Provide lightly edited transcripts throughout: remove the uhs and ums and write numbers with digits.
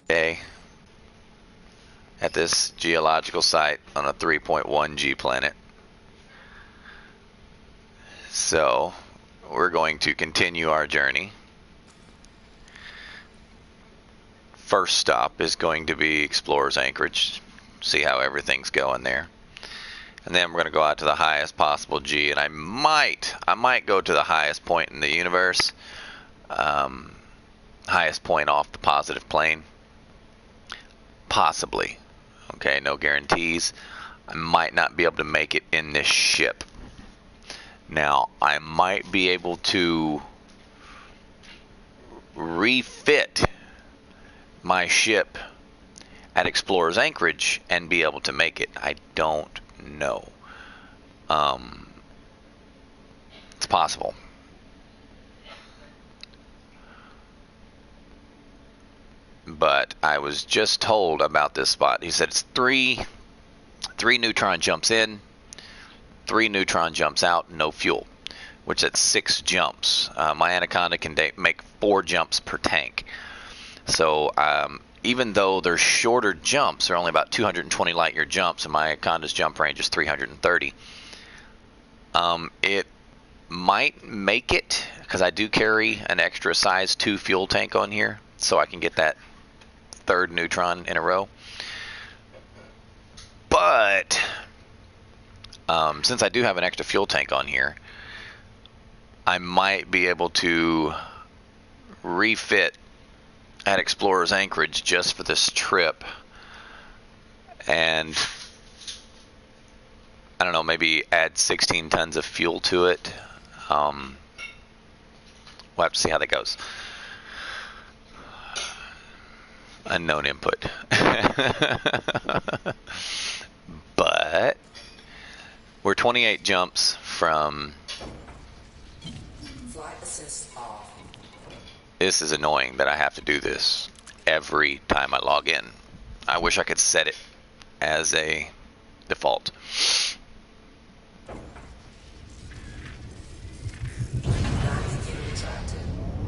day at this geological site on a 3.1 G planet. So we're going to continue our journey. First stop is going to be Explorer's Anchorage, see how everything's going there. And then we're going to go out to the highest possible G, and I might go to the highest point in the universe, highest point off the positive plane, possibly. Okay, no guarantees. I might not be able to make it in this ship. Now, I might be able to refit my ship at Explorer's Anchorage and be able to make it. I don't know. It's possible. But I was just told about this spot. He said it's three neutron jumps in, 3 neutron jumps out, no fuel, which is 6 jumps. My Anaconda can make 4 jumps per tank. So even though they're shorter jumps, they're only about 220 light year jumps, and my Anaconda's jump range is 330. It might make it, because I do carry an extra size 2 fuel tank on here, so I can get that 3rd neutron in a row. But since I do have an extra fuel tank on here, I might be able to refit at Explorer's Anchorage just for this trip, and I don't know, maybe add 16 tons of fuel to it. We'll have to see how that goes. Unknown input. But we're 28 jumps from... Flight assist off. This is annoying that I have to do this every time I log in. I wish I could set it as a default.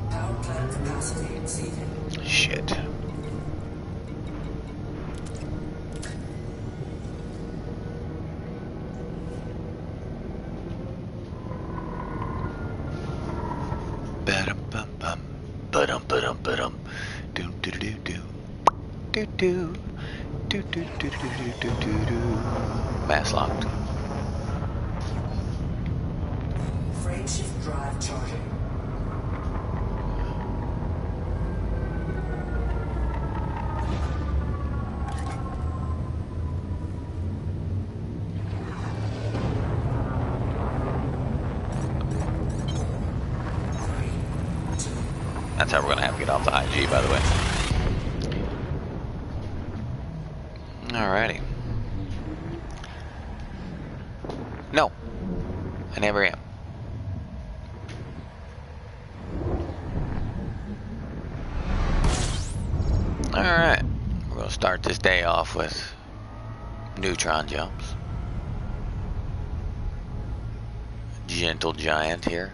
Power plant capacity exceeded. Shit. Mass locked. Frame shift drive charging. That's how we're gonna have to get off the high G, by the way. Alrighty. No, I never am. Alright, we're gonna start this day off with neutron jumps. Gentle giant here.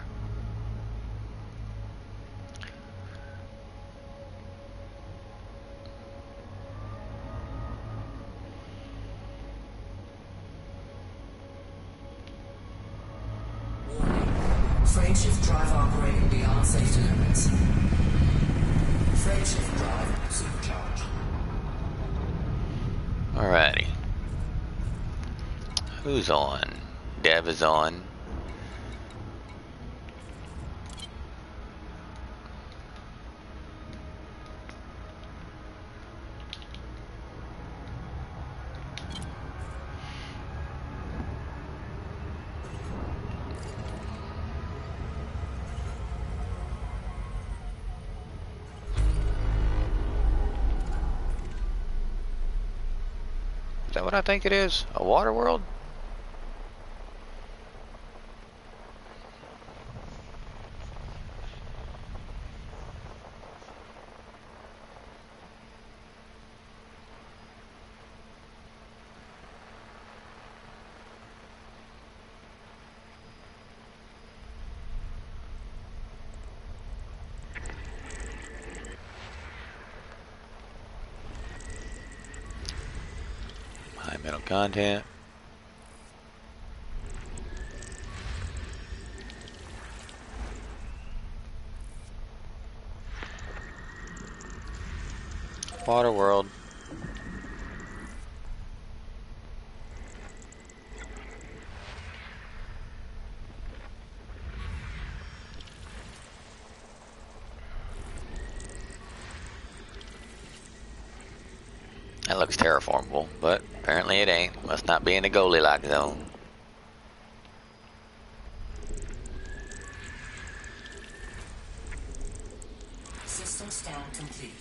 Frame shift drive operating beyond safety limits. Frame shift drive supercharged. Alrighty. Who's on? Dev is on. Is that what I think it is? A water world? No content. Water world. That looks terraformable, but apparently it ain't. Must not be in the Goldilocks zone. System scan complete.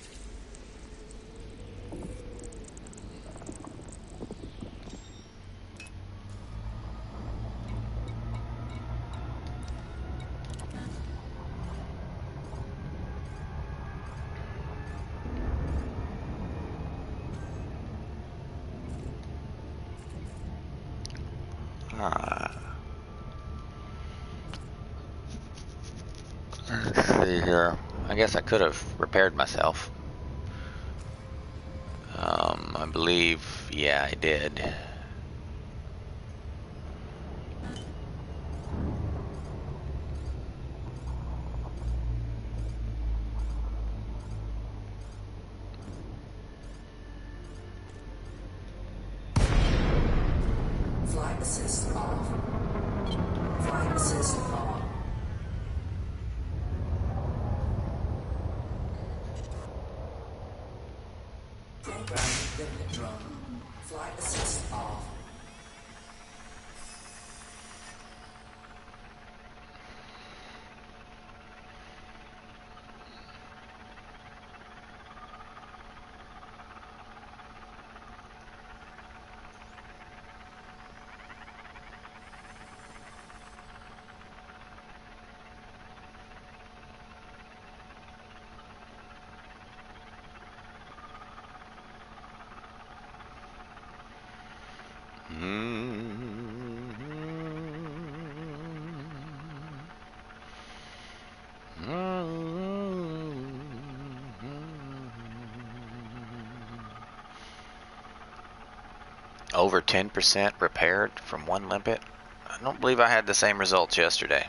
Let's see here. I guess I could have repaired myself. I believe, yeah, I did. Flight assist off. Flight assist on. Program equipment drone. Flight assist off. Over 10% repaired from one limpet. I don't believe I had the same results yesterday.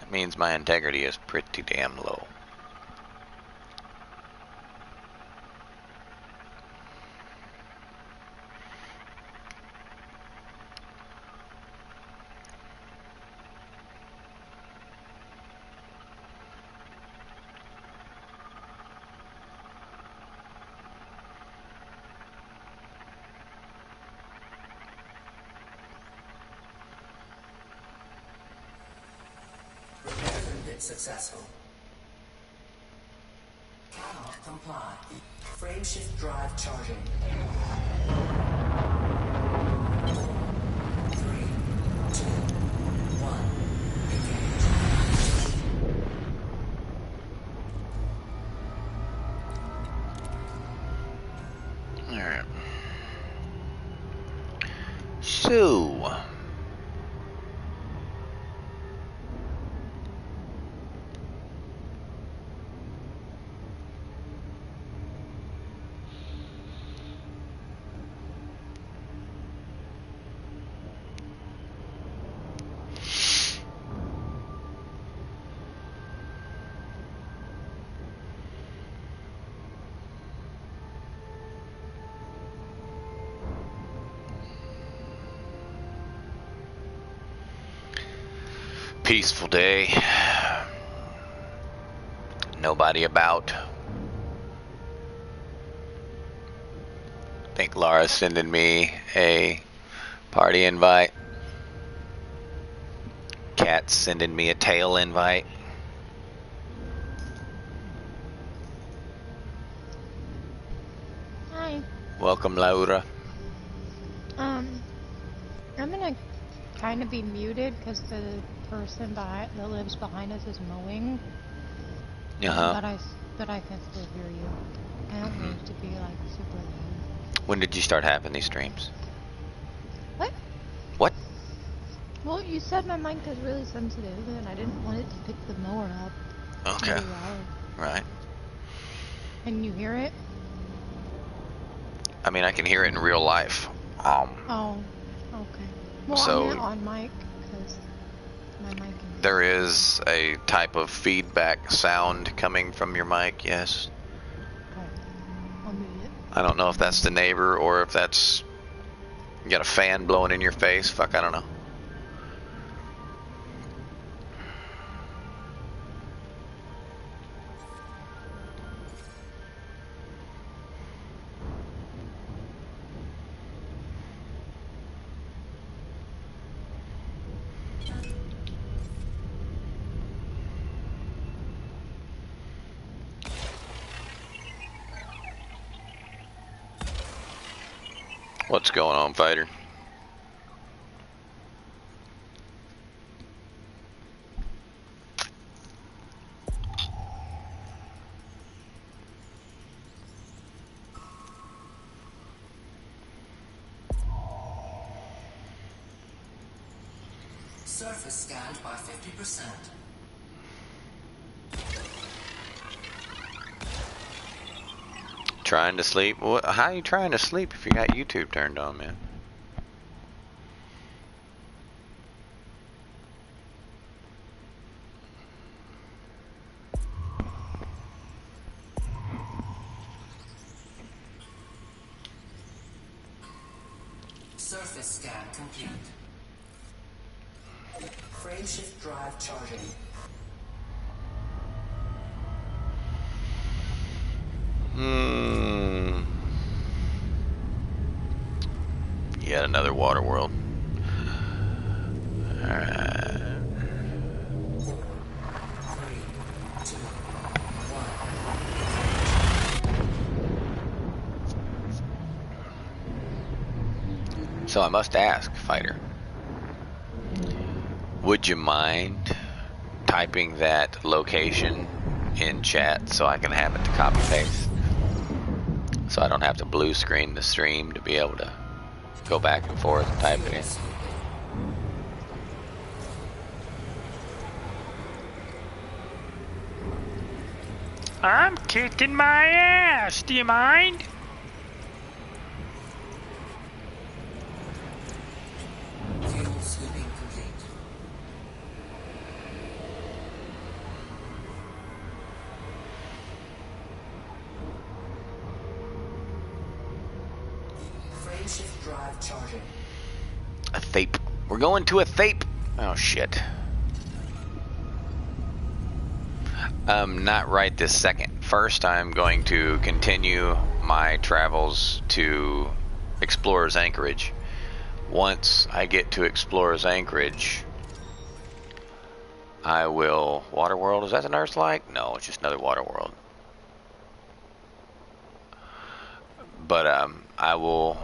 That means my integrity is pretty damn low. Successful. Cannot comply. Frameshift drive charging. 3, 2, 1. Engage. Alright. So peaceful day. Nobody about. I think Laura's sending me a party invite. Cat's sending me a tail invite. Hi. Welcome, Laura. I'm gonna kind of be muted because the person that lives behind us is mowing. But I can still hear you. I don't need to be like super loud. When did you start having these streams? What? What? Well, you said my mic is really sensitive, and I didn't want it to pick the mower up. Okay. Really loud. Right. Can you hear it? I mean, I can hear it in real life. Oh, okay. Well, So- I meant on mic, because my mic is... There is a type of feedback sound coming from your mic, yes. Okay. I'll mute it. I don't know if that's the neighbor or if that's... You got a fan blowing in your face. Fuck, I don't know. What's going on, fighter? Surface scanned by 50%. Trying to sleep? How are you trying to sleep if you got YouTube turned on, man? Surface scan complete. Frameshift drive charging. Yet another water world. Alright. 3, 2, 1. So I must ask, fighter. Would you mind typing that location in chat so I can have it to copy paste? So I don't have to blue screen the stream to be able to go back and forth and type it in. I'm kicking my ass. Do you mind? Fuel scooping complete. Frameshift drive charging. A thape. We're going to a thape. Oh shit. Not right this second. First, I'm going to continue my travels to Explorer's Anchorage. Once I get to Explorer's Anchorage, I will... Waterworld, is that an Earth-like? No, it's just another Waterworld. But I will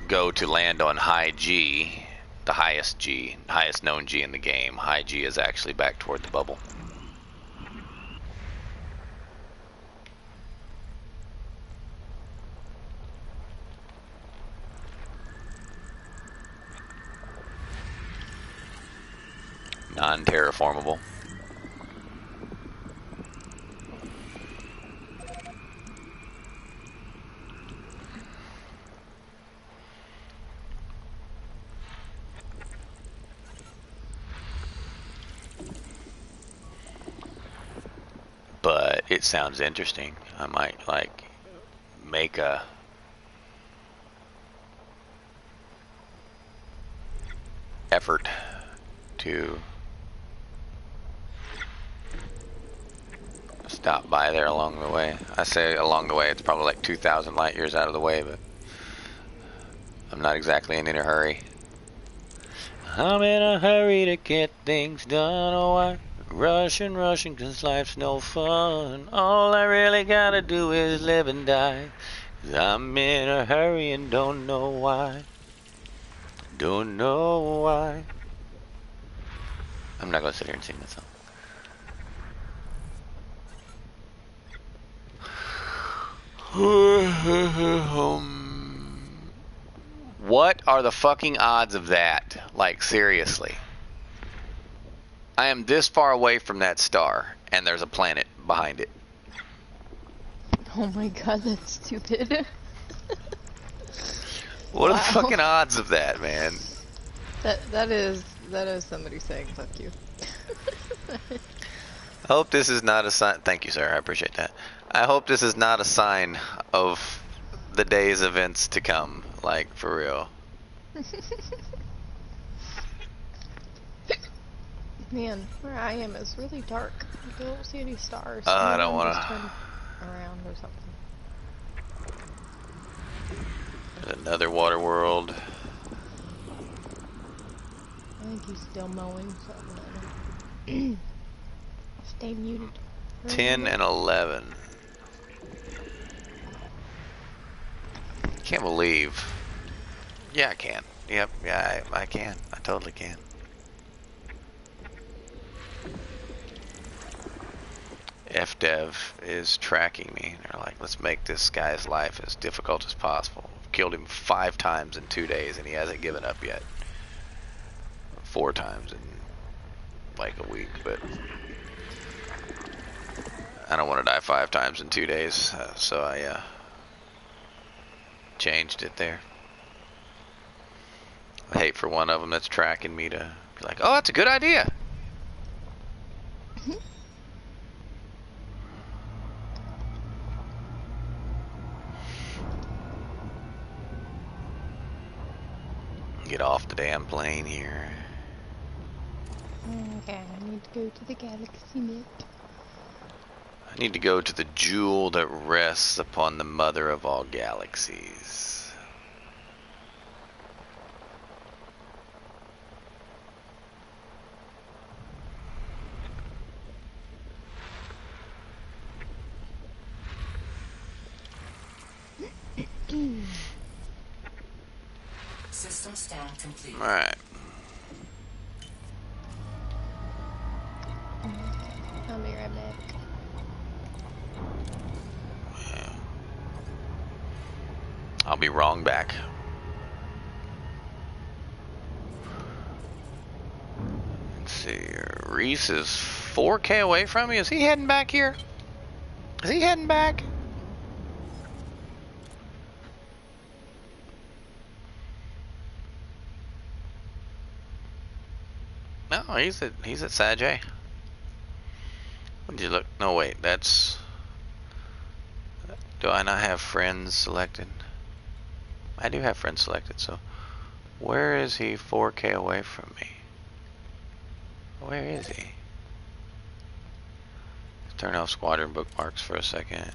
go to land on High G, the highest G, highest known G in the game. High G is actually back toward the bubble. Non-terraformable. But it sounds interesting. I might like make a effort to stop by there along the way. I say along the way, it's probably like 2,000 light years out of the way, but I'm not exactly in a hurry. I'm in a hurry to get things done, oh I rushing, cause life's no fun. All I really gotta do is live and die, cause I'm in a hurry and don't know why. Don't know why. I'm not gonna sit here and sing that song. What are the fucking odds of that? Like, seriously. I am this far away from that star, and there's a planet behind it. Oh my god, that's stupid. What are the Wow. fucking odds of that, man? That is somebody saying fuck you. I hope this is not a sign. Thank you, sir. I appreciate that. I hope this is not a sign of the day's events to come. Like, for real. Man, where I am is really dark. I don't see any stars. I don't Maybe I'm want just to. turned around or something. Another water world. I think he's still mowing, so I'm gonna stay muted. 10 and 11. Can't believe. Yeah, I can. Yep, yeah, I can. I totally can. FDev is tracking me. They're like, let's make this guy's life as difficult as possible. Killed him 5 times in 2 days and he hasn't given up yet. 4 times in like a week, but I don't want to die 5 times in 2 days, so I changed it there. I hate for one of them that's tracking me to be like, oh, that's a good idea. Get off the damn plane here. Okay, I need to go to the galaxy net. I need to go to the jewel that rests upon the mother of all galaxies. System scan complete. Alright. I'll be right back. I'll be wrong back. Let's see. Reese is 4K away from me. Is he heading back here? Is he heading back? No, he's at Sajay. When did you look? No, wait, that's. Do I not have friends selected? I do have friends selected, so where is he 4K away from me? Where is he? Let's turn off squadron bookmarks for a second.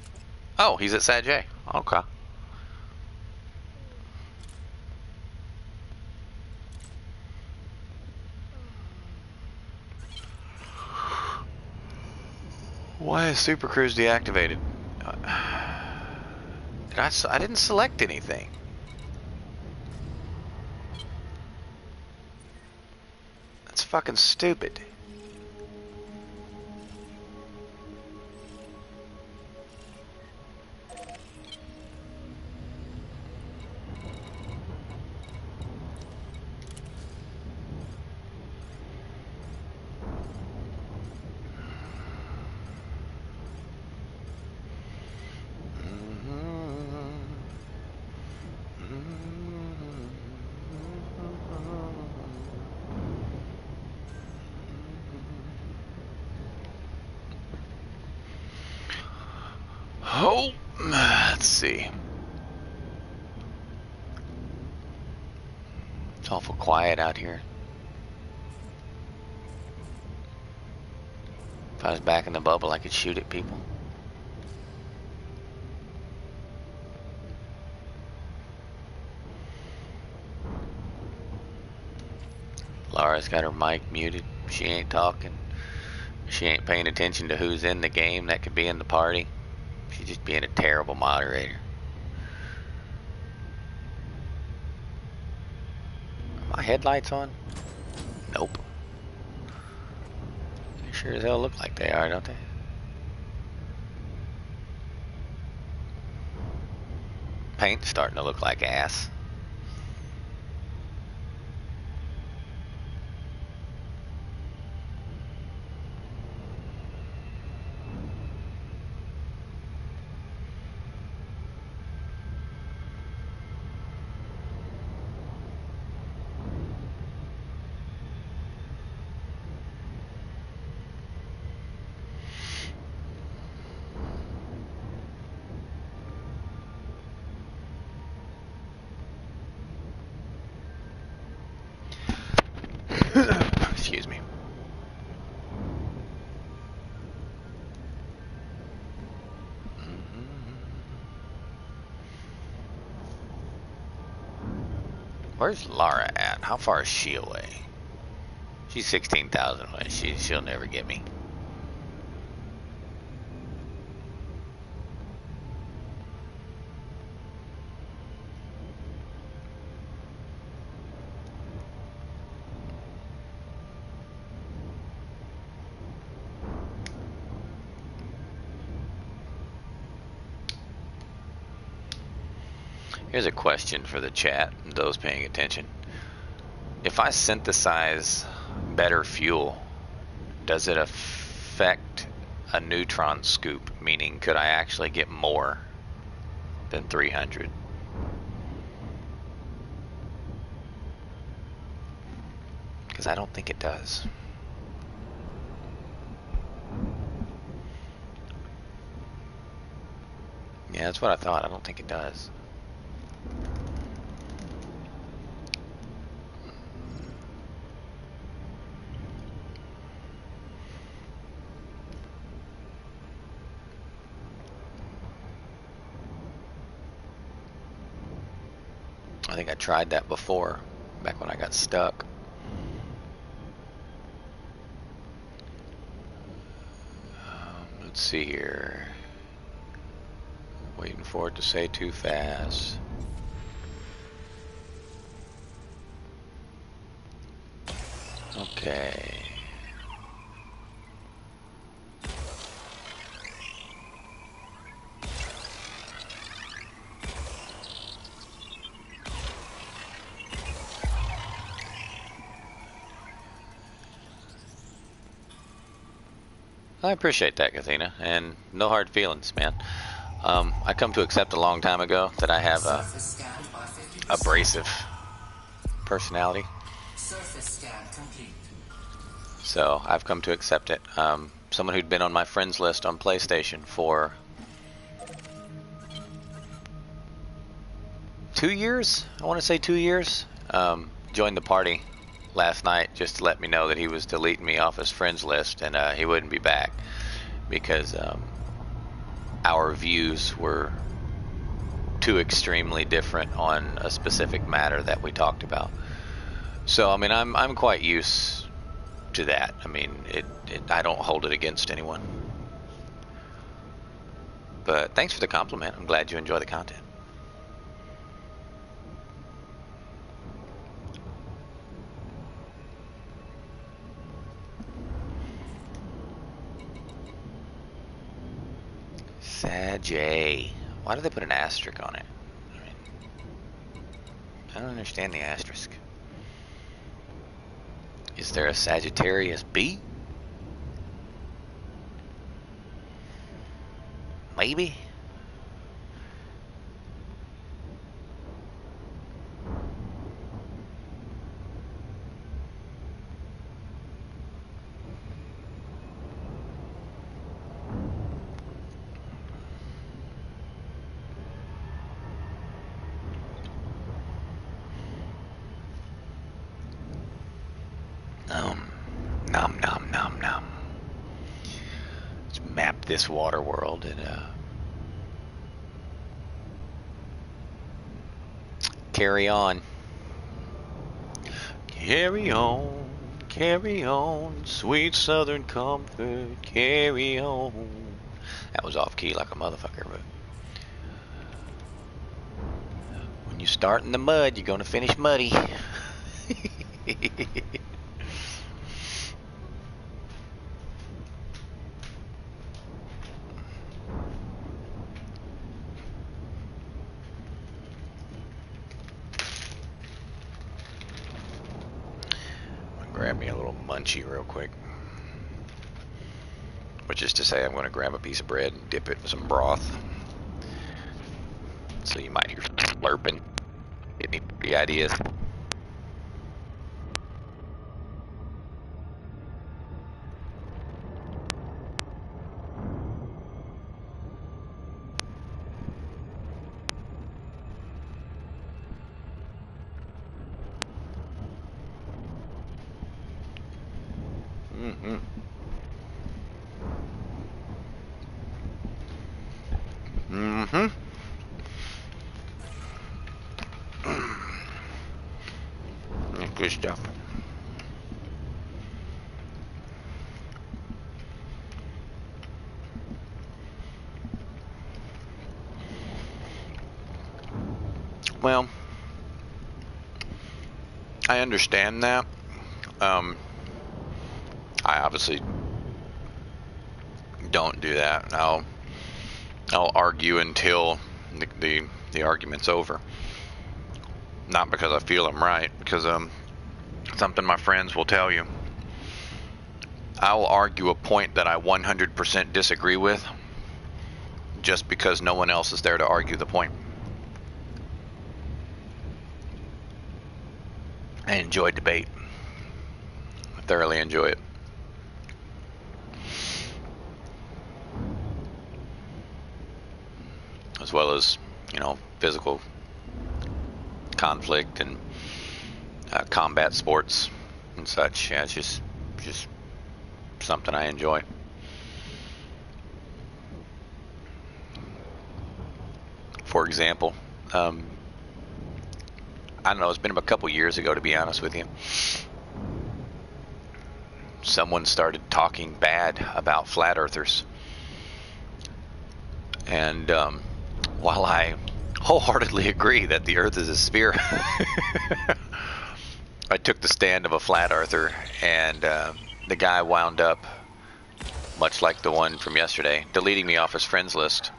Oh, he's at Sajay. Okay. Why is Super Cruise deactivated? I didn't select anything. That's fucking stupid. Oh, let's see. It's awful quiet out here. If I was back in the bubble, I could shoot at people. Laura's got her mic muted. She ain't talking. She ain't paying attention to who's in the game that could be in the party. She's just being a terrible moderator. Are my headlights on? Nope. They sure as hell look like they are, don't they? Paint's starting to look like ass. Where's Lara at? How far is she away? She's 16,000 away. She'll never get me. Here's a question for the chat and those paying attention. If I synthesize better fuel, does it affect a neutron scoop? Meaning, could I actually get more than 300? Because I don't think it does. Yeah, that's what I thought. I don't think it does. I think I tried that before, back when I got stuck. Let's see here. Waiting for it to say too fast. Okay. I appreciate that, Kathina, and no hard feelings, man. I come to accept a long time ago that I have a Surface scanned by 50%. abrasive personality, Surface scan complete. so I've come to accept it. Someone who'd been on my friends list on PlayStation for 2 years, I want to say 2 years, joined the party last night just to let me know that he was deleting me off his friends list, and he wouldn't be back because our views were too extremely different on a specific matter that we talked about. So I mean, I'm quite used to that. I mean, I don't hold it against anyone. But thanks for the compliment. I'm glad you enjoy the content. Saj. Why do they put an asterisk on it? I mean, I don't understand the asterisk. Is there a Sagittarius B? Maybe? Nom nom nom nom. Let's map this water world and carry on. Carry on, sweet southern comfort, carry on. That was off key like a motherfucker, but when you start in the mud, you're gonna finish muddy. Grab me a little munchie real quick. Which is to say, I'm going to grab a piece of bread and dip it in some broth. So you might hear slurping. Get me the ideas. Well, I understand that. I obviously don't do that. I'll argue until the argument's over. Not because I feel I'm right, because something my friends will tell you. I will argue a point that I 100% disagree with, just because no one else is there to argue the point. I enjoy debate. I thoroughly enjoy it. As well as, physical conflict and combat sports and such. Yeah, it's just something I enjoy. For example, I don't know, it's been a couple years ago, to be honest with you. Someone started talking bad about flat earthers. And while I wholeheartedly agree that the earth is a sphere, I took the stand of a flat earther, and the guy wound up, much like the one from yesterday, deleting me off his friends list.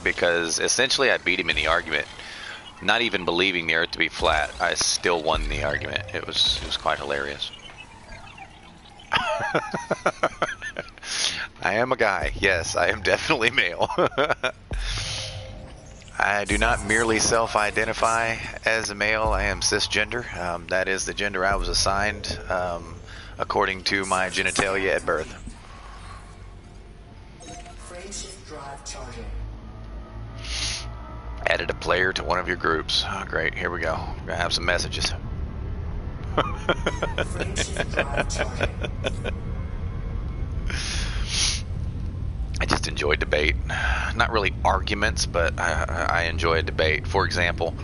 Because essentially I beat him in the argument. Not even believing the earth to be flat, I still won the argument. It was quite hilarious. I am a guy. Yes, I am definitely male. I do not merely self-identify as a male. I am cisgender. That is the gender I was assigned according to my genitalia at birth. Frameshift drive charging. Added a player to one of your groups. Oh, great. Here we go. We're gonna have some messages. Frameshift drive charging. I just enjoy debate. Not really arguments, but I enjoy a debate. For example,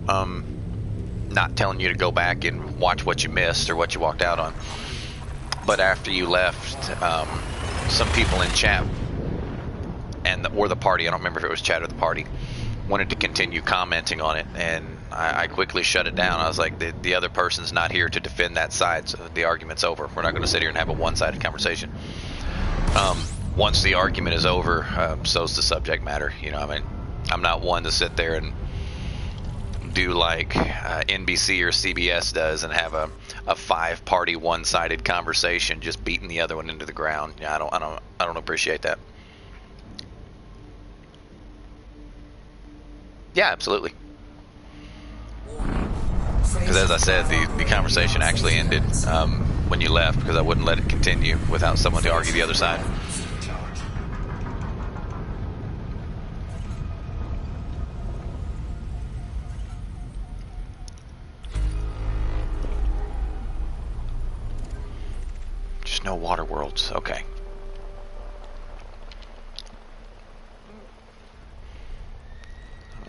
not telling you to go back and watch what you missed or what you walked out on. But after you left, some people in chat or the party, I don't remember if it was chat or the party, wanted to continue commenting on it, and I quickly shut it down. I was like, the other person's not here to defend that side, so the argument's over. We're not going to sit here and have a one-sided conversation. Once the argument is over, so's the subject matter. I'm not one to sit there and do like NBC or CBS does and have a 5-party one-sided conversation, just beating the other one into the ground. Yeah, I don't appreciate that. Yeah, absolutely. Because as I said, the conversation actually ended when you left, because I wouldn't let it continue without someone to argue the other side. Just no water worlds. Okay.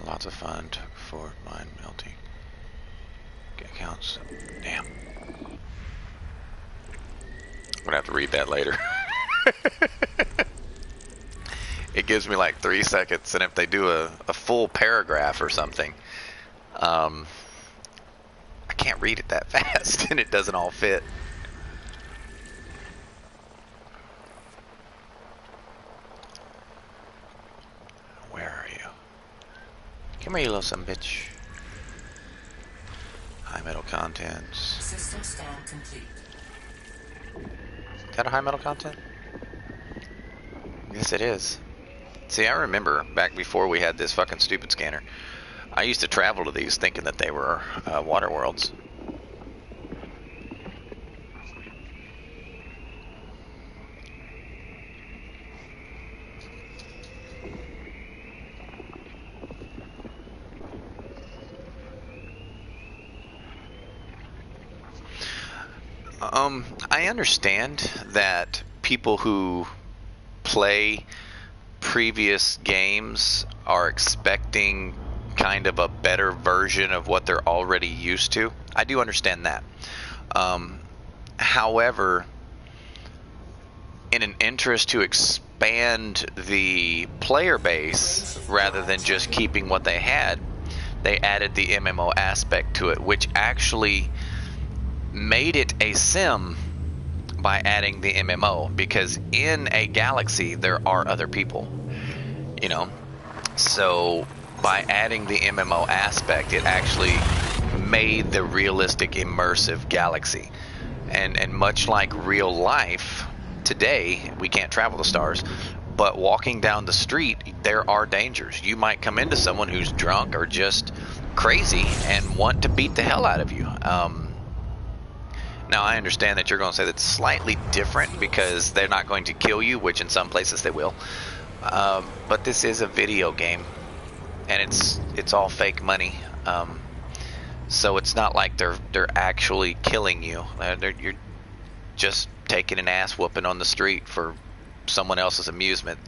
Lots of fun. Took 4 mine melting. Accounts. Damn. I'm gonna have to read that later. It gives me like 3 seconds, and if they do a full paragraph or something, I can't read it that fast, and it doesn't all fit. Where are you? Come here, you little son of a bitch. High metal contents. System scan complete. Is that a high metal content? Yes, it is. See, I remember back before we had this fucking stupid scanner, I used to travel to these thinking that they were water worlds. I understand that people who play previous games are expecting kind of a better version of what they're already used to. I do understand that. However, in an interest to expand the player base rather than just keeping what they had, they added the MMO aspect to it, which actually made it a sim by adding the MMO, because in a galaxy there are other people, you know. So by adding the MMO aspect, it actually made the realistic immersive galaxy. And much like real life today, we can't travel the stars, but walking down the street there are dangers. You might come into someone who's drunk or just crazy and want to beat the hell out of you. Now, I understand that you're going to say that's slightly different because they're not going to kill you, which in some places they will. But this is a video game, and it's all fake money. So it's not like they're actually killing you. You're just taking an ass whooping on the street for someone else's amusement.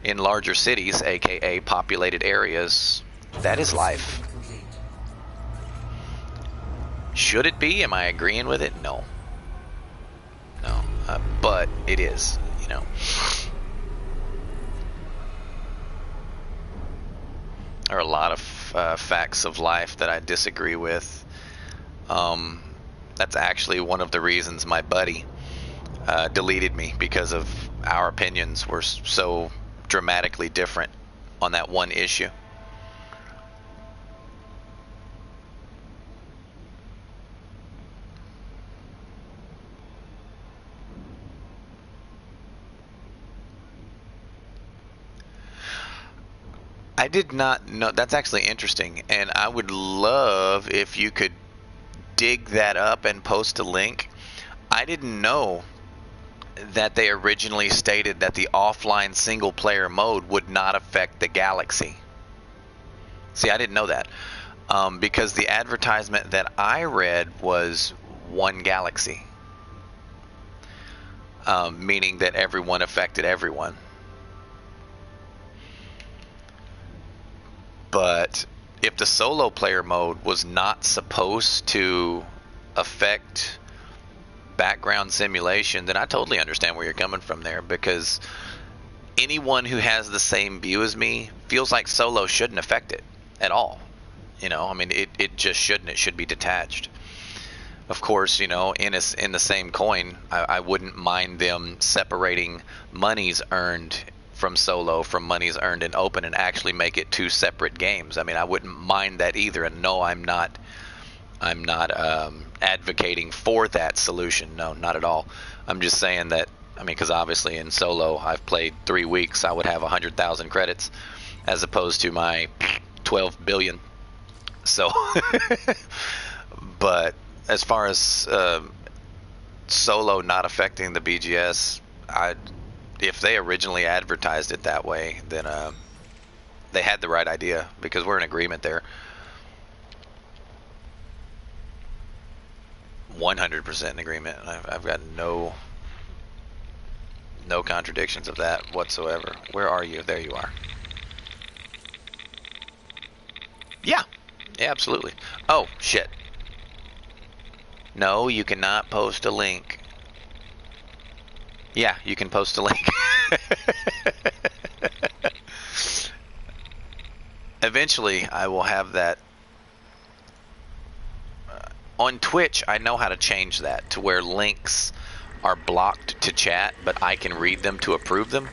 In larger cities, aka populated areas, that is life. Should it be? Am I agreeing with it? No. No. But it is, you know. There are a lot of facts of life that I disagree with. That's actually one of the reasons my buddy deleted me, because of our opinions were so dramatically different on that one issue. I did not know. That's actually interesting, and I would love if you could dig that up and post a link. I didn't know that they originally stated that the offline single player mode would not affect the galaxy. See, I didn't know that, because the advertisement that I read was one galaxy, meaning that everyone affected everyone. But if the solo player mode was not supposed to affect background simulation, then I totally understand where you're coming from there, because anyone who has the same view as me feels like solo shouldn't affect it at all. You know, I mean, it just shouldn't. It should be detached. Of course, you know, in the same coin, I wouldn't mind them separating monies earned from solo from monies earned in open and actually make it two separate games. I mean, I wouldn't mind that either. And no, I'm not advocating for that solution. No, not at all. I'm just saying that, I mean, because obviously in solo I've played 3 weeks, I would have 100,000 credits as opposed to my 12 billion. So, but as far as solo not affecting the BGS, if they originally advertised it that way, then they had the right idea, because we're in agreement there. 100% in agreement. I've got no contradictions of that whatsoever. Where are you? There you are. Yeah. Yeah, absolutely. Oh, shit. No, you cannot post a link. Yeah, you can post a link. Eventually, I will have that. On Twitch, I know how to change that to where links are blocked to chat, but I can read them to approve them.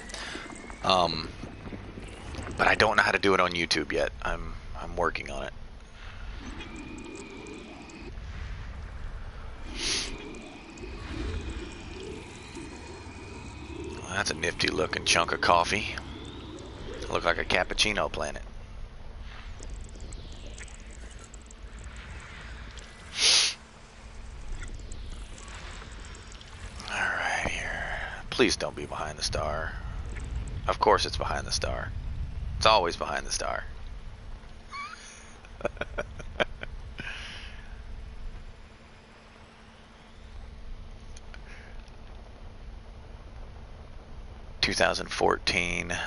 But I don't know how to do it on YouTube yet. I'm working on it. Well, that's a nifty looking chunk of coffee. Look like a cappuccino planet. Alright, here. Please don't be behind the star. Of course it's behind the star. It's always behind the star. 2014.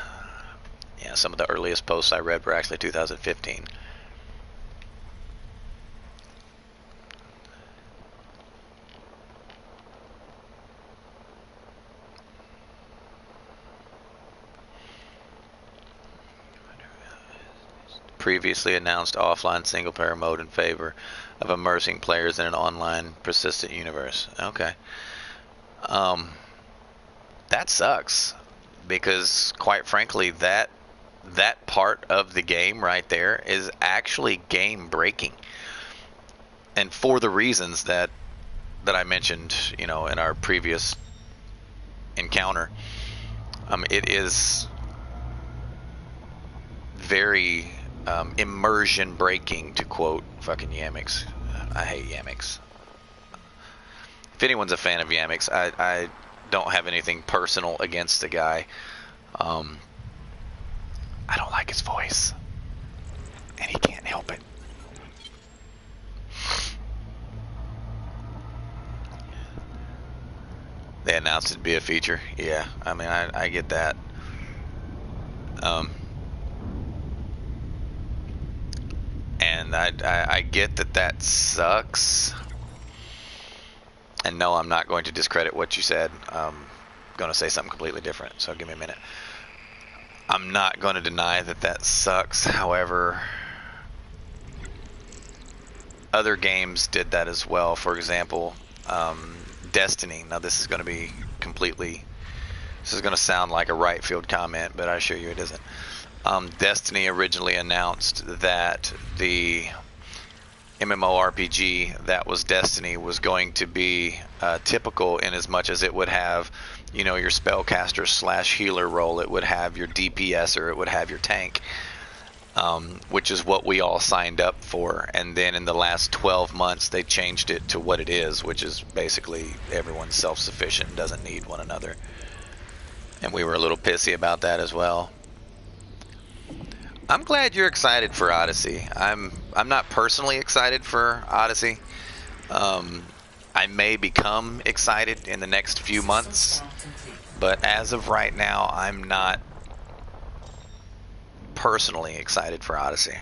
Yeah, some of the earliest posts I read were actually 2015. previously announced offline single-player mode in favor of immersing players in an online persistent universe. Okay. That sucks, because quite frankly, that part of the game right there is actually game breaking, and for the reasons that I mentioned, in our previous encounter. It is very immersion breaking, to quote fucking Yamix. I hate Yamix. If anyone's a fan of Yamix, I don't have anything personal against the guy. I don't like his voice, and he can't help it. They announced it'd be a feature. Yeah, I mean, I get that. And I get that sucks. And no, I'm not going to discredit what you said. I'm going to say something completely different, so give me a minute. I'm not going to deny that sucks. However, other games did that as well. For example, Destiny. Now this is going to be this is going to sound like a right field comment, but I assure you it isn't. Destiny originally announced that the MMORPG that was Destiny was going to be typical in as much as it would have, your spellcaster / healer role. It would have your DPS, or it would have your tank, which is what we all signed up for. And then in the last 12 months, they changed it to what it is, which is basically everyone's self-sufficient and doesn't need one another. And we were a little pissy about that as well. I'm glad you're excited for Odyssey. I'm not personally excited for Odyssey. I may become excited in the next few months, but as of right now, I'm not personally excited for Odyssey.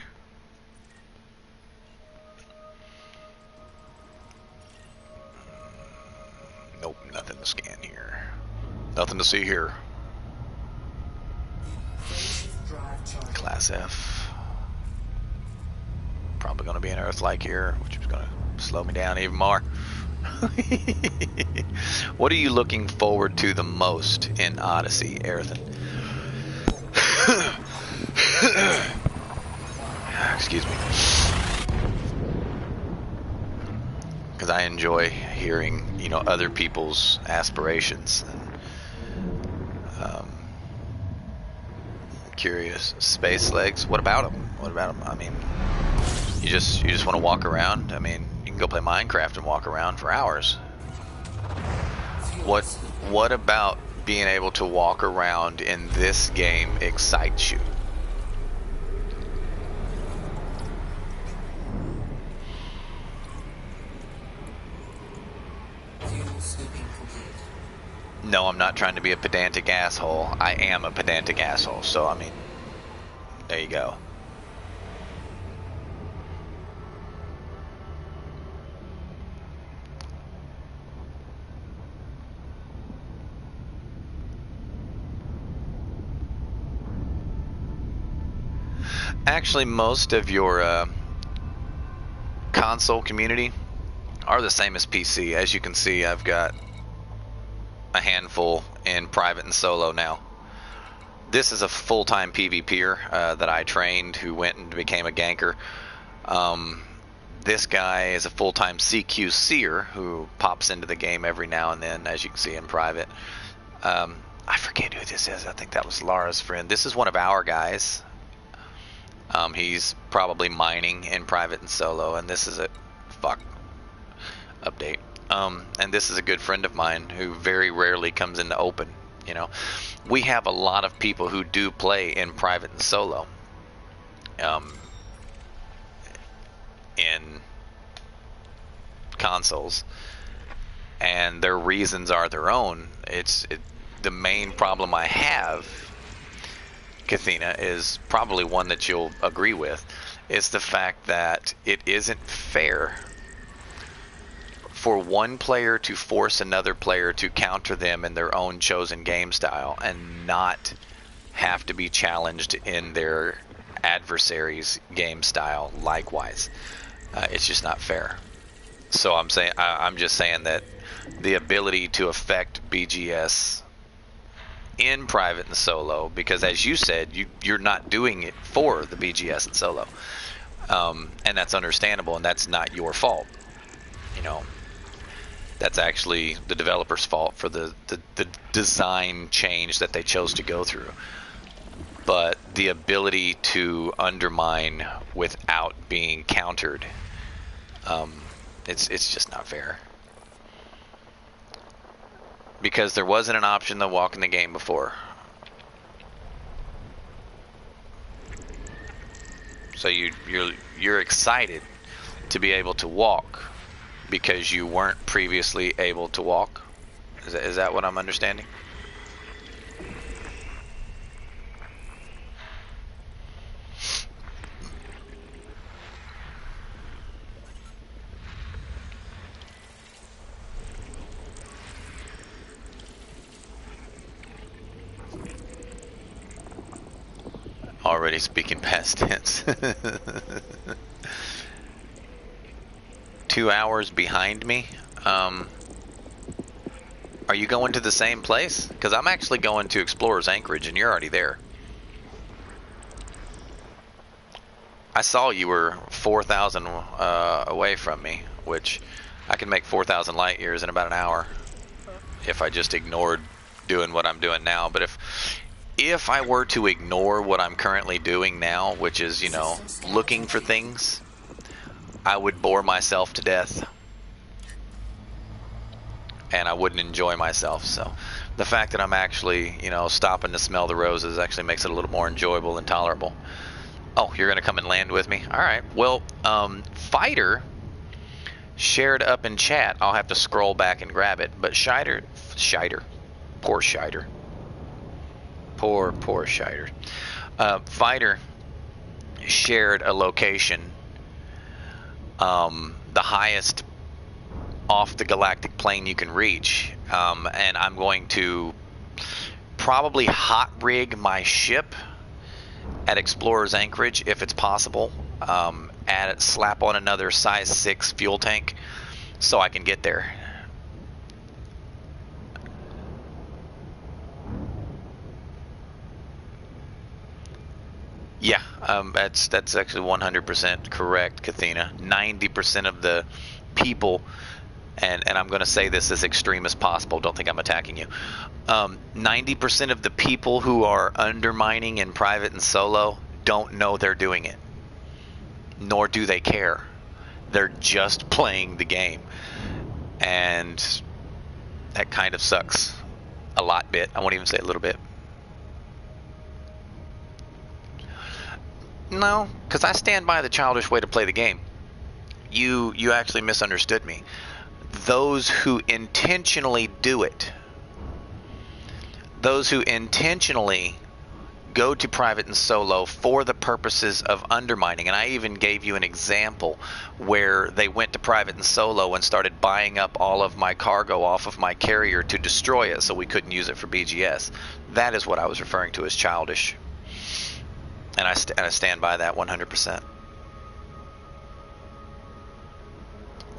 Nope, nothing to scan here. Nothing to see here. Class F. Probably going to be an Earth-like here, which is going to slow me down even more. What are you looking forward to the most in Odyssey, Aerothan? Excuse me. Because I enjoy hearing, other people's aspirations. And, curious. Space legs. What about them? What about them? I mean, you just want to walk around. I mean, you can go play Minecraft and walk around for hours. What about being able to walk around in this game excites you? No, I'm not trying to be a pedantic asshole. I am a pedantic asshole, so I mean, there you go. Actually, most of your console community are the same as PC. As you can see, I've got a handful in private and solo now. This is a full-time PvPer that I trained, who went and became a ganker. This guy is a full-time CQCer who pops into the game every now and then, as you can see in private. I forget who this is. I think that was Lara's friend. This is one of our guys. He's probably mining in private and solo, and this is a update. And this is a good friend of mine who very rarely comes into open. We have a lot of people who do play in private and solo. In consoles, and their reasons are their own. The main problem I have, Kathina, is probably one that you'll agree with, is the fact that it isn't fair for one player to force another player to counter them in their own chosen game style and not have to be challenged in their adversaries' game style likewise. It's just not fair. So I'm just saying that the ability to affect BGS in private and solo, because as you said, you're not doing it for the BGS and solo, and that's understandable, and that's not your fault. You know, that's actually the developer's fault for the design change that they chose to go through. But the ability to undermine without being countered, it's just not fair. Because there wasn't an option to walk in the game before. So you're excited to be able to walk because you weren't previously able to walk. Is that what I'm understanding? Already speaking past tense. 2 hours behind me. Are you going to the same place? Because I'm actually going to Explorer's Anchorage, and you're already there. I saw you were 4,000 away from me, which I can make 4,000 light years in about an hour if I just ignored doing what I'm doing now. But if I were to ignore what I'm currently doing now, which is, you know, looking for things, I would bore myself to death. And I wouldn't enjoy myself. So the fact that I'm actually, you know, stopping to smell the roses actually makes it a little more enjoyable and tolerable. Oh, you're going to come and land with me? All right. Well, Fighter shared up in chat. I'll have to scroll back and grab it. But Scheider. Poor Scheider. Poor Scheider. Fighter shared a location, the highest off the galactic plane you can reach, and I'm going to probably hot rig my ship at Explorer's Anchorage if it's possible. Slap on another size 6 fuel tank so I can get there. Yeah, that's actually 100% correct, Kathina. 90% of the people, and I'm going to say this as extreme as possible, don't think I'm attacking you. 90% of the people who are undermining in private and solo don't know they're doing it, nor do they care. They're just playing the game, and that kind of sucks a lot bit. I won't even say a little bit. No, because I stand by the childish way to play the game. You actually misunderstood me. Those who intentionally do it, those who intentionally go to private and solo for the purposes of undermining, and I even gave you an example where they went to private and solo and started buying up all of my cargo off of my carrier to destroy it so we couldn't use it for BGS. That is what I was referring to as childish. And I stand by that 100%.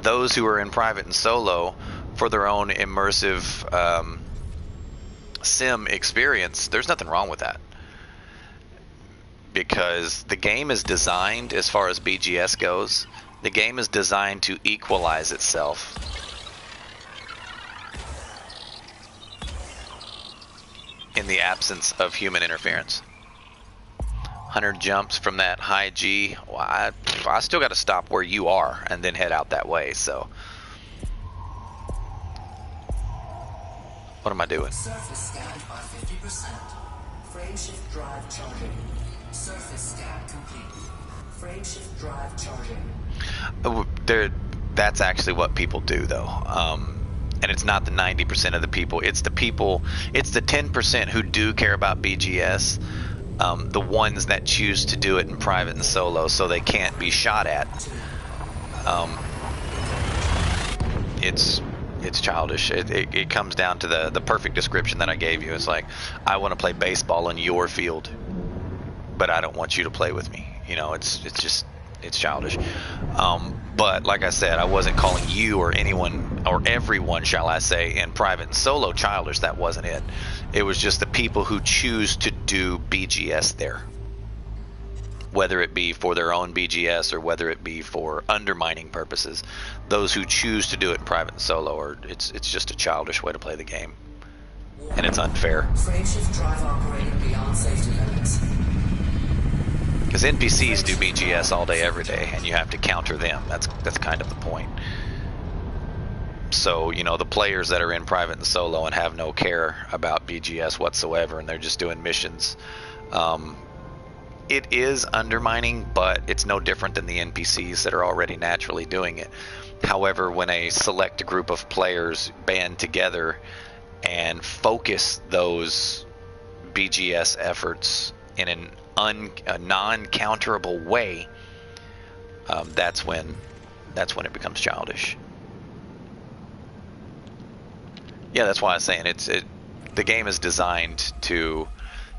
Those who are in private and solo for their own immersive sim experience, there's nothing wrong with that. Because the game is designed, as far as BGS goes, the game is designed to equalize itself. In the absence of human interference. 100 jumps from that high G. Well, I still got to stop where you are and then head out that way. So, what am I doing? Surface scanned by 50%. Frameshift drive charging. Surface scan complete. Frameshift drive charging. That's actually what people do, though. And it's not the 90% of the people. It's the 10% who do care about BGS. The ones that choose to do it in private and solo so they can't be shot at. It's childish. It comes down to the perfect description that I gave you. It's like, I want to play baseball in your field. but I don't want you to play with me. You know, it's just, it's childish. But like I said, I wasn't calling you or anyone or everyone, shall I say, in private and solo childish. That wasn't it. It was just the people who choose to do BGS there, whether it be for their own BGS or whether it be for undermining purposes. Those who choose to do it in private and solo, or it's just a childish way to play the game, and it's unfair. Frameshift drive operating beyond safety limits. Because NPCs do BGS all day, every day, and you have to counter them. That's kind of the point. So, you know, the players that are in private and solo and have no care about BGS whatsoever, and they're just doing missions, it is undermining, but it's no different than the NPCs that are already naturally doing it. However, when a select group of players band together and focus those BGS efforts in a non-counterable way, that's when it becomes childish. Yeah, that's why I was saying the game is designed to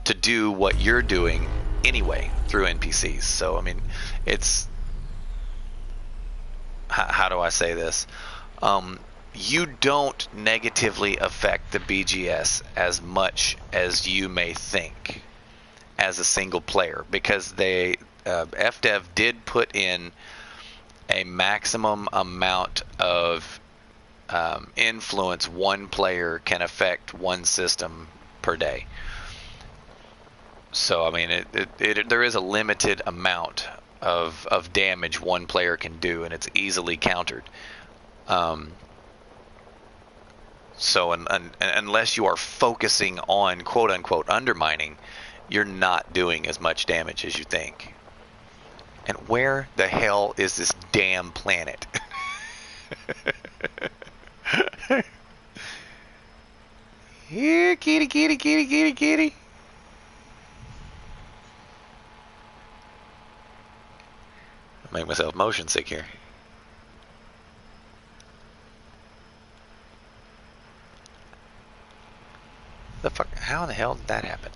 do what you're doing anyway through NPCs. So I mean, it's, how do I say this? You don't negatively affect the BGS as much as you may think as a single player, because they FDev did put in a maximum amount of influence one player can affect one system per day. So I mean, there is a limited amount of damage one player can do, and it's easily countered. So unless you are focusing on quote unquote undermining, you're not doing as much damage as you think. And where the hell is this damn planet? Here, kitty, kitty, kitty, kitty, kitty. I'll make myself motion sick here. The fuck? How in the hell did that happen?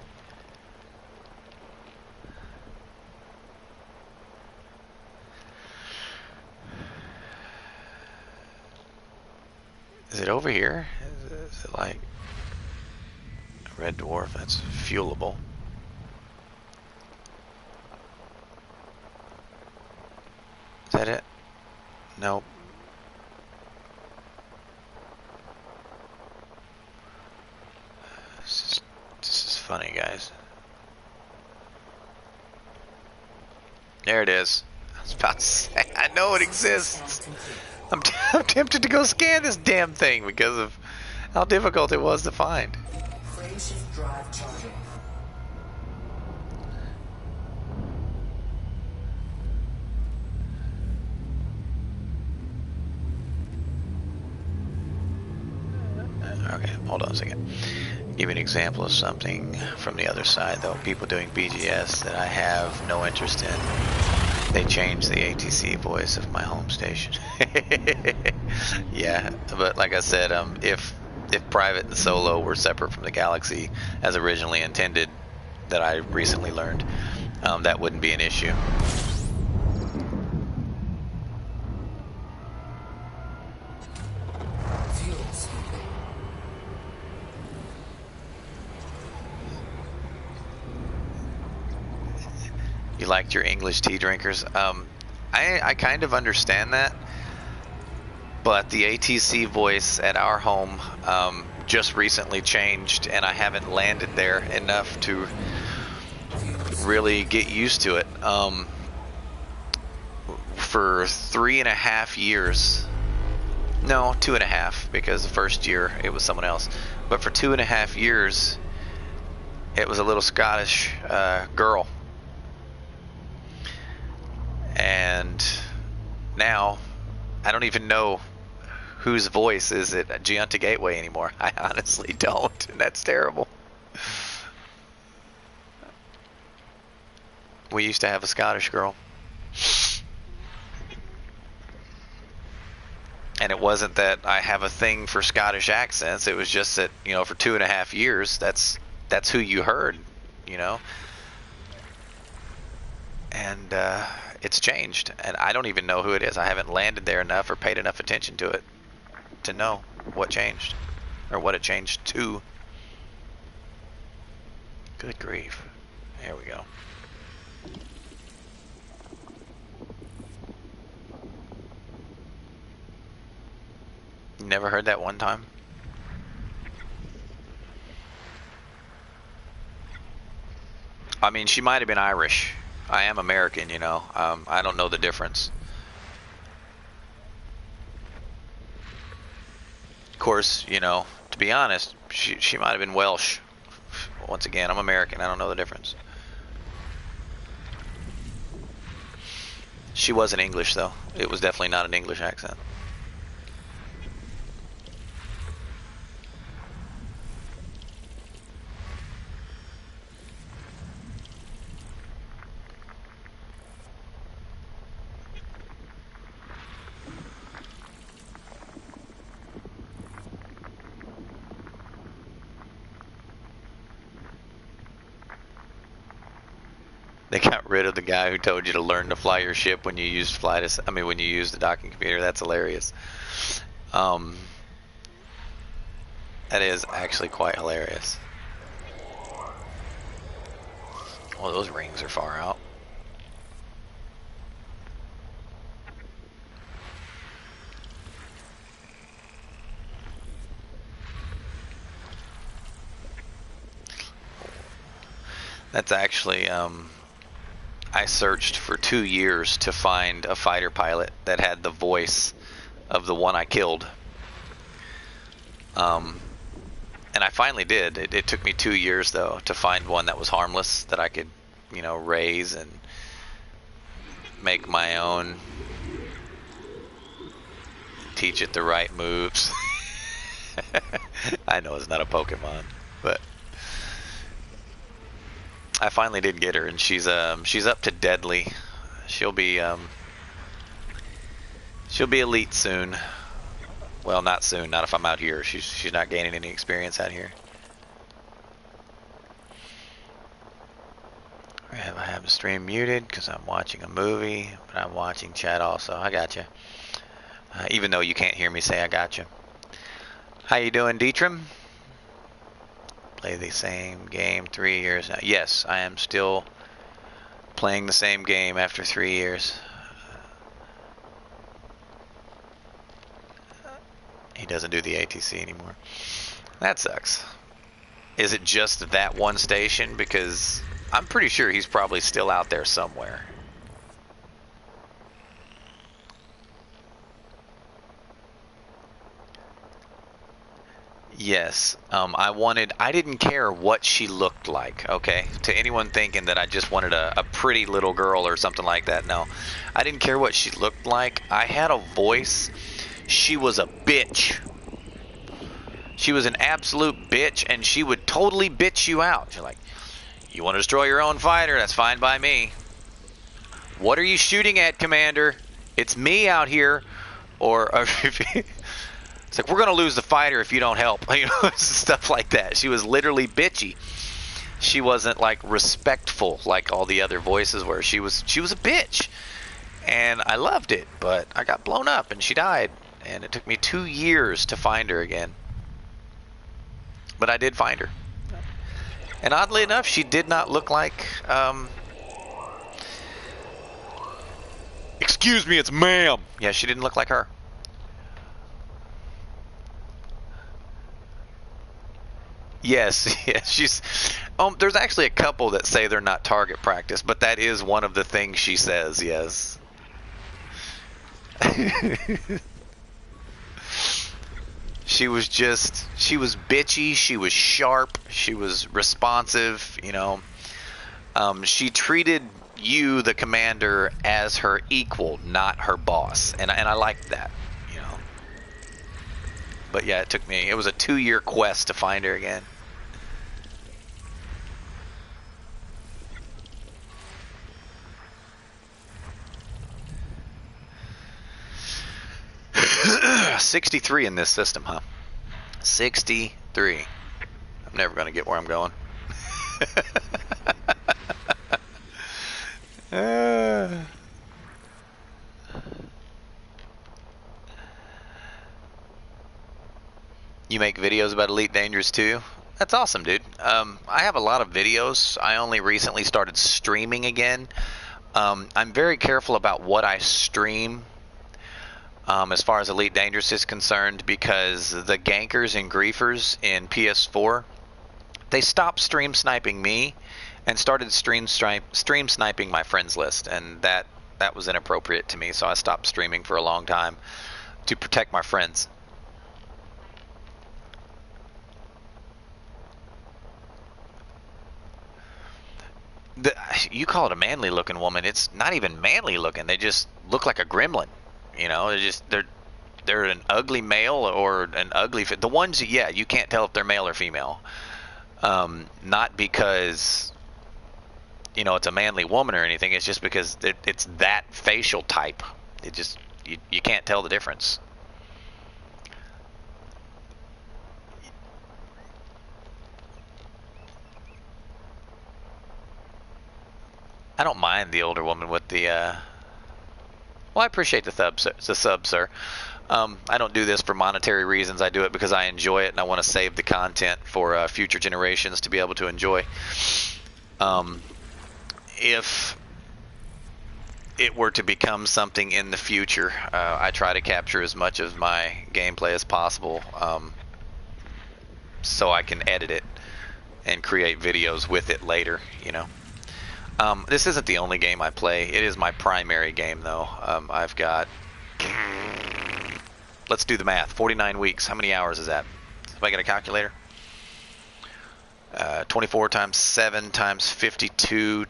Is it over here? Is it like a red dwarf? That's fuelable. Is that it? Nope. This is funny, guys. There it is. I was about to say, I know it exists. I'm tempted to go scan this damn thing because of how difficult it was to find. Frameshift drive charging. Okay, hold on a second. Give you an example of something from the other side, though. People doing BGS that I have no interest in. They changed the ATC voice of my home station. Yeah, but like I said, if private and solo were separate from the galaxy as originally intended, that I recently learned, that wouldn't be an issue. You liked your English tea drinkers? I kind of understand that, but the ATC voice at our home just recently changed, and I haven't landed there enough to really get used to it. For 3.5 years, no, 2.5, because the first year it was someone else, but for 2.5 years it was a little Scottish girl. And now I don't even know whose voice is it at Giunta Gateway anymore. I honestly don't, and that's terrible. We used to have a Scottish girl, and it wasn't that I have a thing for Scottish accents. It was just that, you know, for 2.5 years, that's who you heard, you know. and it's changed, and I don't even know who it is. I haven't landed there enough or paid enough attention to it to know what changed or what it changed to. Good grief. There we go. Never heard that one time? I mean, she might have been Irish. I am American, you know. I don't know the difference. Of course, you know, to be honest, she might have been Welsh. Once again, I'm American. I don't know the difference. She wasn't English, though. It was definitely not an English accent. They got rid of the guy who told you to learn to fly your ship when you used when you used the docking computer. That's hilarious. That is actually quite hilarious. Well, those rings are far out. That's actually, I searched for 2 years to find a fighter pilot that had the voice of the one I killed. And I finally did. It took me 2 years, though, to find one that was harmless, that I could, you know, raise and make my own, teach it the right moves. I know it's not a Pokemon, but I finally did get her, and she's up to deadly. She'll be elite soon. Well, not soon. Not if I'm out here. She's not gaining any experience out here. I have the stream muted because I'm watching a movie, but I'm watching chat also. I got you. Even though you can't hear me say I got you. How you doing, Deetram? Play the same game 3 years now. Yes, I am still playing the same game after 3 years. He doesn't do the ATC anymore. That sucks. Is it just that one station? Because I'm pretty sure he's probably still out there somewhere. Yes, I didn't care what she looked like, okay? To anyone thinking that I just wanted a pretty little girl or something like that, no. I didn't care what she looked like. I had a voice. She was a bitch. She was an absolute bitch, and she would totally bitch you out. She's like, you want to destroy your own fighter? That's fine by me. What are you shooting at, Commander? It's me out here. Or it's like, we're going to lose the fighter if you don't help. You know, stuff like that. She was literally bitchy. She wasn't like respectful like all the other voices were. She was a bitch. And I loved it, but I got blown up and she died. And it took me 2 years to find her again. But I did find her. And oddly enough, she did not look like excuse me, it's ma'am. Yeah, she didn't look like her. Yes, yes, she's there's actually a couple that say they're not target practice, but that is one of the things she says, yes. She was bitchy, she was sharp, she was responsive, you know. She treated you, the commander, as her equal, not her boss, and I liked that, you know. But yeah, it was a 2-year quest to find her again. $63 in this system, huh? 63. I'm never going to get where I'm going. You make videos about Elite Dangerous too? That's awesome, dude. I have a lot of videos. I only recently started streaming again. I'm very careful about what I stream as far as Elite Dangerous is concerned, because the gankers and griefers in PS4, they stopped stream sniping me and started stream sniping my friends list, and that was inappropriate to me, so I stopped streaming for a long time to protect my friends. You call it a manly looking woman, it's not even manly looking. They just look like a gremlin. You know, they're an ugly male or an ugly the ones, yeah, you can't tell if they're male or female. Not because, you know, it's a manly woman or anything. It's just because it's that facial type. It just, you can't tell the difference. I don't mind the older woman with the, well, I appreciate the sub, sir. I don't do this for monetary reasons. I do it because I enjoy it and I want to save the content for future generations to be able to enjoy. If it were to become something in the future, I try to capture as much of my gameplay as possible, so I can edit it and create videos with it later, you know. This isn't the only game I play. It is my primary game, though. I've got... Let's do the math. 49 weeks. How many hours is that? If I get a calculator? 24 times 7 times 52...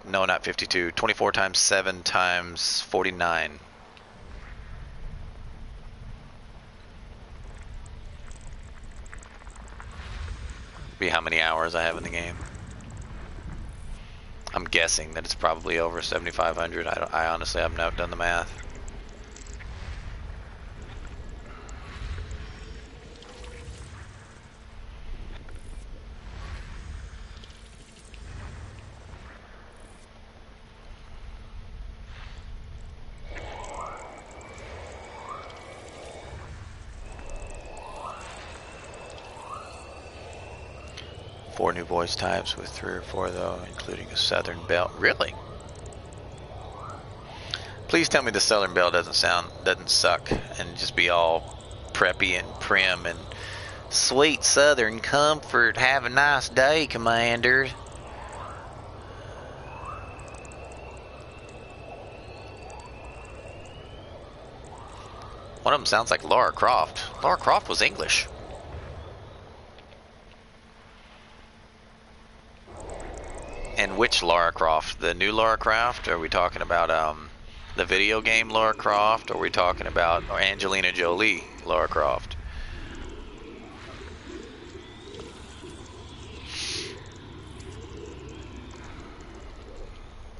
No, not 52. 24 times 7 times 49. Be how many hours I have in the game. I'm guessing that it's probably over 7,500. I honestly have not done the math. Four new voice types with 3 or 4 though, including a Southern Belle. Really? Please tell me the Southern Belle doesn't suck and just be all preppy and prim and sweet Southern comfort. Have a nice day, Commander. One of them sounds like Lara Croft. Lara Croft was English. And which Lara Croft? The new Lara Croft? Are we talking about the video game Lara Croft? Or are we talking about Angelina Jolie Lara Croft?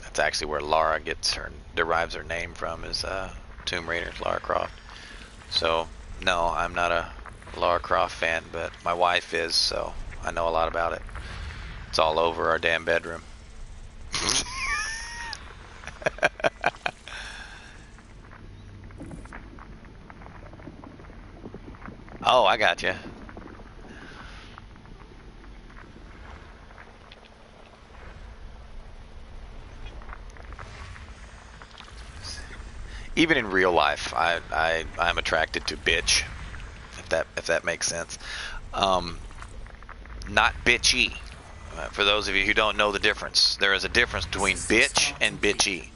That's actually where Lara derives her name from, is Tomb Raider, Lara Croft. So, no, I'm not a Lara Croft fan, but my wife is, so I know a lot about it. It's all over our damn bedroom. Oh, I got you. Even in real life, I'm attracted to bitch, if that makes sense. Not bitchy. For those of you who don't know the difference, there is a difference between bitch and bitchy.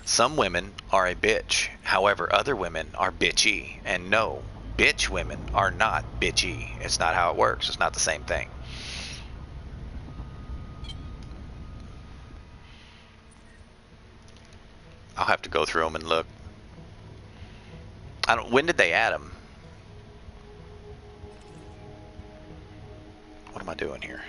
Some women are a bitch, however, other women are bitchy. And no, bitch women are not bitchy. It's not how it works. It's not the same thing. I'll have to go through them and look. When did they add them? What am I doing here?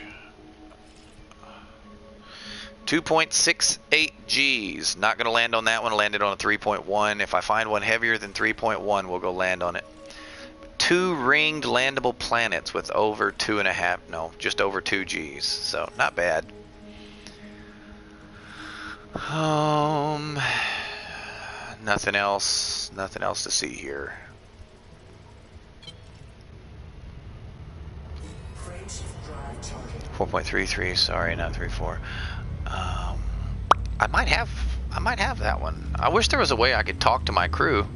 2.68 Gs. Not going to land on that one. Landed on a 3.1. If I find one heavier than 3.1, we'll go land on it. 2 ringed landable planets with over 2.5. No, just over 2 Gs. So not bad. Nothing else. Nothing else to see here. Frameshift drive charging. 4.33. Sorry, not 3.4. I might have that one. I wish there was a way I could talk to my crew.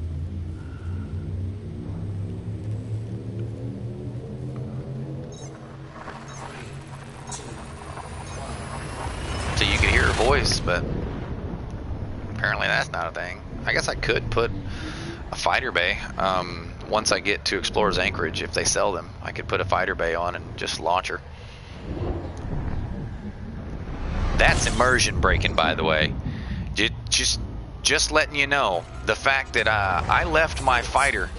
So you could hear her voice, but apparently that's not a thing. I guess I could put a fighter bay. Once I get to Explorer's Anchorage, if they sell them, I could put a fighter bay on and just launch her. That's immersion breaking, by the way. Just letting you know, the fact that I left my fighter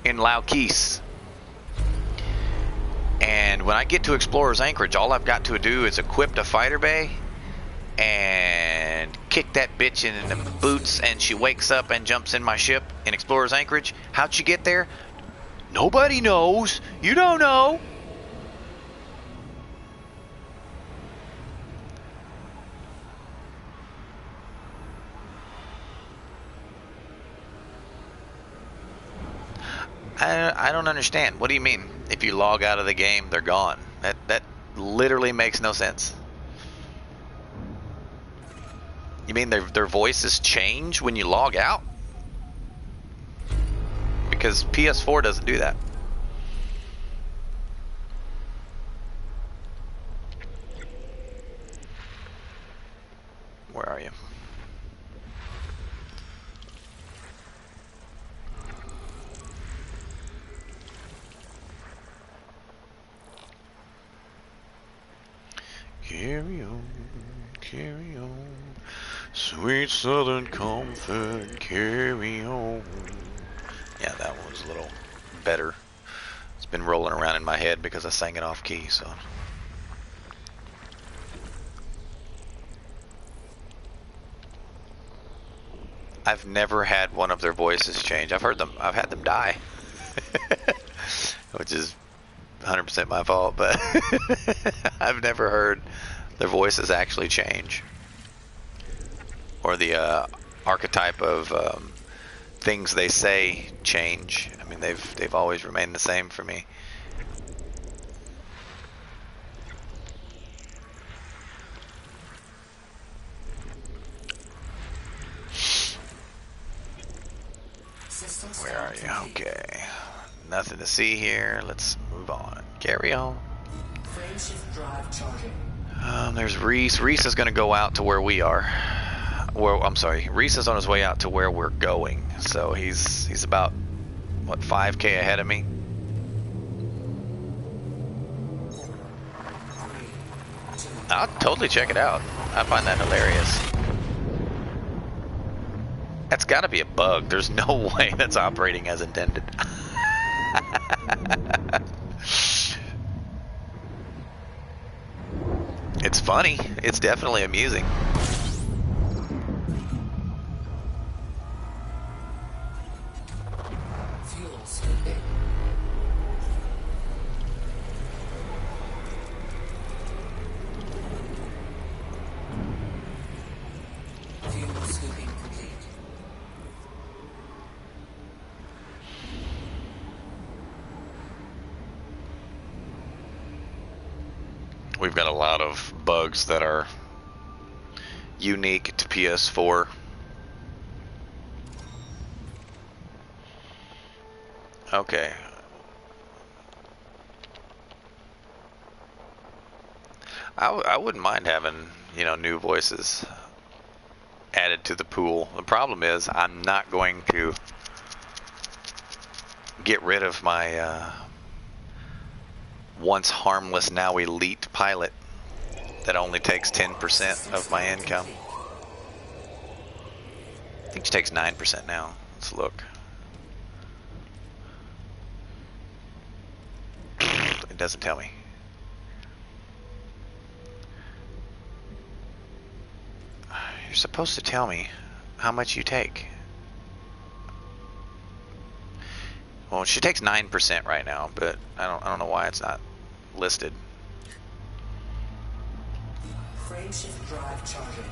in Laukis, and when I get to Explorer's Anchorage, all I've got to do is equip a fighter bay and kick that bitch in the boots, and she wakes up and jumps in my ship in Explorer's Anchorage. How'd she get there? Nobody knows. You don't know. I don't understand. What do you mean? If you log out of the game, they're gone. That literally makes no sense. You mean their voices change when you log out? Because PS4 doesn't do that. Where are you? Carry on, sweet southern comfort, carry on. Yeah, that one was a little better. It's been rolling around in my head because I sang it off key, so. I've never had one of their voices change. I've had them die. Which is 100% my fault, but I've never heard their voices actually change, or the archetype of things they say change. I mean, they've always remained the same for me. Where are you? Okay. Nothing to see here. Let's move on. Carry on. Frameshift drive charging. There's Reese. Reese is going to go out to where we are. Well, I'm sorry. Reese is on his way out to where we're going. So he's about, what, 5K ahead of me? I'll totally check it out. I find that hilarious. That's got to be a bug. There's no way that's operating as intended. It's funny. It's definitely amusing. Fuel scooping. Fuel scooping complete. We've got a lot of bugs that are unique to PS4. Okay. I wouldn't mind having, you know, new voices added to the pool. The problem is I'm not going to get rid of my once harmless, now elite pilot that only takes 10% of my income. I think she takes 9% now. Let's look. It doesn't tell me. You're supposed to tell me how much you take. Well, she takes 9% right now, but I don't know why it's not listed. Frameshift drive charging.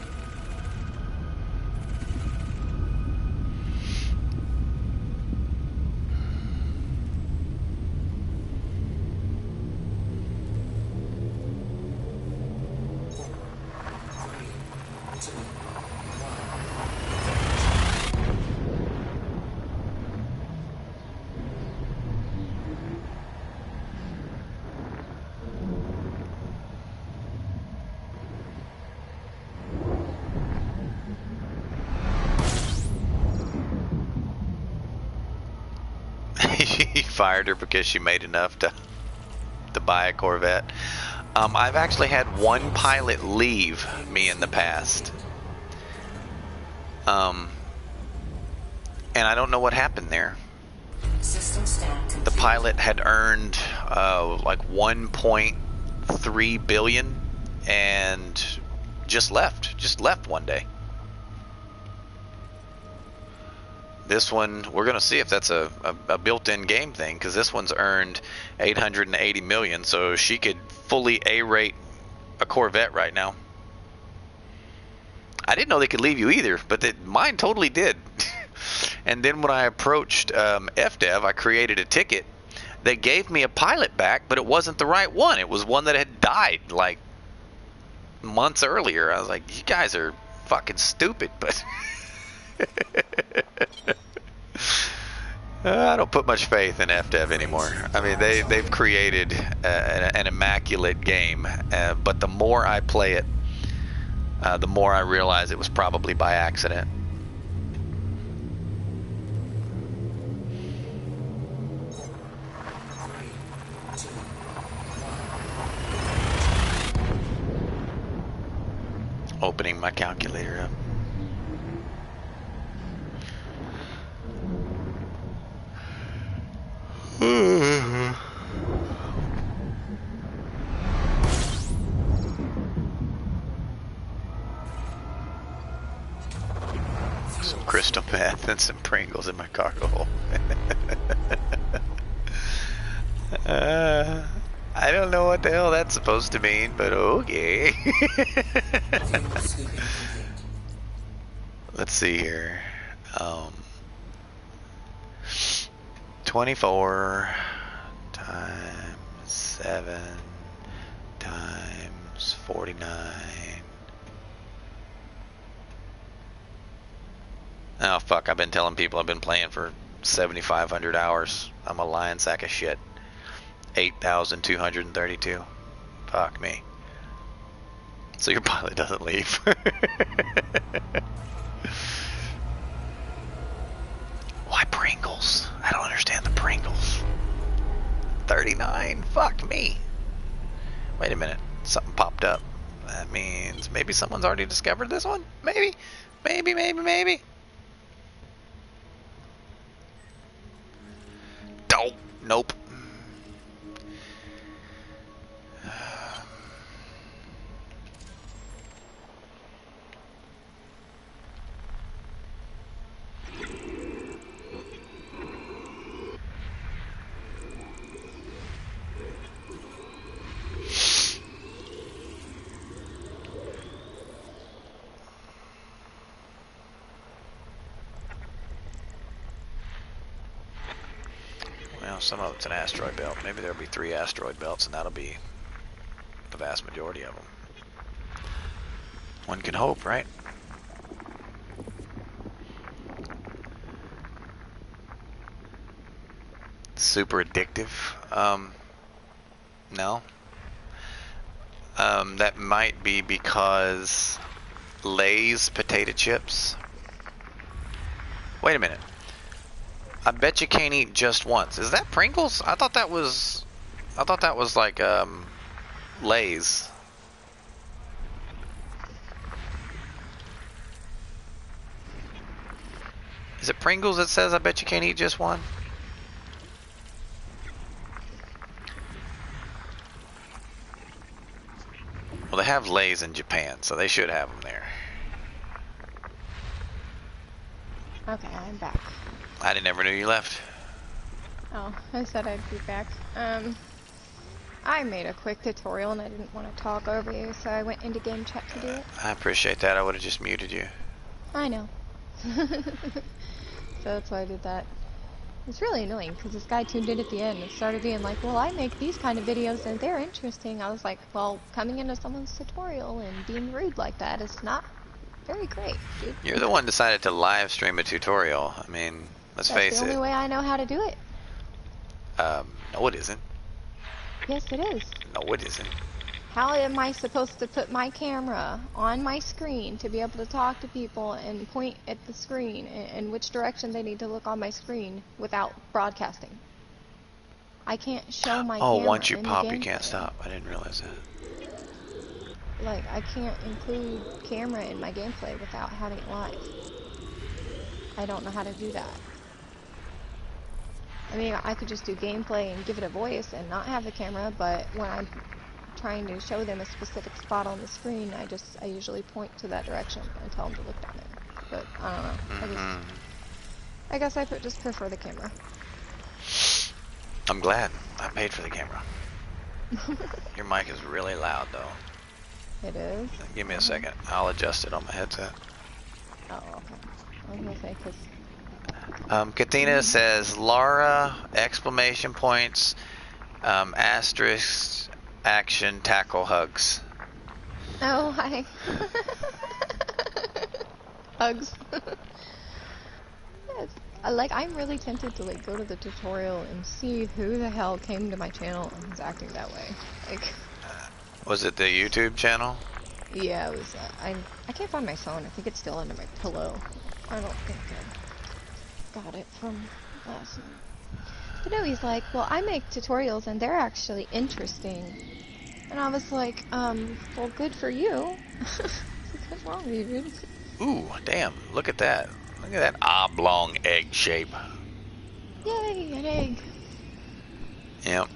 fired her because she made enough to buy a Corvette. I've actually had one pilot leave me in the past. And I don't know what happened there. System scan complete. The pilot had earned like 1.3 billion and just left one day. This one, we're going to see if that's a built-in game thing, because this one's earned 880 million, so she could fully A-rate a Corvette right now. I didn't know they could leave you either, but mine totally did. And then when I approached FDev, I created a ticket. They gave me a pilot back, but it wasn't the right one. It was one that had died like months earlier. I was like, you guys are fucking stupid, but I don't put much faith in FDev anymore. I mean, they've created an immaculate game, but the more I play it, the more I realize it was probably by accident. Opening my calculator up. Some crystal meth and some Pringles in my cargo hole. I don't know what the hell that's supposed to mean, but okay. Let's see here. 24 times 7 times 49. Oh fuck, I've been telling people I've been playing for 7,500 hours. I'm a lying sack of shit. 8,232. Fuck me. So your pilot doesn't leave. Why Pringles? I don't understand the Pringles. 39. Fuck me. Wait a minute. Something popped up. That means maybe someone's already discovered this one? Maybe. Maybe. Nope. Some of it's an asteroid belt. Maybe there'll be 3 asteroid belts, and that'll be the vast majority of them. One can hope, right? Super addictive? No. That might be because Lay's potato chips. Wait a minute. I bet you can't eat just once. Is that Pringles? I thought that was like Lay's. Is it Pringles that says I bet you can't eat just one? Well, they have Lay's in Japan, so they should have them there. Okay, I'm back. I never knew you left. Oh, I said I'd be back. I made a quick tutorial and I didn't want to talk over you, so I went into game chat to do it. I appreciate that. I would have just muted you. I know. So that's why I did that. It's really annoying because this guy tuned in at the end and started being like, well, I make these kind of videos and they're interesting. I was like, well, coming into someone's tutorial and being rude like that is not very great, dude. You're the one decided to live stream a tutorial. I mean, let's face it. That's the only way I know how to do it. No it isn't. Yes, it is. No it isn't. How am I supposed to put my camera on my screen to be able to talk to people and point at the screen and which direction they need to look on my screen without broadcasting? I can't show my Oh, camera once you in the pop, you gameplay. can't stop. I didn't realize that. Like, I can't include camera in my gameplay without having it live. I don't know how to do that. I mean, I could just do gameplay and give it a voice and not have the camera, but when I'm trying to show them a specific spot on the screen, I usually point to that direction and tell them to look down there. But I don't know. I guess I just prefer the camera. I'm glad. I paid for the camera. Your mic is really loud, though. It is? Give me a second. I'll adjust it on my headset. Oh, okay. I was gonna say, because... Katina says, Laura, exclamation points, asterisk, action, tackle, hugs. Oh, hi. Hugs. Yes. I'm really tempted to, go to the tutorial and see who the hell came to my channel and was acting that way. Was it the YouTube channel? Yeah, it was, I can't find my phone. I think it's still under my pillow. I don't think I got it from last night. But no, he's like, well, I make tutorials and they're actually interesting. And I was like, well, good for you. What's wrong with you, dude? Ooh, damn, look at that. Look at that oblong egg shape. Yay, an egg. Yep.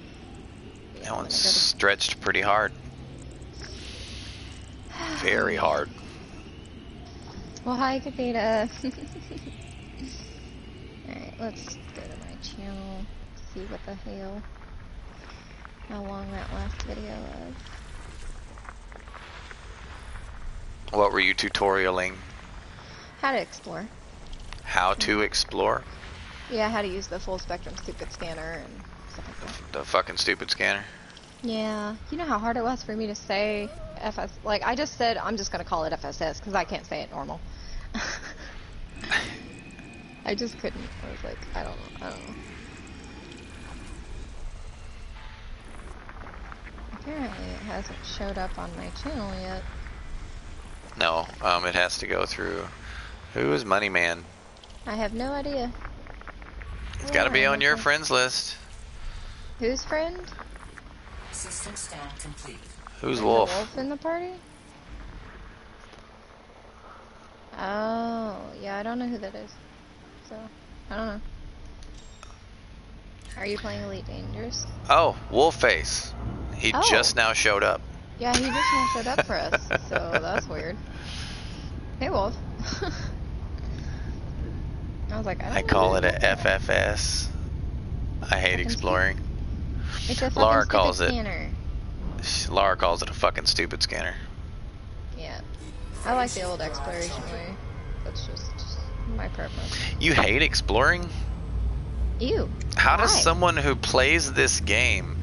Yeah, That one's stretched pretty hard. Very hard. Well, hi, Kathina. Alright, let's go to my channel, see what the hell, how long that last video was. What were you tutorialing? How to explore. How to explore? Yeah, how to use the full spectrum stupid scanner and stuff like that. The fucking stupid scanner. Yeah, you know how hard it was for me to say FS, I just said, I'm just gonna call it FSS, because I can't say it normal. I just couldn't. I was like, I don't know. Apparently it hasn't showed up on my channel yet. No, it has to go through. Who is Money Man? I have no idea. It's got to be on your friends list. Whose friend? System scan complete. Who's Is Wolf? the wolf in the party? Oh, yeah, I don't know who that is. So, I don't know. Are you playing Elite Dangerous? Oh, Wolfface. He Oh. just now showed up. Yeah, he just now showed up for us, so that's weird. Hey, Wolf. I was like, I call it a FFS. I hate exploring. It's a fucking Laura stupid calls it. scanner. Laura calls it a fucking stupid scanner. Yeah. I like the old exploration way. That's just my preference. You hate exploring? Ew. How does Why? someone who plays this game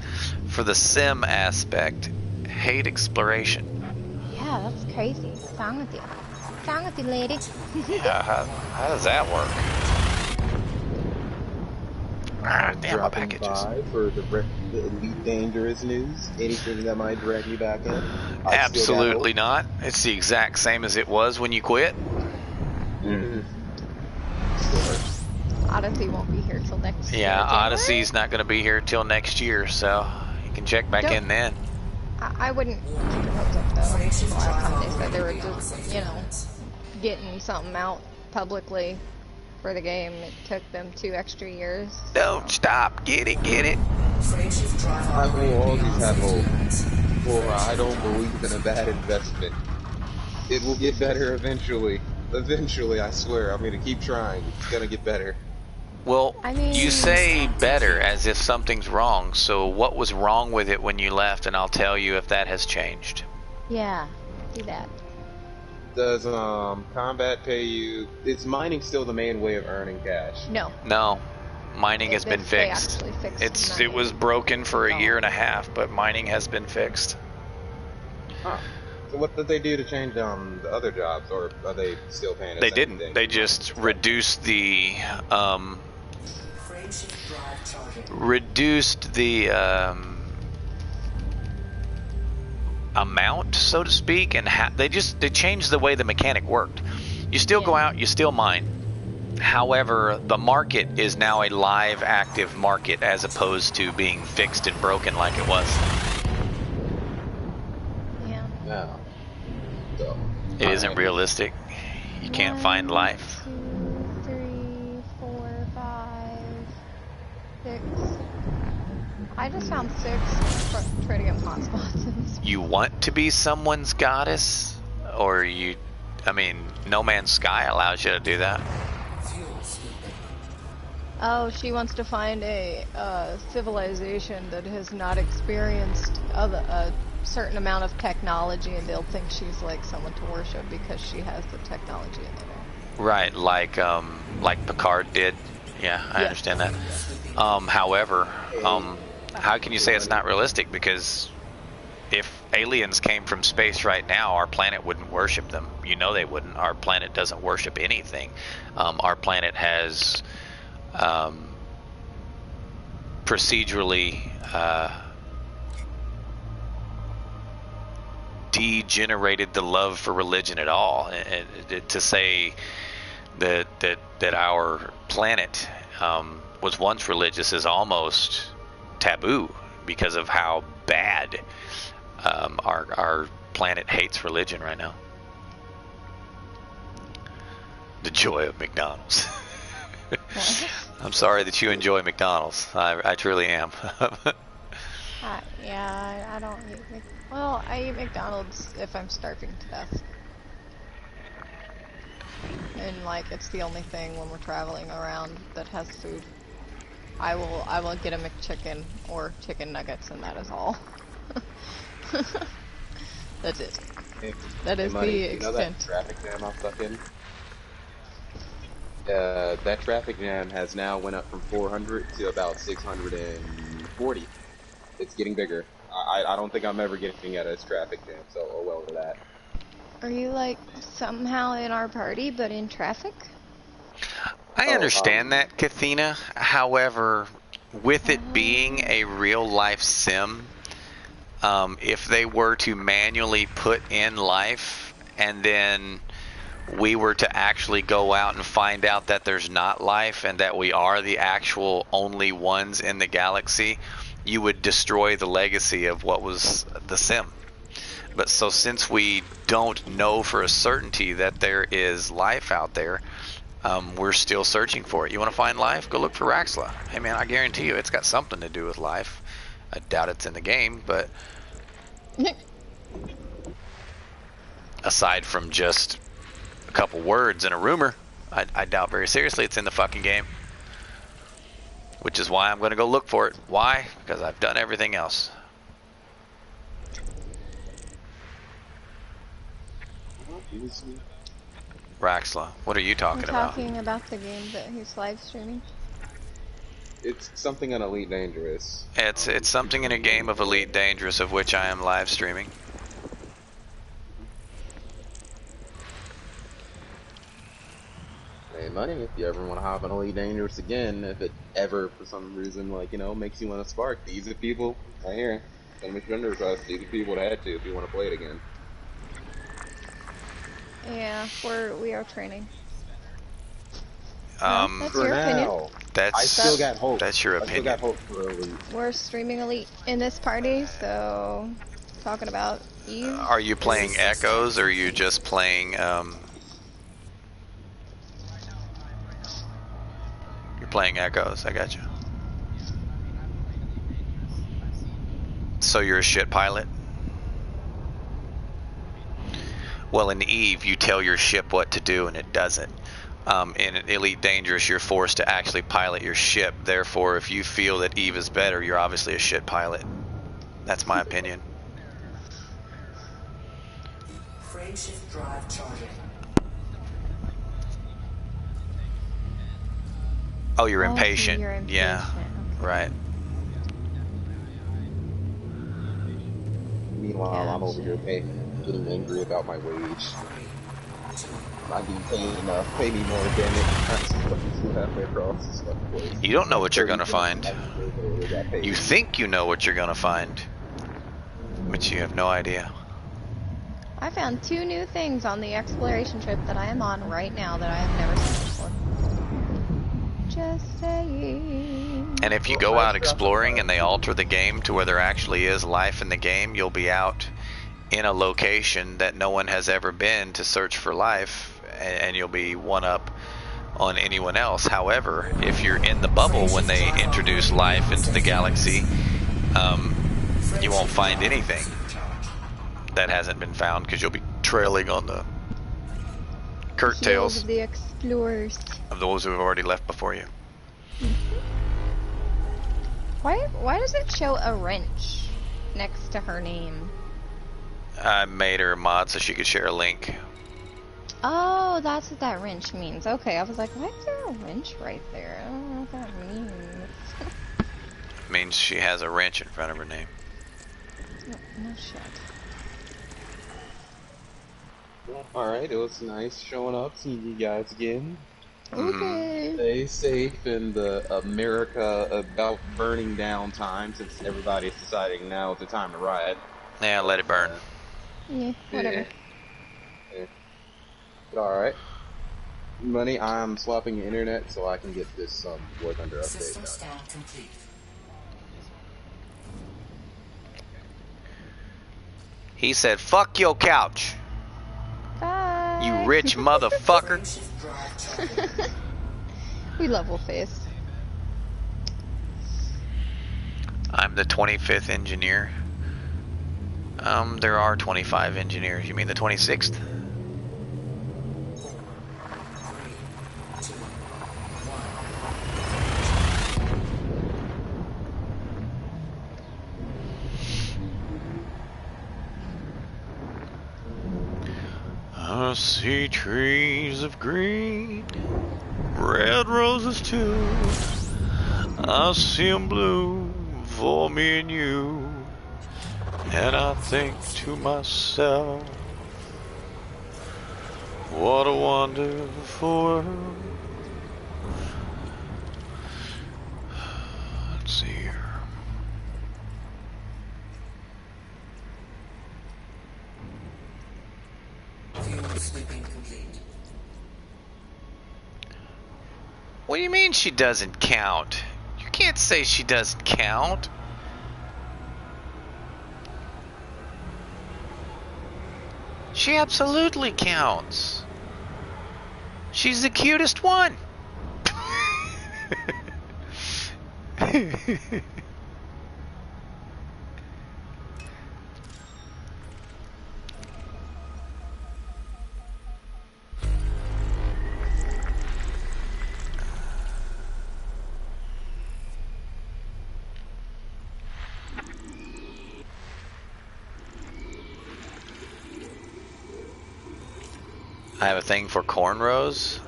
for the sim aspect hate exploration? Yeah, that's crazy. What's wrong with you? What's wrong with you, lady? Yeah, how does that work? Ah, damn, my Dropping packages. by for the Elite Dangerous news. Anything that might drag me back in? Absolutely not. It's the exact same as it was when you quit. Odyssey won't be here till next year. Yeah, January? Odyssey's not going to be here till next year, so you can check back in then. I wouldn't keep your hopes up, though. Last time they said they were just, getting something out publicly for the game. It took them 2 extra years. Don't stop. Get it, get it. I will always have hope, for I don't believe in a bad investment. It will get better eventually. Eventually, I swear. I'm going to keep trying. It's going to get better. Well, I mean- you say better as if something's wrong. So what was wrong with it when you left? And I'll tell you if that has changed. Yeah, do that. Does combat pay you? Is mining still the main way of earning cash? No. No, mining has been They fixed. actually fixed It was mining. broken for a Oh. year and a half, but mining has been fixed. Huh. So what did they do to change the other jobs, or are they still paying? They didn't. They just reduced the amount, so to speak, and they changed the way the mechanic worked. You still go out, you still mine. However, the market is now a live, active market as opposed to being fixed and broken like it was. Yeah. Now, so It isn't realistic. You can't find life. 1, 2, 3, 4, 5, 6. I just found 6 trading in hotspots in this. You want to be someone's goddess? Or you... I mean, No Man's Sky allows you to do that. Oh, she wants to find a civilization that has not experienced a certain amount of technology, and they'll think she's like someone to worship because she has the technology in there. Right, like Picard did. Yeah, I understand that. However, how can you say it's not realistic? Because if aliens came from space right now, our planet wouldn't worship them. You know they wouldn't. Our planet doesn't worship anything. Our planet has procedurally degenerated the love for religion at all. And to say that our planet was once religious is almost taboo because of how bad our planet hates religion right now. The joy of McDonald's. I'm sorry that you enjoy McDonald's. I truly am. Yeah, I don't eat well, I eat McDonald's if I'm starving to death. And like, it's the only thing when we're traveling around that has food. I will get a McChicken or chicken nuggets, and that is all. That's it. That is the extent. You know that traffic jam I'm stuck in? That traffic jam has now went up from 400 to about 640. It's getting bigger. I don't think I'm ever getting out of this traffic jam, so oh well to that. Are you like somehow in our party but in traffic? I understand that, Kathina. However, with it being a real life sim, if they were to manually put in life and then we were to actually go out and find out that there's not life and that we are the actual only ones in the galaxy, you would destroy the legacy of what was the sim. But so since we don't know for a certainty that there is life out there, we're still searching for it. You want to find life? Go look for Raxla. Hey man, I guarantee you it's got something to do with life. I doubt it's in the game, but aside from just a couple words and a rumor, I doubt very seriously it's in the fucking game. Which is why I'm going to go look for it. Why? Because I've done everything else. Raxla, what are you talking about? I'm talking about the game that he's live streaming. It's something on Elite Dangerous. It's something in a game of Elite Dangerous of which I am live streaming. Hey, money, if you ever want to hop on Elite Dangerous again, if it ever, for some reason, like, you know, makes you want to spark, these are people right here. Don't make your undertrust. These are people that had to if you want to play it again. Yeah, we are training. That's your opinion. I still got hope. That's your I still opinion. got hope for Elite. We're streaming Elite in this party, so talking about Eve. Are you playing Echoes or are you just playing You're playing Echoes, I got you. So you're a shit pilot? Well, in Eve, you tell your ship what to do and it doesn't. In Elite Dangerous, you're forced to actually pilot your ship. Therefore, if you feel that Eve is better, you're obviously a shit pilot. That's my opinion. Frameshift drive charging. Oh, you're Oh, so impatient. you're impatient. Yeah, right. Meanwhile, I'm over here getting angry about my wage. I'm being paid enough. Pay me more, damn it. Halfway across this fucking place. You don't know what you're gonna find. You think you know what you're gonna find, but you have no idea. I found 2 new things on the exploration trip that I am on right now that I have never seen before. just saying. And if you go out exploring and they alter the game to where there actually is life in the game, you'll be out in a location that no one has ever been to search for life, and you'll be one up on anyone else. However, if you're in the bubble when they introduce life into the galaxy, you won't find anything that hasn't been found because you'll be trailing on the curtails Of the explorers. of those who have already left before you. Why does it show a wrench next to her name? I made her a mod so she could share a link. Oh, that's what that wrench means. Okay, I was like, why is there a wrench right there? I don't know what that means. It means she has a wrench in front of her name. No shit. Alright, it was nice showing up, seeing you guys again. Okay. Stay safe in the America about burning down time, since everybody's deciding now is the time to riot. Yeah, let it burn. Yeah, whatever. Yeah. But alright. Money, I'm swapping the internet so I can get this War Thunder update System done. scan complete. He said, "Fuck your couch, Bye. you rich motherfucker." Frameshift drive charging. We love Wolfface. I'm the 25th engineer. There are 25 engineers. You mean the 26th? 3, 2, 1. I see trees of green, red roses too. I see 'em bloom for me and you. And I think to myself, what a wonderful world. Let's see here. Fuel sweeping complete. What do you mean she doesn't count? You can't say she doesn't count. She absolutely counts. She's the cutest one. I have a thing for cornrows.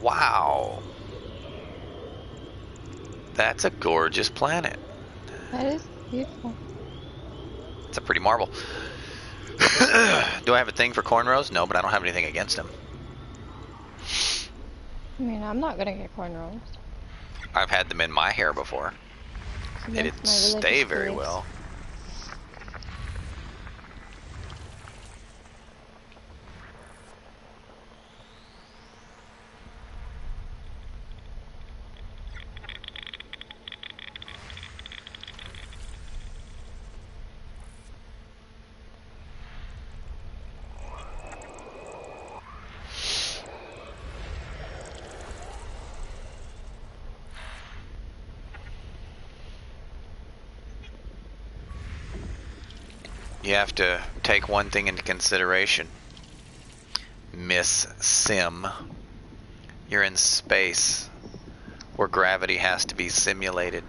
Wow. That's a gorgeous planet. That is beautiful. It's a pretty marble. Do I have a thing for cornrows? No, but I don't have anything against them. I mean, I'm not gonna get cornrows. I've had them in my hair before. It's They against didn't my stay religious very beliefs. well. You have to take one thing into consideration, Miss Sim. You're in space where gravity has to be simulated.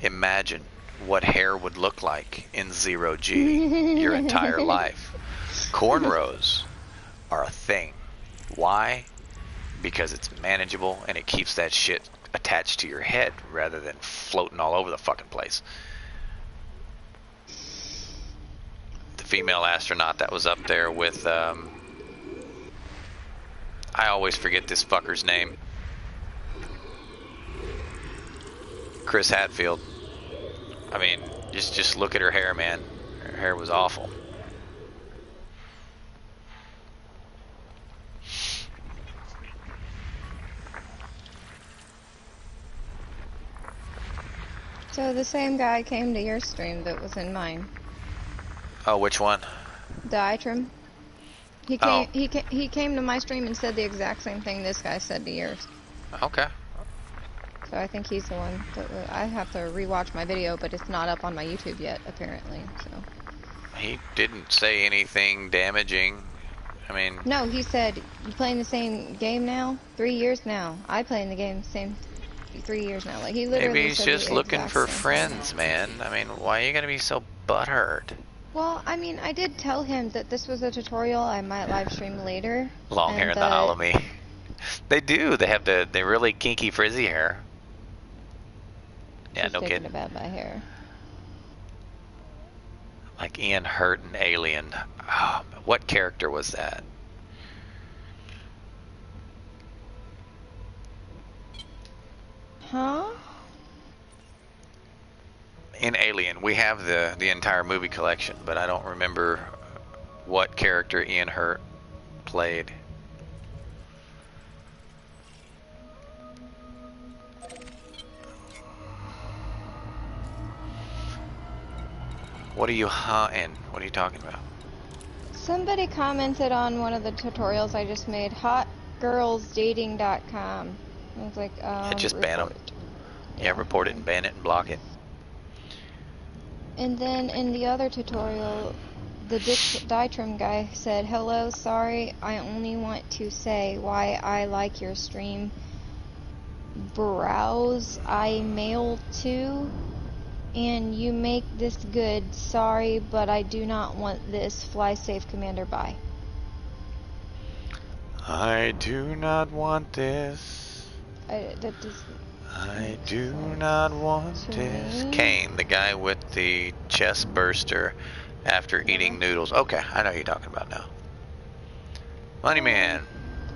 Imagine what hair would look like in 0G your entire life. Cornrows are a thing. Why? Because it's manageable and it keeps that shit attached to your head rather than floating all over the fucking place. Female astronaut that was up there with I always forget this fucker's name. Chris Hadfield. I mean, just look at her hair, man. Her hair was awful. So the same guy came to your stream that was in mine. Oh, which one? The Itrim. He Oh, came. He came to my stream and said the exact same thing this guy said to yours. okay. So I think he's the one that I have to rewatch my video, but it's not up on my YouTube yet, apparently. So. He didn't say anything damaging. I mean, No, he said you playing the same game now. 3 years now. I play in the game same 3 years now. Like he maybe literally he's said just the looking exact for same friends, thing. man. I mean, why are you gonna be so butthurt? Well, I mean, I did tell him that this was a tutorial. I might live stream later, Long hair and in the hollow me. They do. They have the really kinky frizzy hair. Yeah, she's no taking kidding. a bad my hair. Like Ian Hurt and Alien. Oh, what character was that? Huh? In Alien, we have the entire movie collection, but I don't remember what character Ian Hurt played. What are you hunting? What are you talking about? Somebody commented on one of the tutorials I just made, hotgirlsdating.com. I was like, Just ban them. report. Yeah, report it and ban it and block it. And then in the other tutorial, the Ditrim guy said, hello, sorry, I only want to say why I like your stream. Browse I mail too, and you make this good. Sorry, but I do not want this. Fly safe, Commander. Bye. I do not want this. That does I do not want to this. me. Kane, the guy with the chest burster after eating noodles. Okay, I know who you're talking about now. Money Man.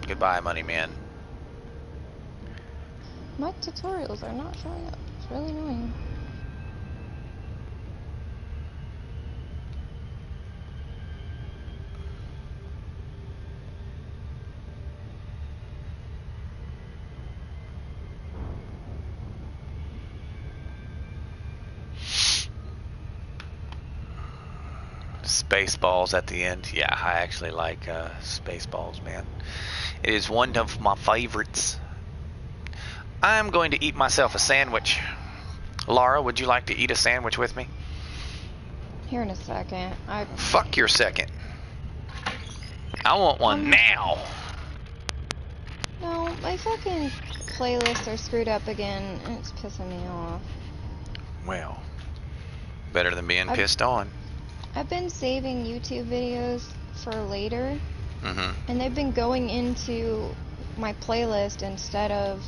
Goodbye, Money Man. My tutorials are not showing up. It's really annoying. Spaceballs at the end. Yeah, I actually like Spaceballs, man. It is one of my favorites. I'm going to eat myself a sandwich. Laura, would you like to eat a sandwich with me? Here in a second. Fuck your second. I want one now. No, my fucking playlists are screwed up again, and it's pissing me off. Well, better than being pissed on. I've been saving YouTube videos for later, Mm-hmm. and they've been going into my playlist instead of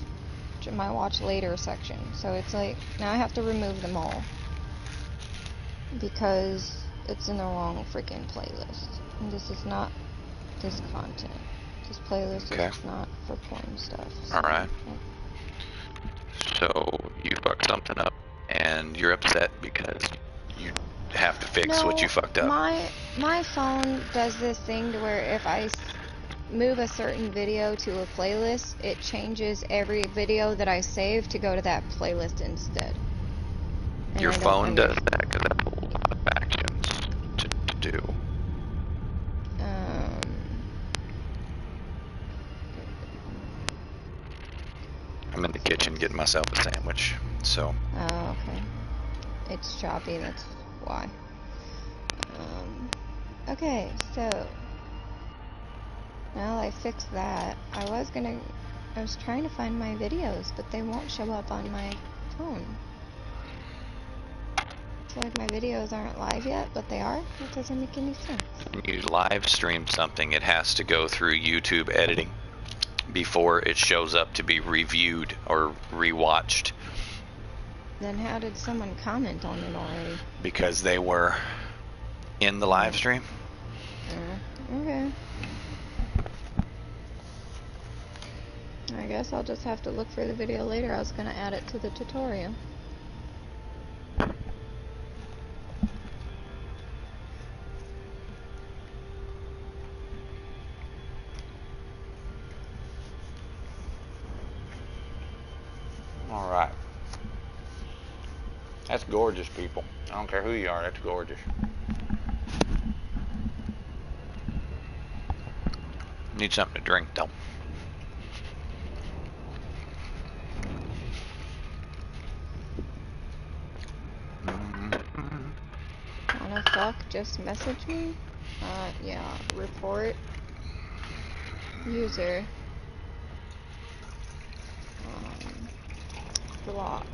my watch later section. So it's like, now I have to remove them all because it's in the wrong freaking playlist. And this is not this content. This playlist is not for porn stuff. So. Alright. So you fucked something up and you're upset because you have to fix what you fucked up. My phone does this thing to where if I move a certain video to a playlist, it changes every video that I save to go to that playlist instead. And Your phone does that because that's a lot of actions to do. I'm in the kitchen getting myself a sandwich, so. Oh, okay. It's choppy, that's why. Okay, so now I fixed that. I was trying to find my videos, but they won't show up on my phone. It's like my videos aren't live yet, but they are. That doesn't make any sense. When you live stream something, it has to go through YouTube editing before it shows up to be reviewed or rewatched. Then how did someone comment on it already? Because they were in the live stream. Okay. I guess I'll just have to look for the video later. I was gonna add it to the tutorial. Alright. That's gorgeous, people. I don't care who you are, that's gorgeous. Need something to drink, though. Wanna fuck? Just message me? Yeah. Report. User. Block.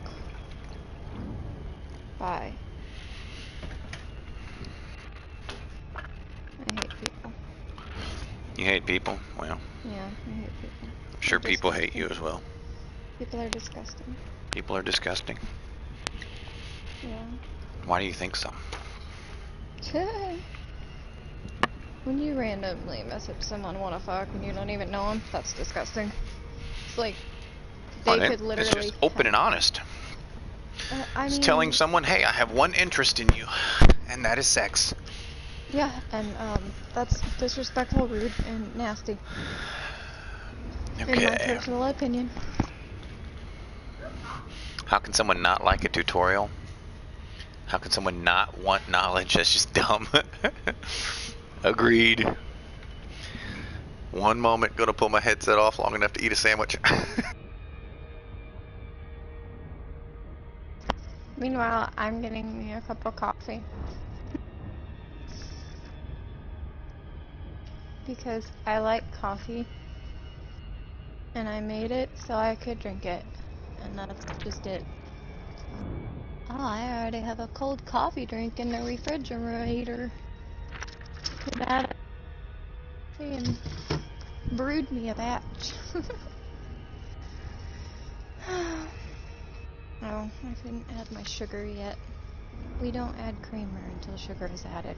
Bye. I hate people. You hate people? Well, Yeah, I hate people. I'm sure They're people hate disgusting. you as well. People are disgusting. People are disgusting. Yeah. Why do you think so? When you randomly message someone wanna fuck and you don't even know them, that's disgusting. It's like they Well, could it's literally. just open and honest. I It's mean, telling someone, hey, I have one interest in you, and that is sex. yeah, and that's disrespectful, rude, and nasty. In my Okay. personal opinion. How can someone not like a tutorial? How can someone not want knowledge? That's just dumb. Agreed. One moment, gonna pull my headset off long enough to eat a sandwich. Meanwhile, I'm getting me a cup of coffee. Because I like coffee. And I made it so I could drink it. And that's just it. Oh, I already have a cold coffee drink in the refrigerator. Could add and brewed me a batch. Oh, I couldn't add my sugar yet. We don't add creamer until sugar is added.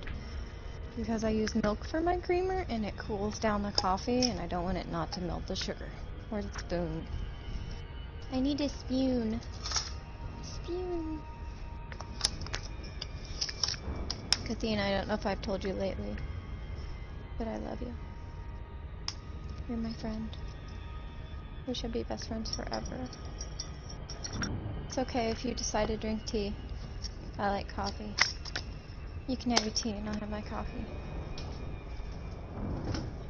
Because I use milk for my creamer and it cools down the coffee and I don't want it not to melt the sugar. Where's the spoon? I need a spoon. Spoon. Kathleen, I don't know if I've told you lately, but I love you. You're my friend. We should be best friends forever. It's okay if you decide to drink tea. I like coffee. You can have your tea and I'll have my coffee.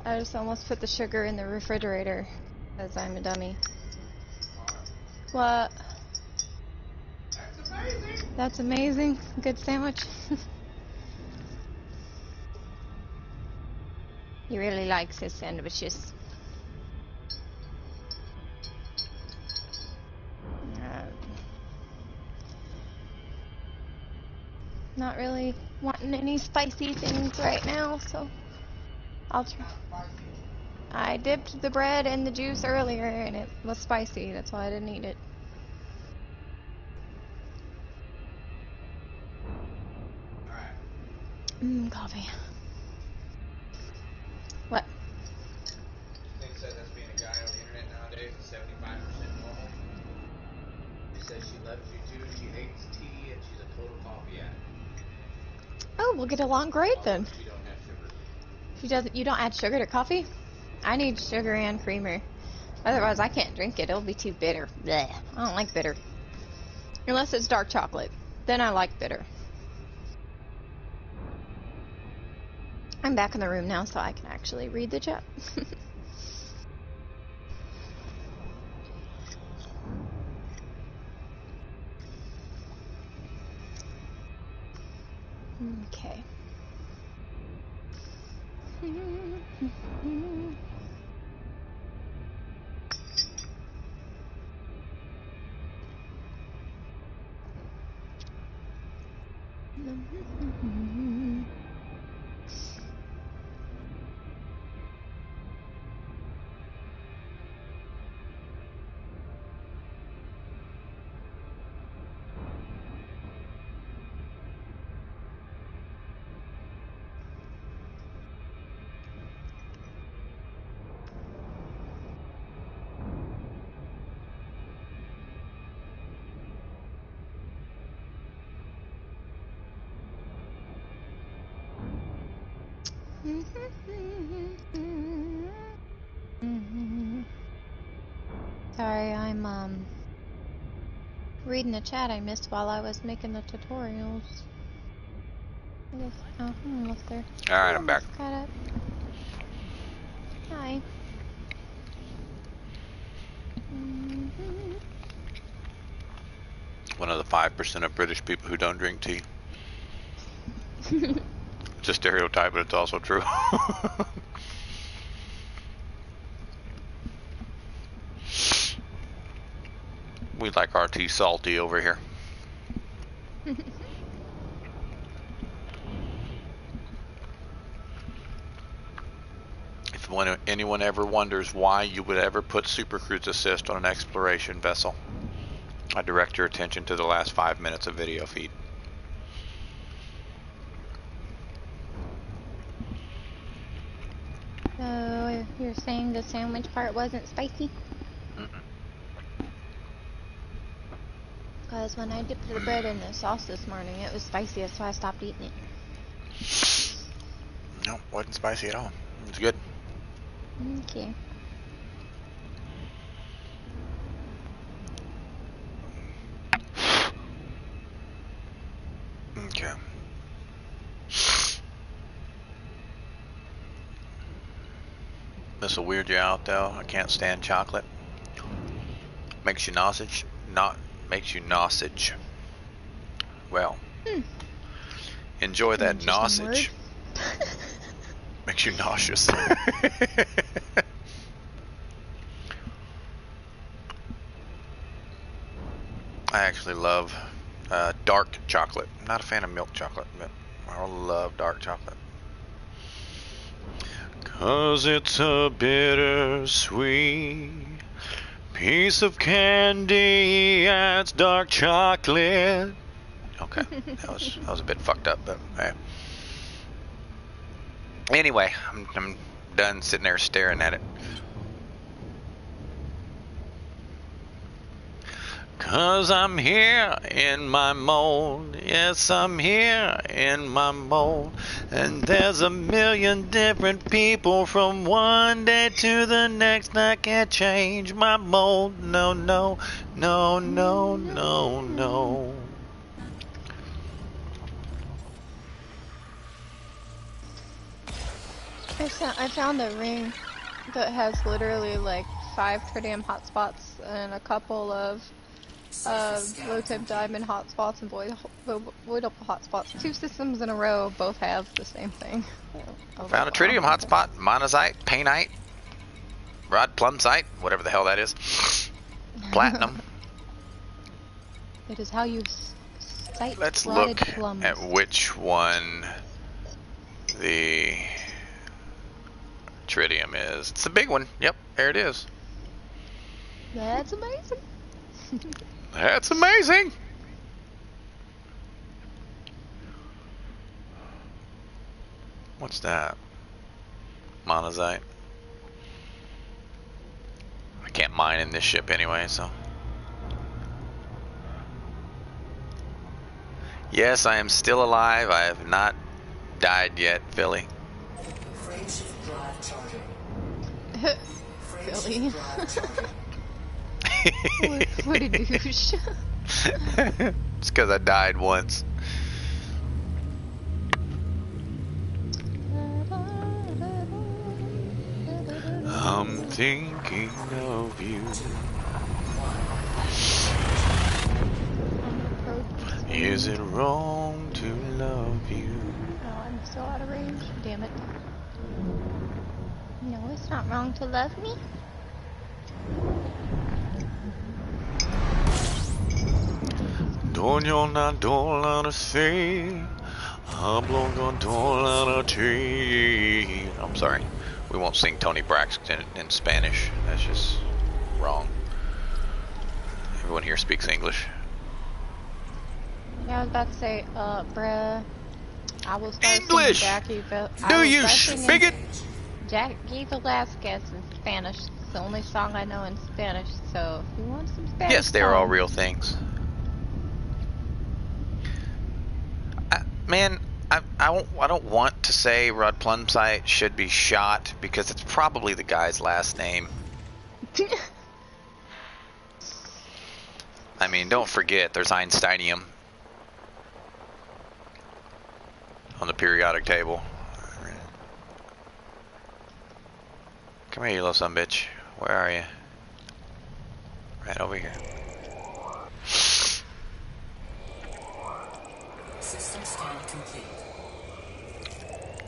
I just almost put the sugar in the refrigerator because I'm a dummy. What? That's amazing. That's amazing. Good sandwich. He really likes his sandwiches. Not really wanting any spicy things right now, so I'll try. I dipped the bread in the juice earlier and it was spicy, that's why I didn't eat it. Coffee. What? Thing says that's being a guy on the internet nowadays is 75% normal. She says she loves you too, she hates tea, and she's a total coffee addict. Oh, we'll get along great then. She don't have sugar. She doesn't. You don't add sugar to coffee? I need sugar and creamer. Otherwise, I can't drink it. It'll be too bitter. Blech. I don't like bitter. Unless it's dark chocolate. Then I like bitter. I'm back in the room now, so I can actually read the chat. Okay. Sorry, I'm reading the chat I missed while I was making the tutorials. I guess, oh, I'm almost there. Alright, I'm back. Caught up. Hi. One of the 5% of British people who don't drink tea. It's a stereotype, but it's also true. We like our tea salty over here. If anyone ever wonders why you would ever put Super Cruise Assist on an exploration vessel, I direct your attention to the last 5 minutes of video feed. So, you're saying the sandwich part wasn't spicy? Because when I dipped the bread in the sauce this morning, it was spicy, so I stopped eating it. No, wasn't spicy at all. It's good. Okay. Okay. This will weird you out though. I can't stand chocolate. Makes you nausage. Makes you nausage. Well, enjoy that nausage. Makes you nauseous. I actually love dark chocolate. I'm not a fan of milk chocolate, but I love dark chocolate. 'Cause it's a bittersweet piece of candy, it's dark chocolate. Okay, that was a bit fucked up, but hey. Anyway, I'm done sitting there staring at it. 'Cause I'm here in my mold, yes, I'm here in my mold, and there's a million different people from one day to the next. I can't change my mold, no, no, no, no, no, no. I found a ring that has literally like 5 tritium hotspots and a couple of low temp diamond hotspots and voidable hotspots. 2 systems in a row both have the same thing. Found a tritium hotspot, monazite, painite, rod plumsite, whatever the hell that is. Platinum. It is how you sight. Let's look at which one the tritium is. It's the big one. Yep, there it is. That's amazing. That's amazing. What's that? Monazite. I can't mine in this ship anyway, so. Yes, I am still alive. I have not died yet, Philly. Frameshift drive charging. Philly. Drive charging. What a douche. It's because I died once. I'm thinking of you. Is it wrong to love you? Oh, I'm so out of range. Damn it. No, it's not wrong to love me. Doño na dola say, hablo con dola ti. I'm sorry. We won't sing Tony Braxton in Spanish. That's just wrong. Everyone here speaks English. Yeah, I was about to say, bruh, I will start English! singing Jackie. Do you speak it? Jackie Velasquez in Spanish. It's the only song I know in Spanish. So if you want some Spanish, Yes, they are all real things. Man, I don't want to say Rod Plumsite should be shot because it's probably the guy's last name. I mean, don't forget, there's Einsteinium on the periodic table. Come here, you little son of a bitch. Where are you? Right over here. System scan complete.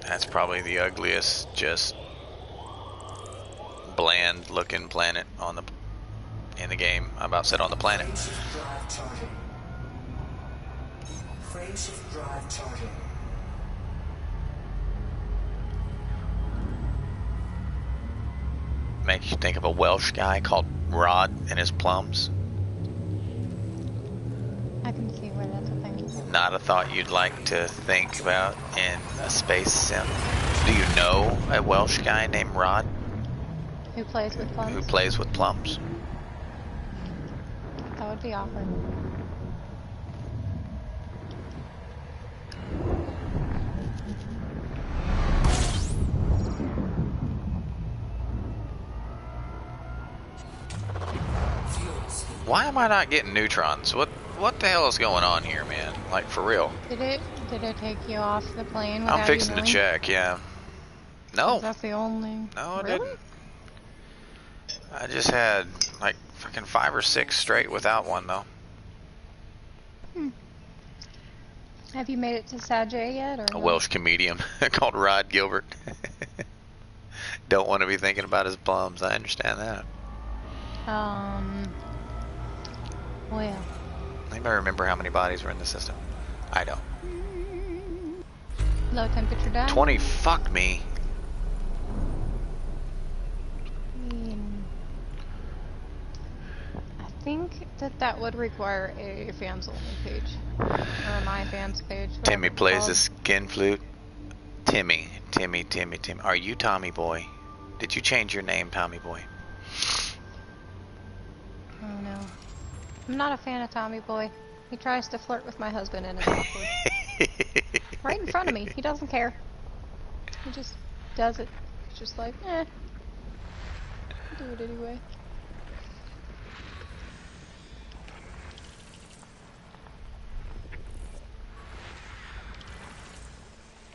That's probably the ugliest, just bland looking planet on the in the game. I about said on the planet. Frameshift drive charging. Frameshift drive charging. Makes you think of a Welsh guy called Rod and his plums. I can see where that's a thing. Not a thought you'd like to think about in a space sim. Do you know a Welsh guy named Rod Who plays with plums? who plays with plums? That would be awkward. Fuels. Why am I not getting neutrons? What the hell is going on here, man? Like, for real. Did it take you off the plane? I'm without fixing you to knowing? check, yeah. No. That's the only. No, I Really? didn't. I just had like fucking 5 or 6 straight without one though. Have you made it to Sajay yet? Or A no? Welsh comedian called Rod Gilbert. Don't want to be thinking about his plums. I understand that. Well. Anybody remember how many bodies were in the system? I don't. Low temperature down. 20. Fuck me. I think that would require a fans only page. Or a my fans page. whatever Timmy it's plays called. the skin flute. Timmy. Are you Tommy Boy? Did you change your name, Tommy Boy? Oh no. I'm not a fan of Tommy Boy. He tries to flirt with my husband and it's awkward. Right in front of me. He doesn't care. He just does it. He's just like, eh. Do it anyway.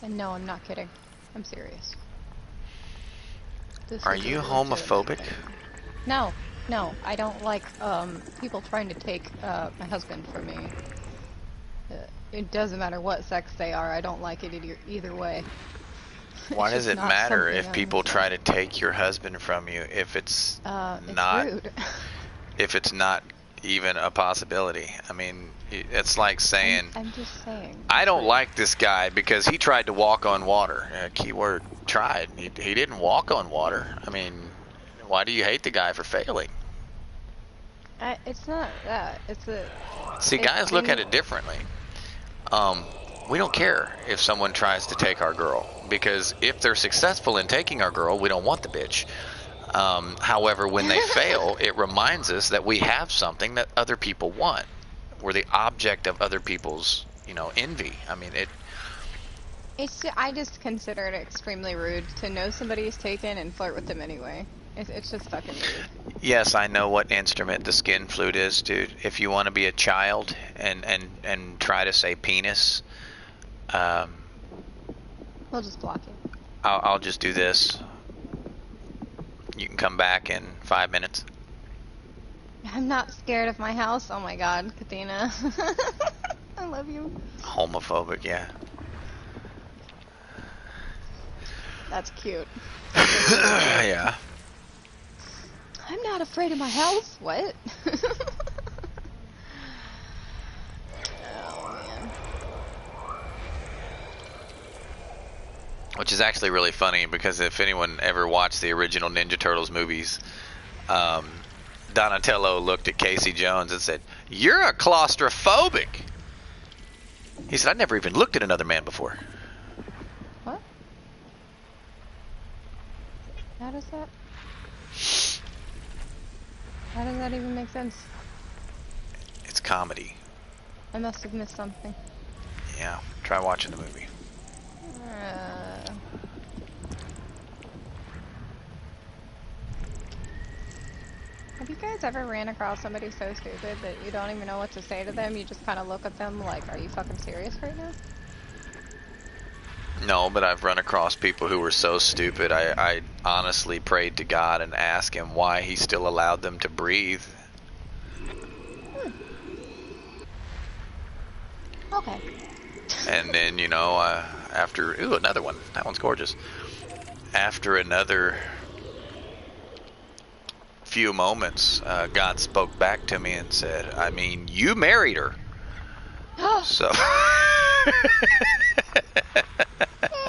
And no, I'm not kidding. I'm serious. This Are is a you legitimate homophobic? thing. No, I don't like people trying to take my husband from me. It doesn't matter what sex they are. I don't like it either way. Why It's does just it not matter something if I'm people into. try to take your husband from you if it's It's not rude. if it's not even a possibility? I mean, it's like saying I'm just saying. I it's don't rude. like this guy because he tried to walk on water. Keyword tried. He didn't walk on water. I mean, why do you hate the guy for failing? It's not that. See, guys look at it differently. We don't care if someone tries to take our girl because if they're successful in taking our girl, we don't want the bitch. However, when they fail, it reminds us that we have something that other people want. We're the object of other people's, envy. I mean, I just consider it extremely rude to know somebody's taken and flirt with them anyway. It's just fucking rude. Yes, I know what instrument the skin flute is, dude. If you want to be a child and try to say penis, We'll just block it. I'll just do this. You can come back in 5 minutes. I'm not scared of my house. Oh my god, Katina. I love you. Homophobic, yeah. That's cute. Yeah. I'm not afraid of my house. What? Oh man. Which is actually really funny because if anyone ever watched the original Ninja Turtles movies, Donatello looked at Casey Jones and said, "You're a claustrophobic." He said, "I never even looked at another man before." What? How does that? How does that even make sense? It's comedy. I must have missed something. Yeah, try watching the movie. Have you guys ever ran across somebody so stupid that you don't even know what to say to them? You just kind of look at them like, are you fucking serious right now? No, but I've run across people who were so stupid. I honestly prayed to God and asked him why he still allowed them to breathe. Okay. And then, you know, after... Ooh, another one. That one's gorgeous. After another few moments, God spoke back to me and said, I mean, you married her. So...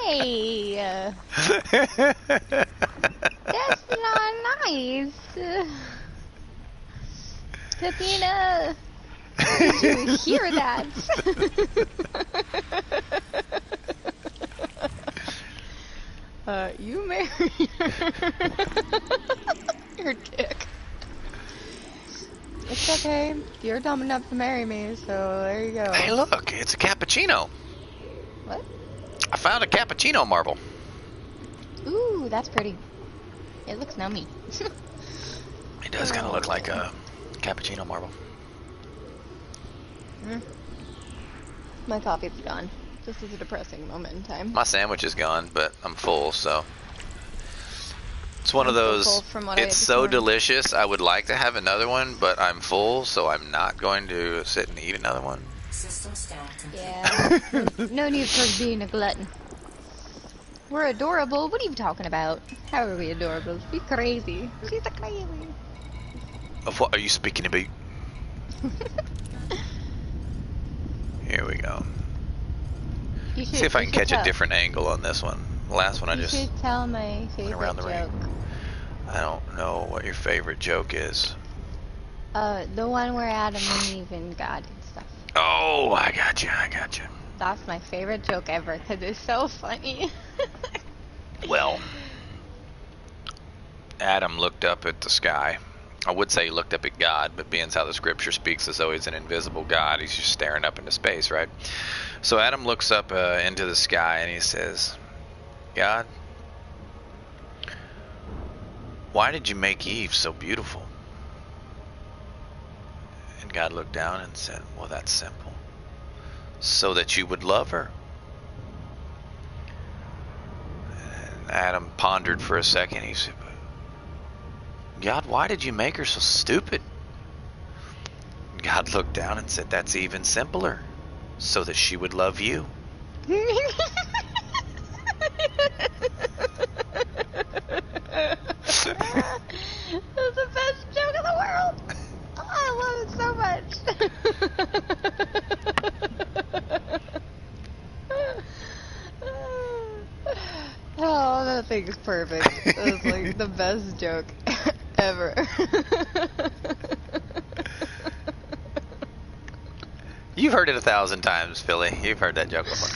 Hey! That's not nice. Katina, did you hear that? You married her. You're a dick. It's okay. You're dumb enough to marry me, so there you go. Hey, look, it's a cappuccino. What? I found a cappuccino marble. Ooh, that's pretty. It looks nummy. It does kind of look like a cappuccino marble. My coffee's gone. This is a depressing moment in time. My sandwich is gone, but I'm full, so... It's one of I'm so those, full from what I ate it's this so morning. delicious, I would like to have another one, but I'm full, so I'm not going to sit and eat another one. System scan complete. Yeah. No need for being a glutton. We're adorable. What are you talking about? How are we adorable? She's crazy. She's a crazy. Of what are you speaking about? Here we go. You should, See if I you can should catch a tell- different angle on this one. The last one I You just should tell my favorite around the joke. ring. I don't know what your favorite joke is. The one where Adam and Eve and God and stuff. Oh, I got you. That's my favorite joke ever because it's so funny. Well, Adam looked up at the sky. I would say he looked up at God, but being how the scripture speaks as though he's an invisible God, he's just staring up into space, right? So Adam looks up into the sky and he says, God, why did you make Eve so beautiful? And God looked down and said, well, that's simple. So that you would love her. And Adam pondered for a second. He said, God, why did you make her so stupid? And God looked down and said, that's even simpler. So that she would love you. That's the best joke in the world. Oh, I love it so much. Oh, that thing is perfect. It's like the best joke ever. You've heard it 1,000 times, Philly. You've heard that joke before.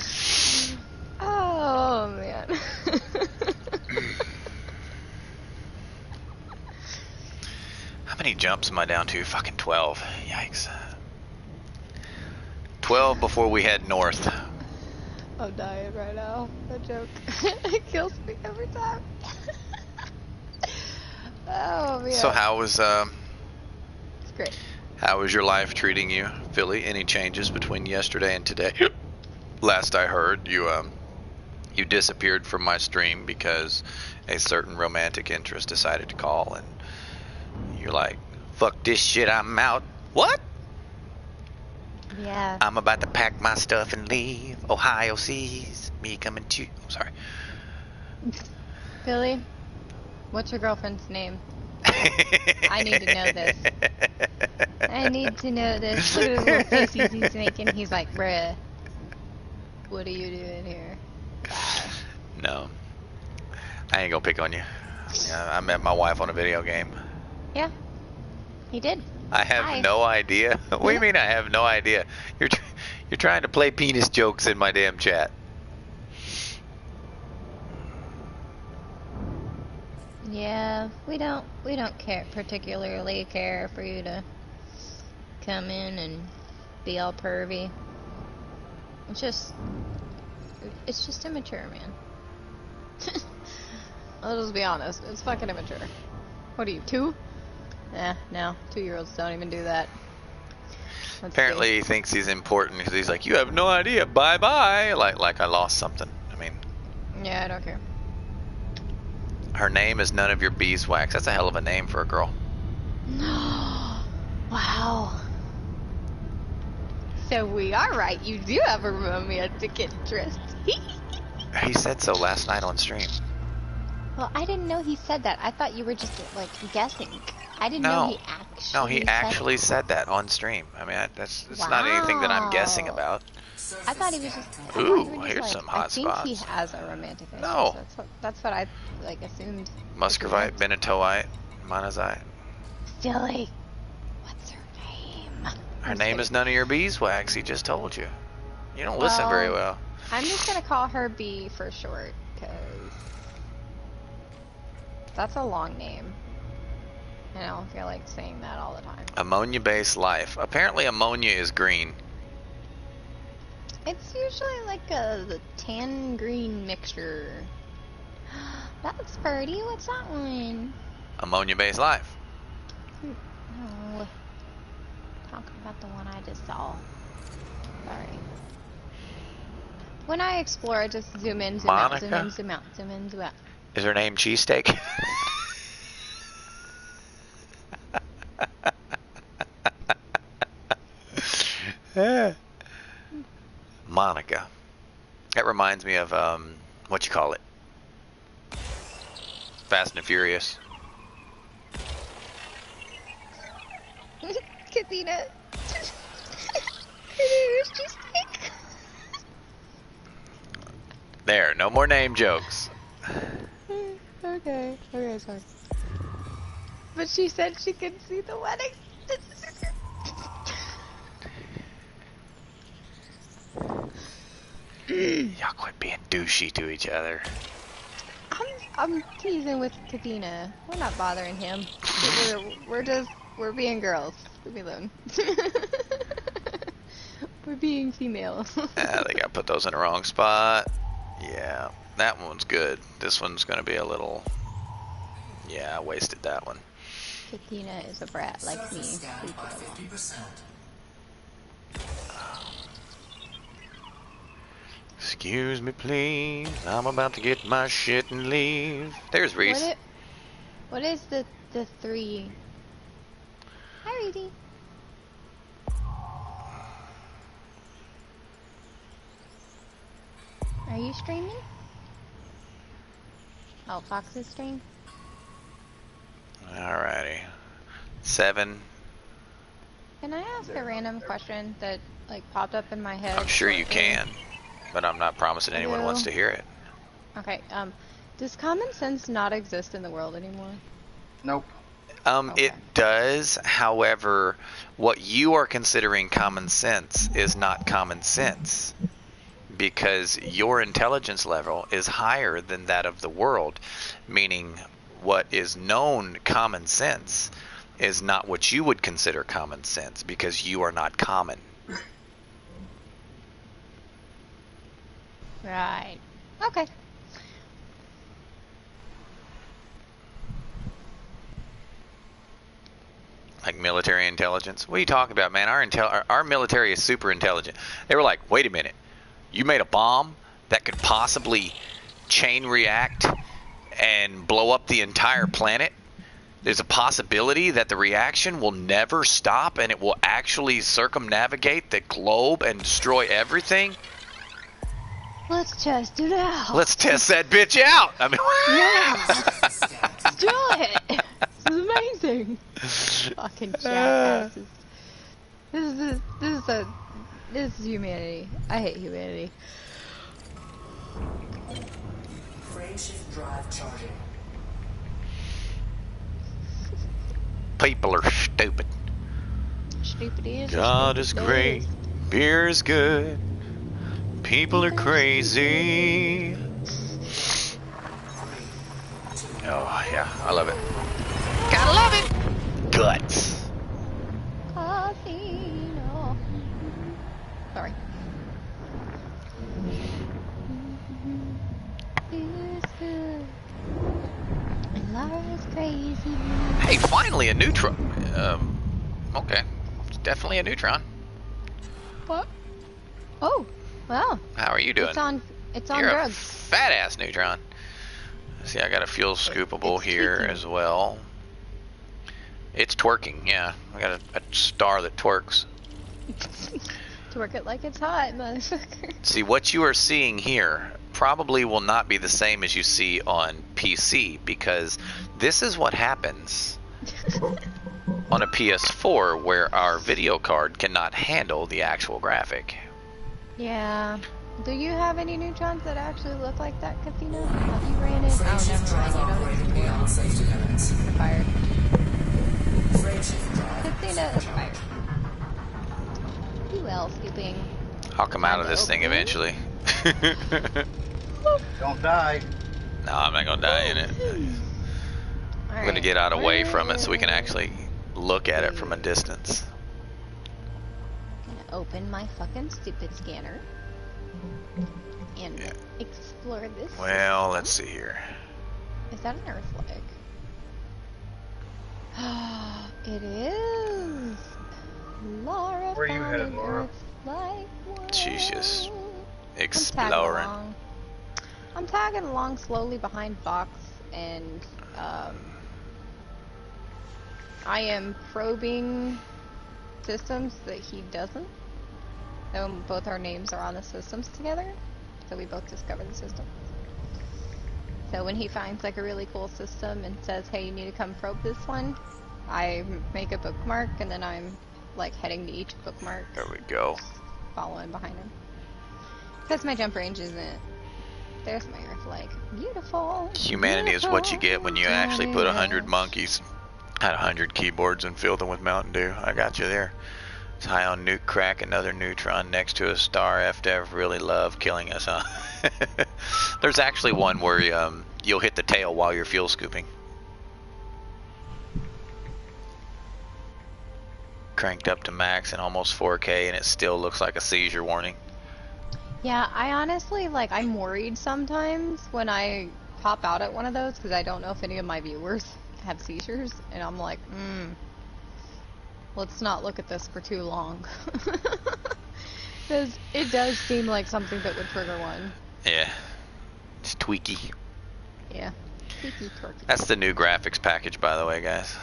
Oh, man. How many jumps am I down to? Fucking 12. Yikes. 12 before we head north. I'm dying right now. That joke. It kills me every time. Oh, man. So how was It's great. how was your life treating you, Philly? Any changes between yesterday and today? Last I heard, you disappeared from my stream because a certain romantic interest decided to call, and you're like, fuck this shit, I'm out. What? Yeah. I'm about to pack my stuff and leave. Ohio sees me coming to... I'm sorry. Billy, what's your girlfriend's name? I need to know this. I need to know this. Look at the little faces he's making. He's like, bruh, what are you doing here? Bye. No. I ain't gonna pick on you. I met my wife on a video game. Yeah, he did. I have Hi. no idea. What do you mean I have no idea? You're trying to play penis jokes in my damn chat. Yeah, we don't particularly care for you to come in and be all pervy. It's just immature, man. I'll just be honest. It's fucking immature. What are you, 2? No. 2-year-olds don't even do that. Let's Apparently see. he thinks he's important because he's like, you have no idea. Bye bye. Like I lost something. I mean, Yeah, I don't care. her name is none of your beeswax. That's a hell of a name for a girl. Wow. So we are right. You do have a romantic interest. He said so last night on stream. Well, I didn't know he said that. I thought you were just like guessing. I didn't know he actually. No, he actually said that on stream. I mean, it's not anything that I'm guessing Wow. about. I thought he was just. I thought Ooh, you were just here's like, some hot I think he spots. has a romantic interest. No. That's what I like assumed. Muscovite, benitoite, monazite. Silly. What's her name? Her name is none of your beeswax. He just told you. You don't listen very well. I'm just gonna call her B for short, because that's a long name. And I don't feel like saying that all the time. Ammonia-based life. Apparently ammonia is green. It's usually like a tan green mixture. That's pretty. What's that one? Ammonia-based life. Oh, talking about the one I just saw. Sorry. When I explore, I just zoom in, zoom out, zoom Monica? in, zoom out, zoom in, zoom out. Is her name Cheesesteak? Monica. That reminds me of what you call it? Fast and Furious. Katina. Here's cheesesteak. There, no more name jokes. Okay, sorry. But she said she could see the wedding. Y'all quit being douchey to each other. I'm teasing with Katina. We're not bothering him. We're being girls. Leave me alone. We're being female. I think I put those in the wrong spot. Yeah, that one's good. This one's gonna be a little... Yeah, I wasted that one. Katina is a brat like me. Surface scanned by 50%. Excuse me, please. I'm about to get my shit and leave. There's Reese. What is the 3? Hi, Reedy. Are you streaming? Oh, Fox's stream? Alrighty. 7. Can I ask a random question that like popped up in my head? I'm sure you can, but I'm not promising anyone wants to hear it. Okay, does common sense not exist in the world anymore? Nope. Okay. It does, however, what you are considering common sense is not common sense. Because your intelligence level is higher than that of the world, meaning what is known common sense is not what you would consider common sense, because you are not common. Right. Okay. Like military intelligence. What are you talking about, man? Our military is super intelligent. They were like, wait a minute. You made a bomb that could possibly chain react and blow up the entire planet? There's a possibility that the reaction will never stop and it will actually circumnavigate the globe and destroy everything? Let's test it out. Let's test that bitch out. I mean, Yeah. Let's do it. This is amazing. Fucking jackasses. This is humanity. I hate humanity. Frameshift drive charging. people are stupid. Stupid is. God is great. Beer is good. People are crazy. Oh, yeah. I love it. Gotta love it. Guts. Casino. Sorry. Is good. Laura's crazy. Hey, finally a neutron. Okay. It's definitely a neutron. What? Oh, well. How are you doing? It's on You're drugs. a fat ass neutron. See, I got a fuel scoopable It's here tweaking. as well. It's twerking, yeah. I got a star that twerks. Twerk it like it's hot, motherfucker. See, what you are seeing here probably will not be the same as you see on PC, because this is what happens on a PS4 where our video card cannot handle the actual graphic. Yeah. Do you have any neutrons that actually look like that, Kathina? Have you ran it? Frameshift drive You don't operating beyond safety limits. You're fired. Frameshift drive. Kathina is fired. You will, scooping. I'll come out of Time to this thing open. eventually. Don't die. No, I'm not gonna die in it. I'm gonna get out away from it so we can actually look at it from a distance. Gonna open my fucking stupid scanner and Yeah. explore this. Well, let's see here. Is that an Earth flag? It is. Laura Where are you found headed, an Laura? Earth flag. She's just I'm tagging exploring. along. I'm tagging along slowly behind Fox, and I am probing systems that he doesn't. So both our names are on the systems together, so we both discover the system. So when he finds like a really cool system and says, "Hey, you need to come probe this one," I make a bookmark, and then I'm like heading to each bookmark, There we go. following behind him. Because my jump range isn't. There's my Earth flag. Beautiful. Humanity is what you get when you actually put 100 Yes. monkeys at 100 keyboards and fill them with Mountain Dew. I got you there. It's high on nuke crack, another neutron next to a star. FDev really love killing us, huh? There's actually one where you'll hit the tail while you're fuel scooping. Cranked up to max and almost 4K, and it still looks like a seizure warning. Yeah, I honestly, like, I'm worried sometimes when I pop out at one of those, because I don't know if any of my viewers have seizures, and I'm like, let's not look at this for too long. Because it does seem like something that would trigger one. Yeah, it's tweaky. Yeah. Tweaky twerky. That's the new graphics package, by the way, guys.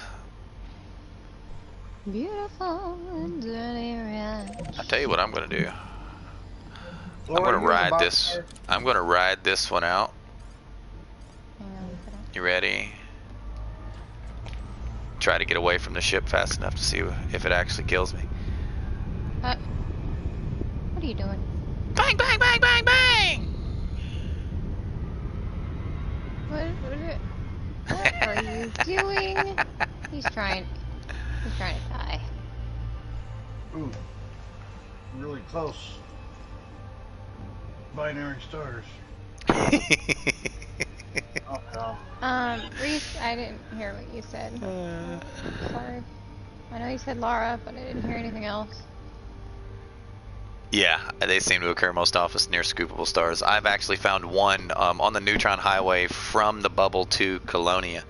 Beautiful and dirty ranch. I'll tell you what I'm gonna do. I'm Laura, gonna you in the ride box this. there? I'm gonna ride this one out. Hang on, put on. You ready? Try to get away from the ship fast enough to see if it actually kills me. What are you doing? Bang, bang, bang, bang, bang! What are you doing? He's trying to die. Ooh. Really close. Binary stars. Oh, no. Reese, I didn't hear what you said. Sorry. I know you said Lara, but I didn't hear anything else. Yeah, they seem to occur most often near scoopable stars. I've actually found one on the Neutron Highway from the bubble to Colonia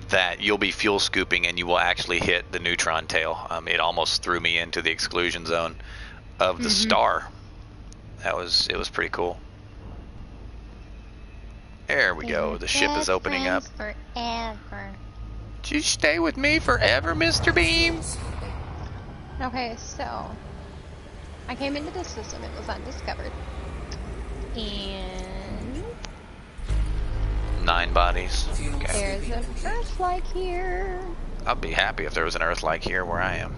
that you'll be fuel scooping and you will actually hit the neutron tail. It almost threw me into the exclusion zone of the star. It was pretty cool. There we go. The ship is opening up. Forever. Did you stay with me forever, Mr. Beam? Okay, so I came into this system. It was undiscovered, and 9 bodies. Okay. there's an Earth-like here. I'd be happy if there was an Earth like here where I am.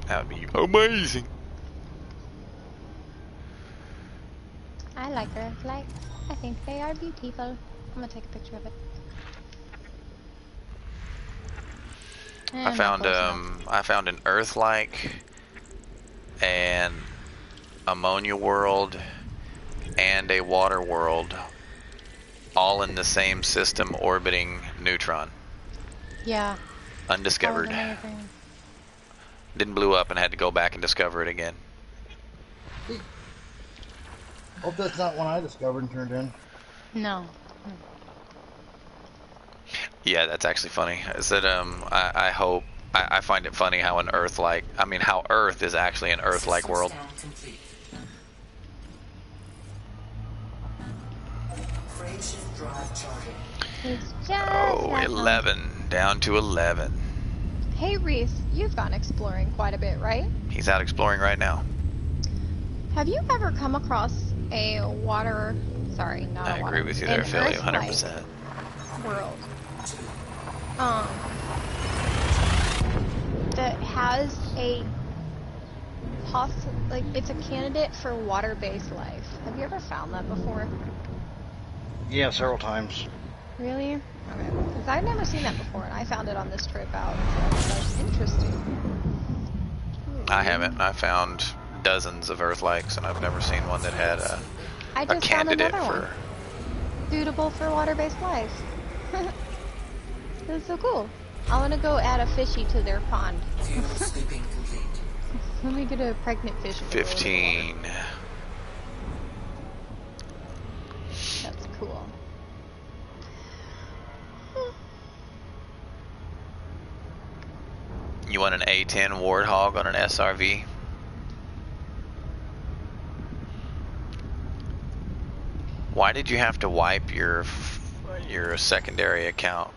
That would be amazing. I like Earth-like. I think they are beautiful. I'm gonna take a picture of it. And I found not close enough. I found an Earth-like, an ammonia world, and a water world, all in the same system orbiting Neutron. Yeah. Undiscovered. That was amazing. Didn't blew up and had to go back and discover it again. Hope that's not one I discovered and turned in. No. Yeah, that's actually funny. Is that I hope I find it funny how an Earth-like, I mean how Earth is actually an Earth-like System world. scan complete. Frameshift drive charging. It's just Oh, that 11 down to 11. Hey Reese, you've gone exploring quite a bit, right? He's out exploring right now. Have you ever come across a water, sorry, not I a agree water, with you an there, Philly, Earth-like 100%. world, that has a like it's a candidate for water-based life? Have you ever found that before? Yeah, several times. Really? Okay. Because I've never seen that before, and I found it on this trip out. So that's interesting. I haven't. I found dozens of Earth-likes, and I've never seen one that had I a just found candidate another for... one. Suitable for water-based life. That's so cool. I want to go add a fishy to their pond. Fuel sweeping complete. Let me get a pregnant fish. In the middle of the water. 15. That's cool. You want an A10 Warthog on an SRV? Why did you have to wipe your secondary account?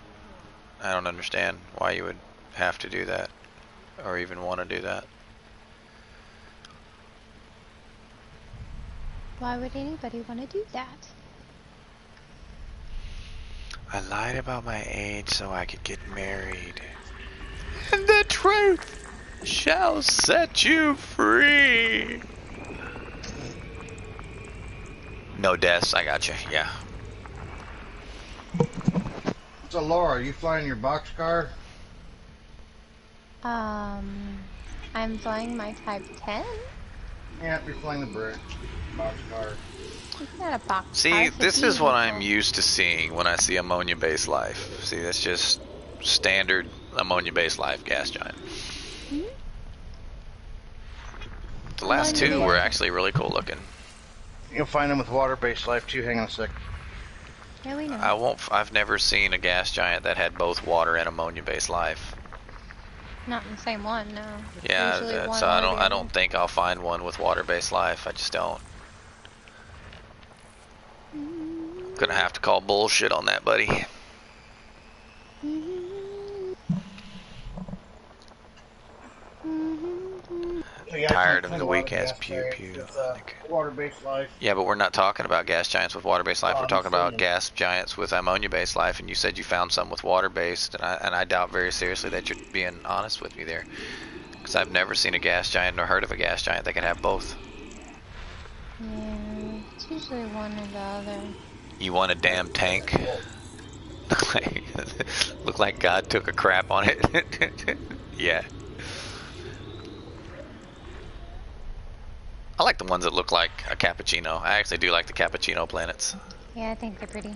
I don't understand why you would have to do that, or even want to do that. Why would anybody want to do that? I lied about my age so I could get married. And the truth shall set you free. No deaths, I got you, yeah. So, Laura, are you flying your boxcar? I'm flying my Type 10. Yeah, you're flying the brick boxcar. It's not a box. See, this is what I'm used to seeing when I see ammonia-based life. See, that's just standard ammonia-based life gas giant. Hmm? The last two were actually really cool looking. You'll find them with water-based life too. Hang on a sec. Yeah, we know. I've never seen a gas giant that had both water and ammonia-based life. Not in the same one, no. Yeah, Usually one so or the I other. don't think I'll find one with water-based life. I just don't. Gonna have to call bullshit on that, buddy. Tired of the weak ass pew pew. Water-based life. Yeah, but we're not talking about gas giants with water-based life. Oh, We're I'm talking about saying- gas giants with ammonia-based life, and you said you found some with water-based, and I doubt very seriously that you're being honest with me there, because I've never seen a gas giant nor heard of a gas giant that can have both. Yeah, it's usually one or the other. You want a damn tank? Look like God took a crap on it. Yeah. I like the ones that look like a cappuccino. I actually do like the cappuccino planets. Yeah, I think they're pretty.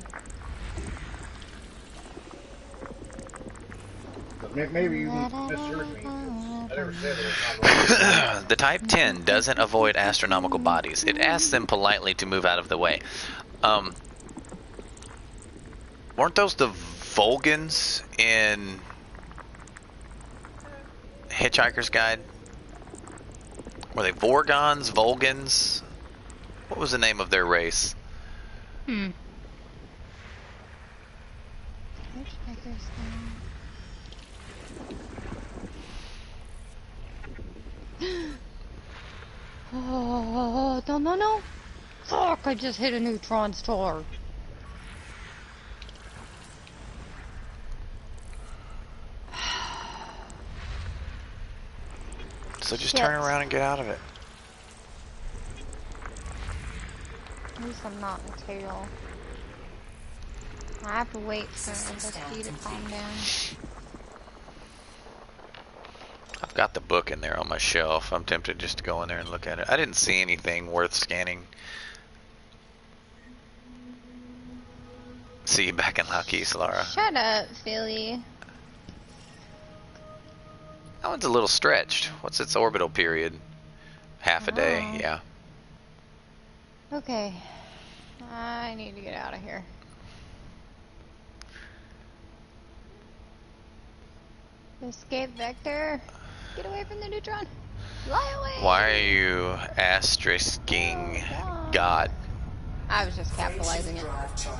But maybe you misheard me. I never said it was not The Type 10 doesn't avoid astronomical bodies. It asks them politely to move out of the way. Weren't those the Volgans in Hitchhiker's Guide? Were they Vorgons, Volgans? What was the name of their race? Oh, no. Fuck, I just hit a neutron star. So just Shit. turn around and get out of it. At least I'm not in the tail. I have to wait for the speed to calm down. I've got the book in there on my shelf. I'm tempted just to go in there and look at it. I didn't see anything worth scanning. See you back in Laquis, Laura. Shut up, Philly. That one's a little stretched. What's its orbital period? Half a day, Oh. yeah. Okay. I need to get out of here. Escape vector. Get away from the neutron. Fly away. Why are you asterisking God? I was just capitalizing it.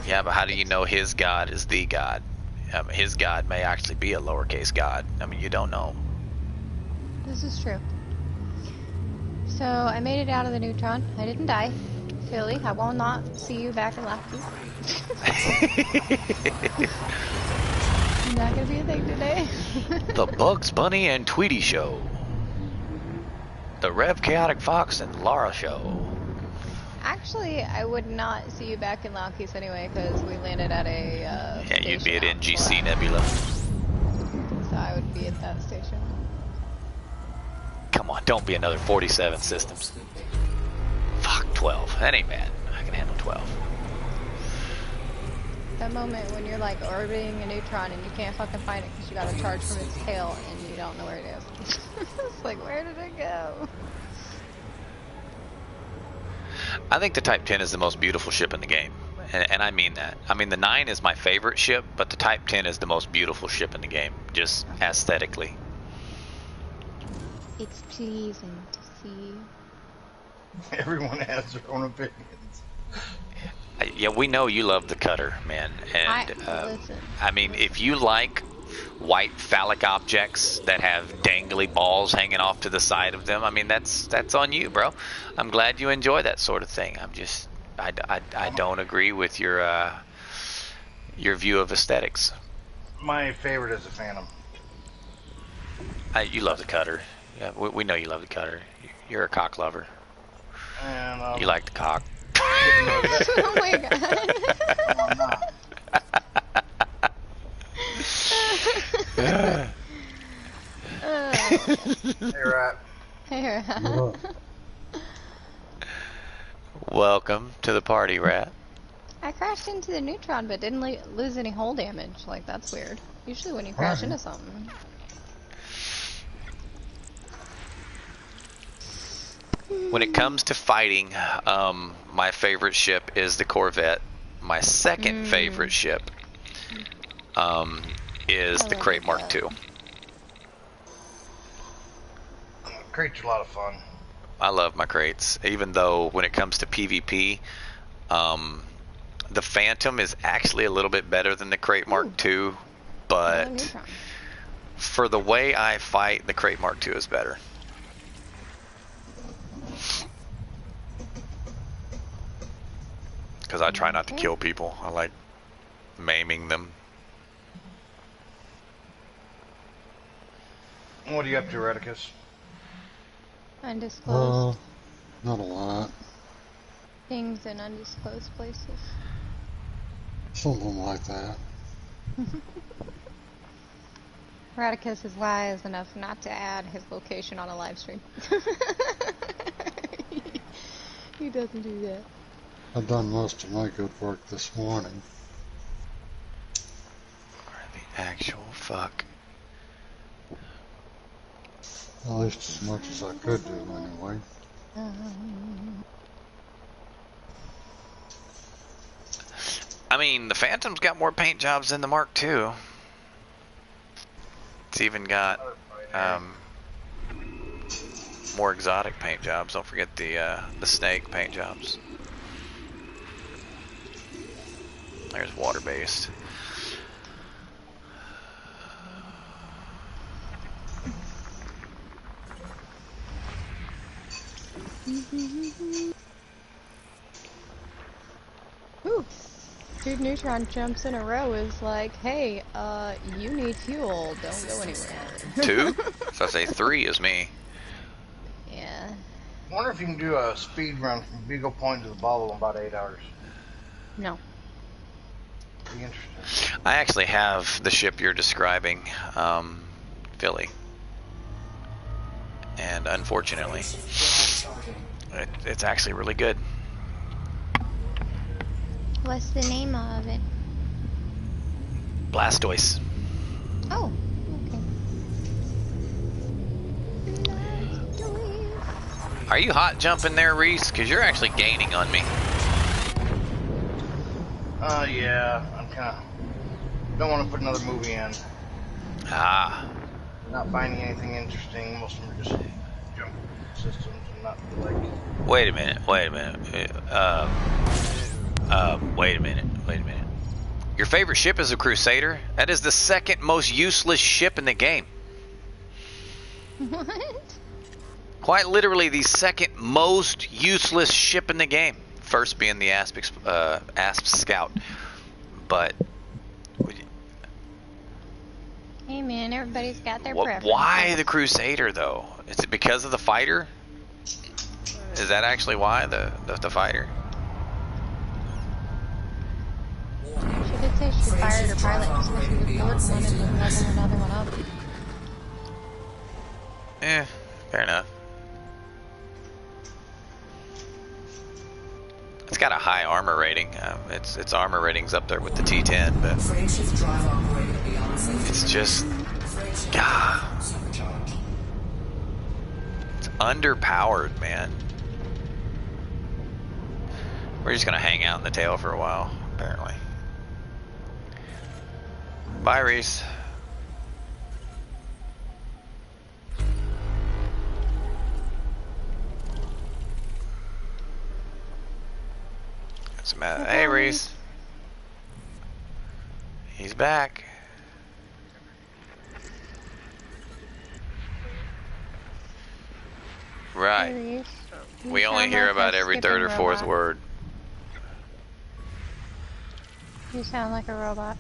Yeah, but how do you know his God is the God? His God may actually be a lowercase God. I mean, you don't know. This is true. So I made it out of the neutron. I didn't die. Philly, I will not see you back in Lackey. Not gonna be a thing today. The Bugs Bunny and Tweety Show. The Rev Chaotic Fox and Lara Show. Actually, I would not see you back in Lackey's anyway, because we landed at a Yeah, you'd be at station NGC out Nebula. so I would be at that station. Come on, don't be another 47 systems. Fuck, 12. That ain't bad. I can handle 12. That moment when you're like orbiting a neutron and you can't fucking find it because you got a charge from its tail and you don't know where it is. It's like, where did it go? I think the Type 10 is the most beautiful ship in the game. And I mean that. I mean, the 9 is my favorite ship, but the Type 10 is the most beautiful ship in the game, just aesthetically. It's pleasing to see. Everyone has their own opinions. Yeah, we know you love the Cutter, man. And listen. I mean, if you like white phallic objects that have dangly balls hanging off to the side of them, I mean, that's on you, bro. I'm glad you enjoy that sort of thing. I don't agree with your view of aesthetics. My favorite is the Phantom. You love the Cutter. Yeah, we know you love the Cutter. You're a cock lover. And You like the cock. Oh my god. I'm not. Hey, Rat. Here. Welcome to the party, Rat. I crashed into the neutron but didn't lose any hull damage. Like, that's weird. Usually when you crash into something. When it comes to fighting, my favorite ship is the Corvette. My second favorite ship is the love Crate the Mark II. Crate's a lot of fun. I love my crates, even though when it comes to PvP, the Phantom is actually a little bit better than the Crate Mark II, but for the way I fight, the Crate Mark II is better. Because I try not to kill people. I like maiming them. What are you up to, Redicus? Undisclosed Not a lot. things in undisclosed places. Something like that. Radicus is wise enough not to add his location on a live stream. He doesn't do that. I've done most of my good work this morning. Where the actual fuck? At least as much as I could do, anyway. I mean, the Phantom's got more paint jobs than the Mark II. It's even got more exotic paint jobs. Don't forget the snake paint jobs. There's water-based. Ooh. Dude Neutron jumps in a row is like, hey, you need fuel, don't go anywhere. 2? So I say 3 is me. Yeah. I wonder if you can do a speed run from Beagle Point to the bubble in about 8 hours. No. Be interesting. I actually have the ship you're describing, Philly. And unfortunately, it's actually really good. What's the name of it? Blastoise. Oh, okay. Are you hot jumping there, Reese? Because you're actually gaining on me. Yeah, I'm kind of... Don't want to put another movie in. Ah. not finding anything interesting. Most of them are just junk systems and not like. Wait a minute. Wait a minute. Wait a minute. Wait a minute. Your favorite ship is a Crusader? That is the second most useless ship in the game. What? Quite literally the second most useless ship in the game. First being the Asp Scout. But... Hey man, everybody's got their preferences. Why the Crusader though? Is it because of the fighter? Is that actually why the fighter? She did say she fired her pilot just because she was bored and wanted to level another one up. Fair enough. It's got a high armor rating. Its armor rating's up there with the T10, but it's just, it's underpowered, man. We're just gonna hang out in the tail for a while, apparently. Bye, Reese. What's the matter? Hey, Reese. He's back. Right. Hey, Reese. We You only sound hear like about a every skipping third or fourth robot. word. You sound like a robot.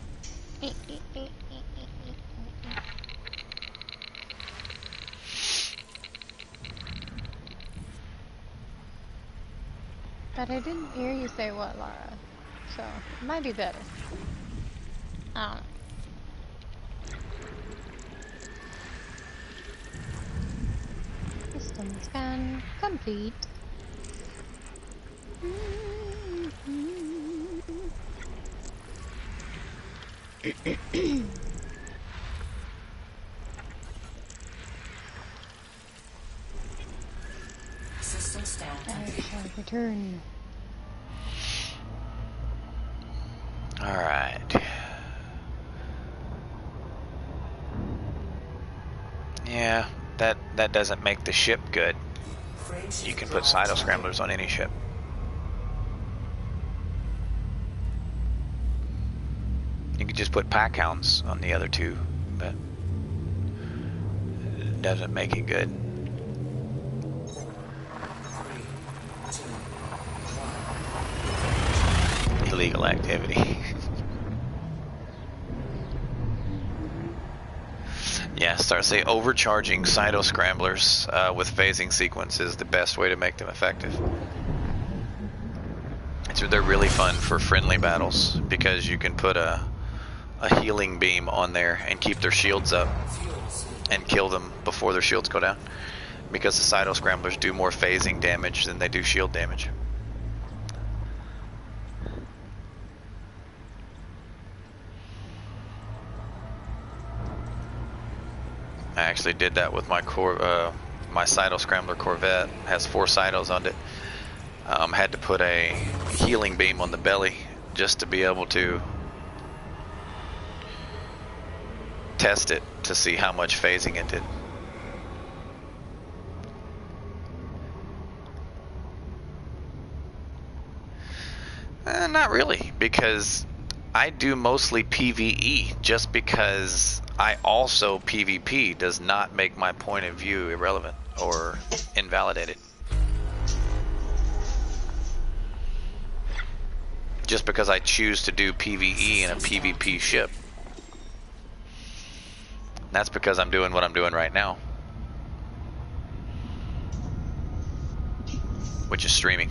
But I didn't hear you say what, Lara. So, it might be better. I don't know. System scan complete. System scan I complete. shall return. Alright. Yeah, that doesn't make the ship good. You can put cyto scramblers on any ship. You can just put pack hounds on the other two, but it doesn't make it good. Illegal activity. Yeah, start say overcharging cyto scramblers with phasing sequence is the best way to make them effective. They're really fun for friendly battles because you can put a healing beam on there and keep their shields up and kill them before their shields go down, because the cyto scramblers do more phasing damage than they do shield damage. I actually did that with my my cyto scrambler Corvette. It has 4 cytos on it. Had to put a healing beam on the belly just to be able to test it to see how much phasing it did. Not really, because I do mostly PvE, just because I also PvP does not make my point of view irrelevant or invalidated. Just because I choose to do PvE in a PvP ship. That's because I'm doing what I'm doing right now, which is streaming.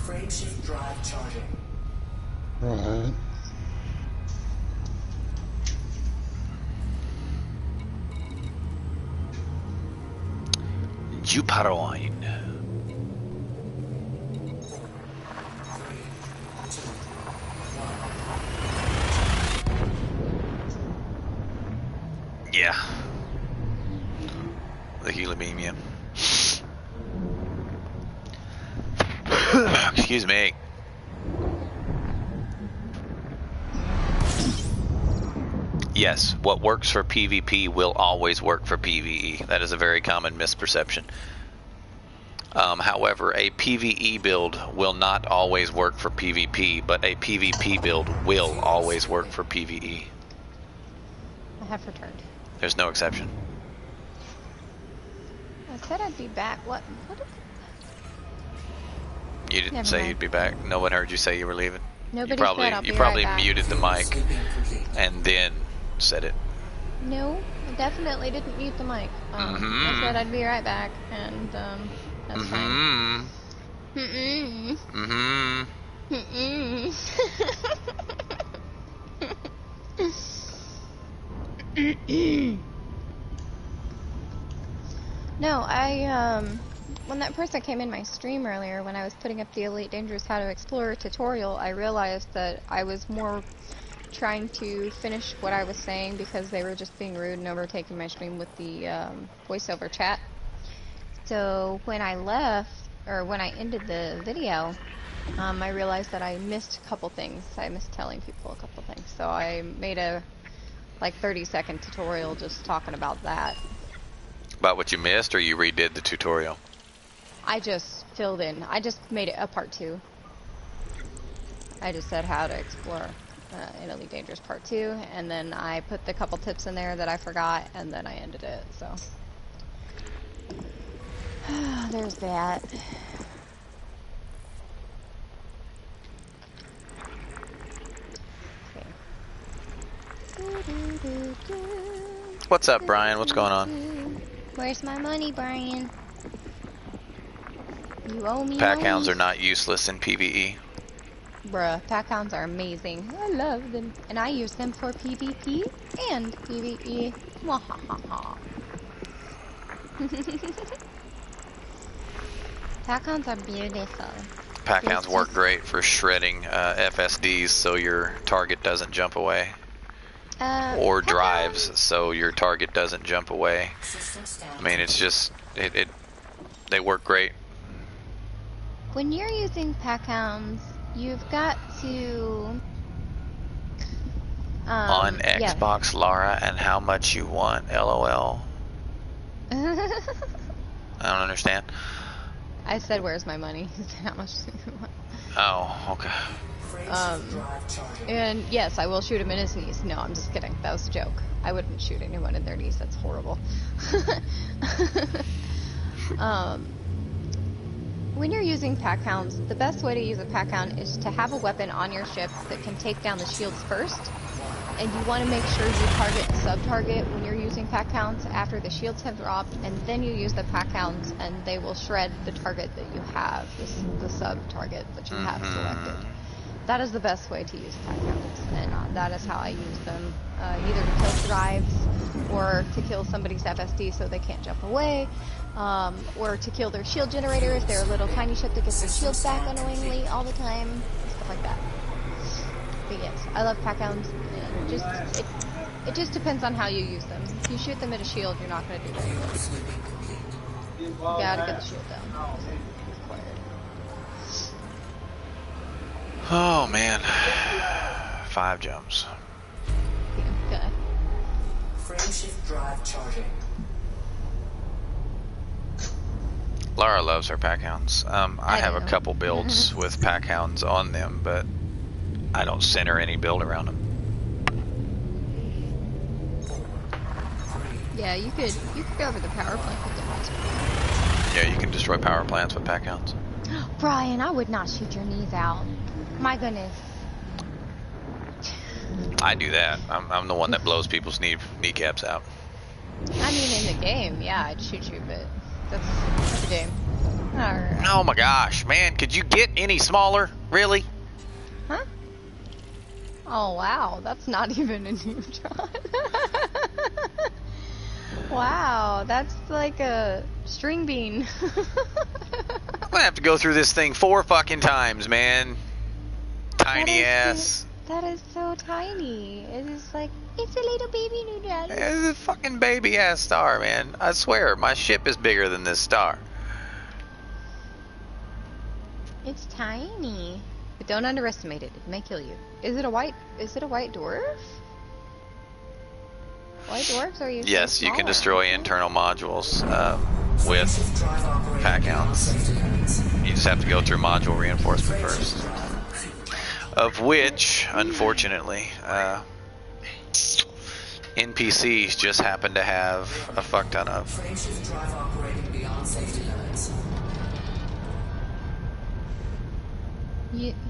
Frameshift drive charging. Right. Juparoin. Yeah. The healer beam, yeah. Excuse me. Yes, what works for PvP will always work for PvE. That is a very common misperception. However, a PvE build will not always work for PvP, but a PvP build will always work for PvE. I have returned. There's no exception. I said I'd be back. What? You didn't Never say mind. you'd be back. No one heard you say you were leaving. Nobody you probably said I'll be you probably right back. muted the mic Sweeping complete. and then said it. No, I definitely didn't mute the mic. I said I'd be right back, and that's fine. Mm-hmm. Mm-mm. Mm-hmm. Mm-mm. No, when that person came in my stream earlier, when I was putting up the Elite Dangerous How to Explore tutorial, I realized that I was more trying to finish what I was saying because they were just being rude and overtaking my stream with the voiceover chat. So when I left, or when I ended the video, I realized that I missed a couple things. I missed telling people a couple things. So I made a like 30-second tutorial just talking about that. About what you missed, or you redid the tutorial? I just filled in. I just made it a part 2. I just said how to explore in Elite Dangerous Part 2, and then I put the couple tips in there that I forgot, and then I ended it, so. There's that. Okay. What's up, Brian? What's going on? Where's my money, Brian? You owe me Pack money. hounds are not useless in PvE. Bruh, pack hounds are amazing. I love them. And I use them for PvP and PvE. Mwahaha. Pack hounds are beautiful. Pack It's hounds work just- great for shredding FSDs so your target doesn't jump away. Or pack drives hounds- so your target doesn't jump away. System standard. I mean, it's just, they work great. When you're using pack hounds, you've got to... On yeah. Xbox, Lara, and how much you want, LOL. I don't understand. I said, where's my money? He said, how much do you want? Oh, okay. Frameshift drive charging. And yes, I will shoot him in his knees. No, I'm just kidding. That was a joke. I wouldn't shoot anyone in their knees. That's horrible. When you're using pack hounds, the best way to use a pack hound is to have a weapon on your ship that can take down the shields first. And you want to make sure you target a sub-target when you're using pack hounds after the shields have dropped, and then you use the pack hounds and they will shred the target that you have, the sub-target that you have selected. That is the best way to use pack hounds, and that is how I use them, either to kill drives, or to kill somebody's FSD so they can't jump away, or to kill their shield generator if they're a little tiny ship that gets their shields back annoyingly all the time, stuff like that. But yes, I love pack hounds. And it just depends on how you use them. If you shoot them at a shield, you're not going to do very good. You gotta get the shield down. Required. Oh, man. 5 jumps. Yeah, okay. Frameshift drive charging. Lara loves her pack hounds. I have a do. couple builds with pack hounds on them, but I don't center any build around them. Yeah, you could go over the power plant with them. Yeah, you can destroy power plants with pack hounds. Brian, I would not shoot your knees out. My goodness. I do that. I'm the one that blows people's kneecaps out. I mean, in the game, yeah, I'd shoot you, but that's the game. Alright. Oh my gosh, man, could you get any smaller? Really? Huh? Oh, wow, that's not even a neutron. Wow, that's like a string bean. I'm gonna have to go through this thing 4 fucking times, man. Tiny ass. That is so tiny. It is like, it's a little baby neutron. It's a fucking baby ass star, man. I swear, my ship is bigger than this star. It's tiny. But don't underestimate it. It may kill you. Is it a white dwarf? White dwarfs, or are you? Yes, you can smaller? destroy internal modules with pack hounds. You just have to go through module reinforcement first. Of which, unfortunately, NPCs just happen to have a fuck ton of. Frameshift drive operating beyond safety limits.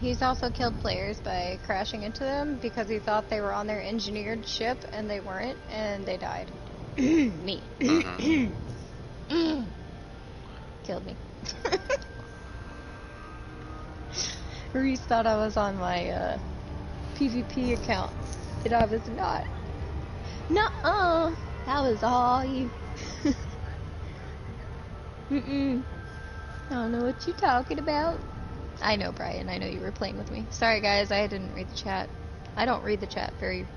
He's also killed players by crashing into them because he thought they were on their engineered ship and they weren't, and they died. Me. Killed me. Reese thought I was on my PvP account, and I was not. Nuh-uh. That was all you. I don't know what you're talking about. I know, Brian. I know you were playing with me. Sorry, guys. I didn't read the chat. I don't read the chat very...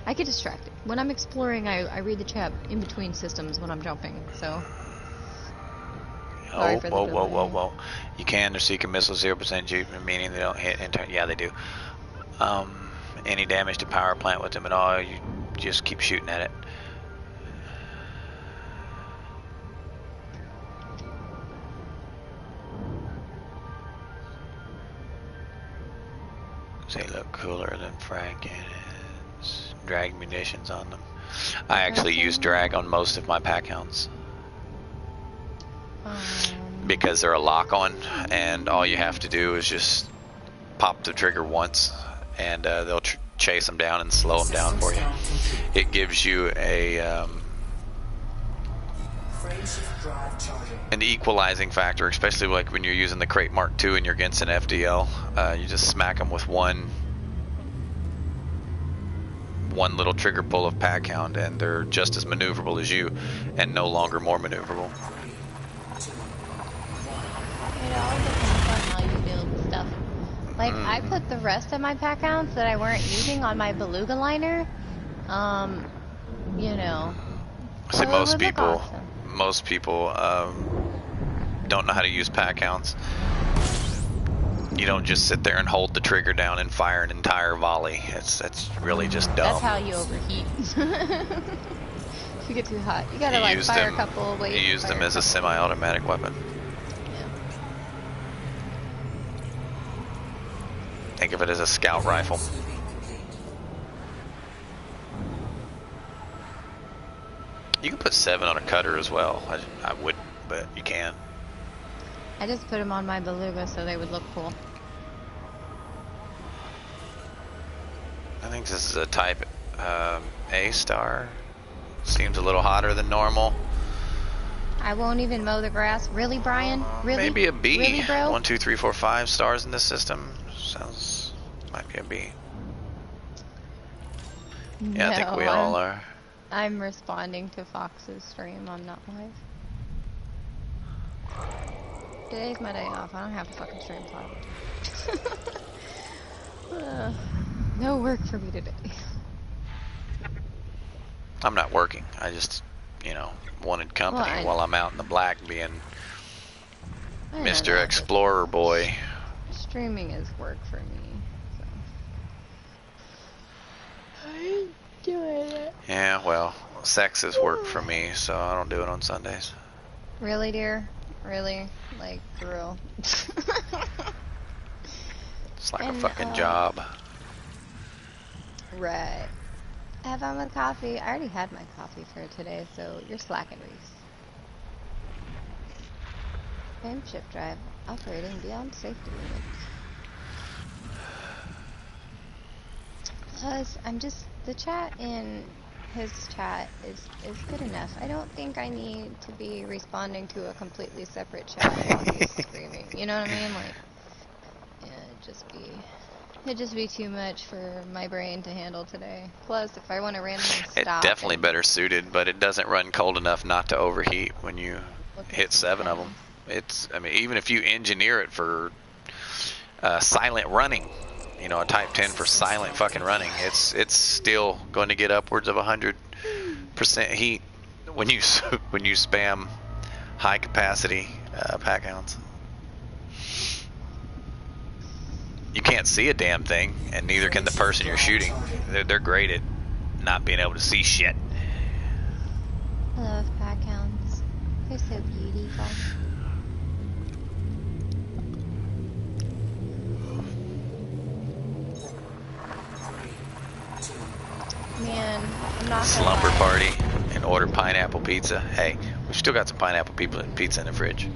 I get distracted. When I'm exploring, I read the chat in between systems when I'm jumping, so... Sorry for the delay. You can. They're seeking missiles 0% meaning they don't hit intern. Yeah, they do. Any damage to power plant with them at all, you just keep shooting at it. They look cooler than frag cannons. Drag munitions on them. I actually use drag on most of my pack hounds. Because they're a lock-on, and all you have to do is just pop the trigger once, and they'll chase them down and slow them down for you. It gives you a an equalizing factor, especially like when you're using the Crate Mark II and you're against an FDL. You just smack them with one little trigger pull of pack hound, and they're just as maneuverable as you, and no longer more maneuverable. It all depends on how you build stuff. Like, I put the rest of my pack hounds that I weren't using on my beluga liner. You know. See, So most it would look people awesome. don't know how to use pack hounds. You don't just sit there and hold the trigger down and fire an entire volley. That's really just dumb. That's how you overheat. If you get too hot, you gotta like fire a couple. Wait. You use them as a semi-automatic weapon. Think of it as a scout rifle. You can put 7 on a cutter as well. I wouldn't, but you can. I just put them on my beluga so they would look cool. I think this is a type A star. Seems a little hotter than normal. I won't even mow the grass. Really, Brian? Really? Maybe a B. Really, bro? 1, 2, 3, 4, 5 stars in this system. Sounds might be a B. Yeah, I think we all are. I'm responding to Fox's stream on Not Live. Today's my day off. I don't have a fucking stream time. No work for me today. I'm not working. I just, wanted company while I'm out in the black being Mr. Explorer boy. Streaming is work for me. So. I'm doing it. Yeah, well, sex is work for me, so I don't do it on Sundays. Really, dear? Really? Like, for real? It's like a fucking job. Right. Have fun with coffee. I already had my coffee for today, so you're slacking, Reese. Frameshift drive operating beyond safety limits. Plus, the chat in his chat is good enough. I don't think I need to be responding to a completely separate chat while he's screaming. You know what I mean? Like, yeah, it'd just be too much for my brain to handle today. Plus, if I want to randomly stop... It's definitely better suited, but it doesn't run cold enough not to overheat when you hit 7 of them. Even if you engineer it for silent running, a type 10 for silent fucking running, it's still going to get upwards of 100% heat when you spam high capacity pack hounds. You can't see a damn thing, and neither can the person you're shooting. They're great at not being able to see shit. I love pack hounds. They're so beautiful. Man, I'm not gonna Slumber lie. party and order pineapple pizza. Hey, we've still got some pineapple pizza in the fridge.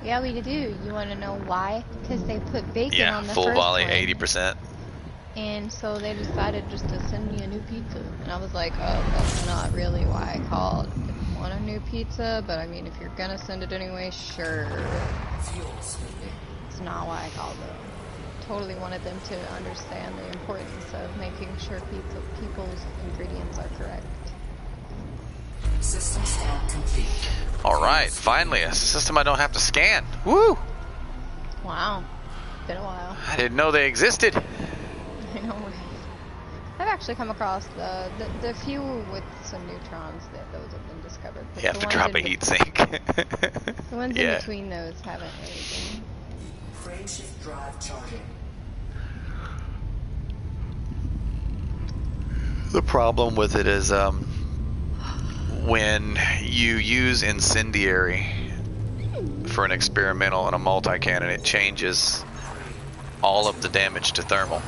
Yeah, we do. You want to know why? Because they put bacon Yeah, on the full first volley, one. 80%. And so they decided just to send me a new pizza. And I was like, oh, that's not really why I called. I didn't want a new pizza, but I mean, if you're gonna send it anyway, sure. It's not why I called though. Totally wanted them to understand the importance of making sure people's ingredients are correct. System scan complete. Alright, finally, a system I don't have to scan. Woo! Wow. Been a while. I didn't know they existed. I know. I've actually come across the few with some neutrons that those have been discovered. But You have the to ones drop a in heat sink. The ones in Yeah. between those haven't really been. Frameshift drive charging. The problem with it is when you use incendiary for an experimental and a multi-cannon, it changes all of the damage to thermal,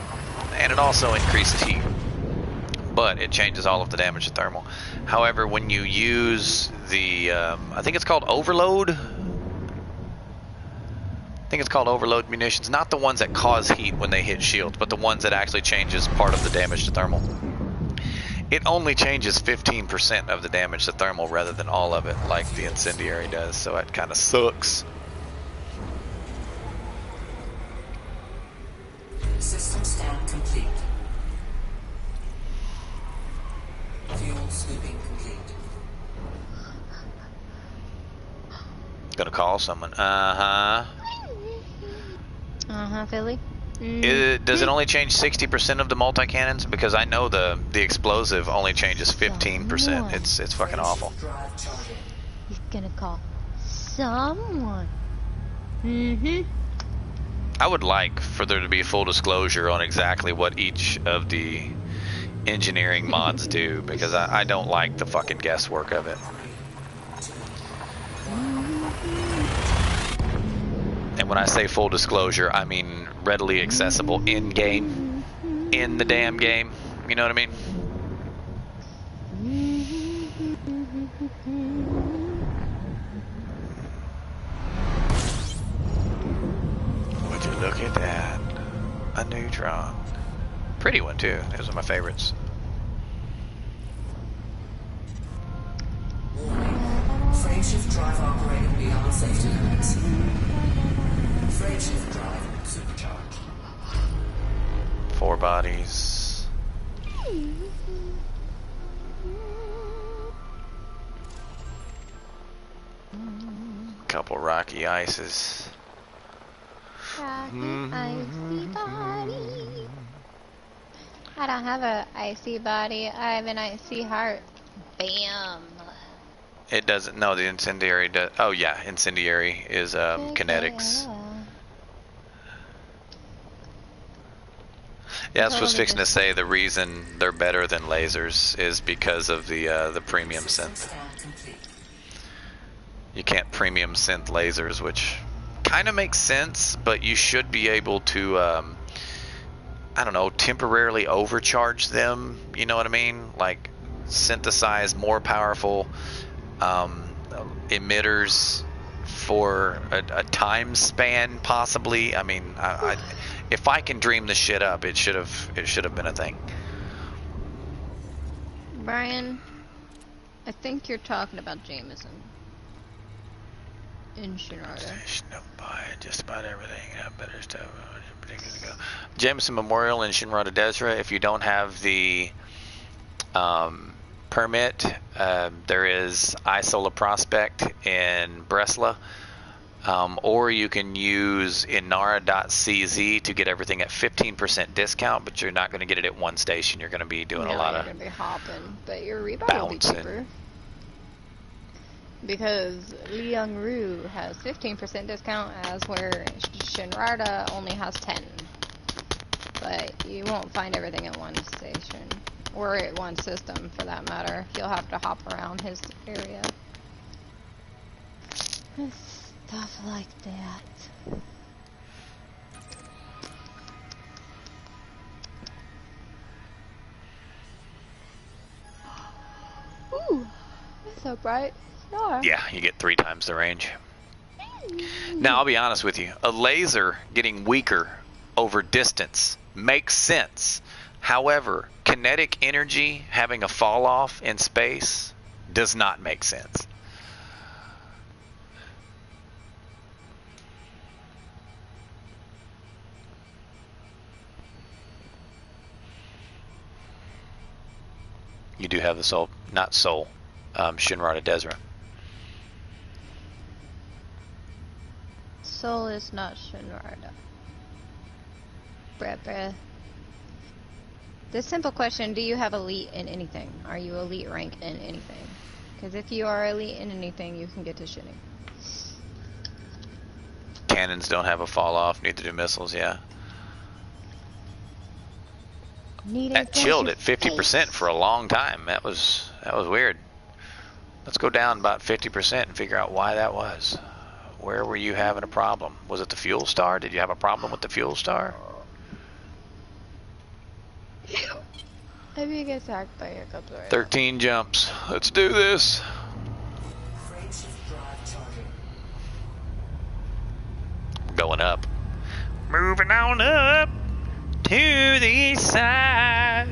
and it also increases heat, but it changes all of the damage to thermal. However, when you use the I think it's called overload, munitions, not the ones that cause heat when they hit shields, but the ones that actually changes part of the damage to thermal. It only changes 15% of the damage to thermal rather than all of it like the incendiary does, so it kind of sucks. System scan complete. Fuel scooping complete. Gonna call someone. Philly. Does it only change 60% of the multi-cannons? Because I know the explosive only changes 15%. It's fucking awful. Drive charging. He's gonna call someone. I would like for there to be full disclosure on exactly what each of the engineering mods do, because I don't like the fucking guesswork of it. And when I say full disclosure, I mean readily accessible in-game, in the damn game. You know what I mean? Would you look at that? A neutron. Pretty one too. Those are my favorites. Frameshift drive operating beyond safety limits. Frameshift drive supercharged. 4 bodies. Couple rocky ices. Icy body. I don't have a icy body. I have an icy heart. Bam. It doesn't. No, the incendiary does. Oh yeah, incendiary is kinetics. Yeah, that's what I was fixing to say. The reason they're better than lasers is because of the premium synth. You can't premium synth lasers, which kind of makes sense, but you should be able to, I don't know, temporarily overcharge them. You know what I mean? Like synthesize more powerful emitters for a time span, possibly. I mean, if I can dream this shit up, it should have been a thing. Brian, I think you're talking about Jameson. In Shinrarta. Just about everything. Better stuff. Jameson Memorial in Shinrarta Desra. If you don't have the permit, there is Isola Prospect in Bresla, or you can use inara.cz to get everything at 15% discount, but you're not going to get it at one station. You're going to be doing a lot you're of gonna be hopping, but your rebuy will be bouncing. cheaper. Because Liangru has 15% discount, as where Shinrarta only has 10. But you won't find everything at one station. Or at one system, for that matter. You'll have to hop around his area. Stuff like that. Ooh, that's so bright. Star. Yeah, you get 3 times the range. Now, I'll be honest with you. A laser getting weaker over distance makes sense. However, kinetic energy having a fall off in space does not make sense. You do have the soul, not soul, Shinrata Desra. Soul is not Shinrada. Bruh. The simple question, do you have elite in anything? Are you elite rank in anything? Because if you are elite in anything, you can get to shitting. Cannons don't have a fall off, neither do missiles, yeah. That chilled at 50% for a long time. That was weird. Let's go down about 50% and figure out why that was. Where were you having a problem? Was it the fuel star? Did you have a problem with the fuel star? I being attacked by hiccups right 13 jumps. Let's do this. Frameshift drive charging. Going up. Moving on up to the east side.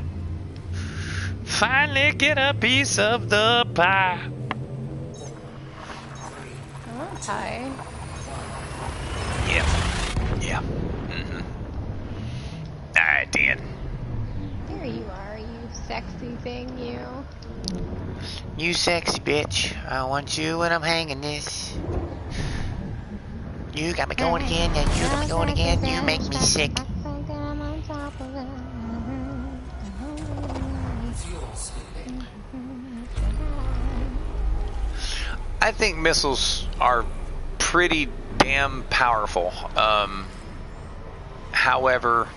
Finally get a piece of the pie. Oh, hi. Yeah. Alright, Dan. There you are, you sexy thing, you. You sexy bitch. I want you when I'm hanging this. You got me going again, and you got me going again. You make me sick. I think missiles are pretty damn powerful. However,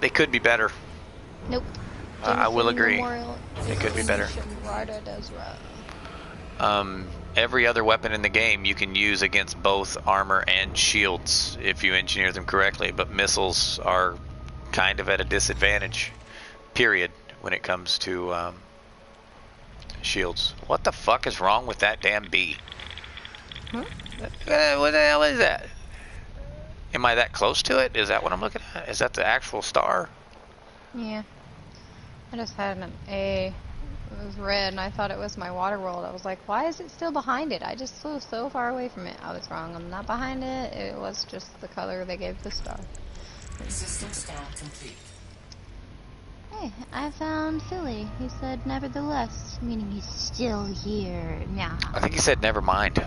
they could be better. Nope. I will agree. Memorial It could be better. Shinrada Desra. Every other weapon in the game you can use against both armor and shields if you engineer them correctly, but missiles are kind of at a disadvantage, period, when it comes to shields. What the fuck is wrong with that damn bee? Huh? What the hell is that? Am I that close to it? Is that what I'm looking at? Is that the actual star? Yeah. I just had an A. It was red, and I thought it was my water world. I was like, why is it still behind it? I just flew so far away from it. I was wrong. I'm not behind it. It was just the color they gave the star. System scan complete. Hey, I found Philly. He said nevertheless, meaning he's still here now. I think he said never mind.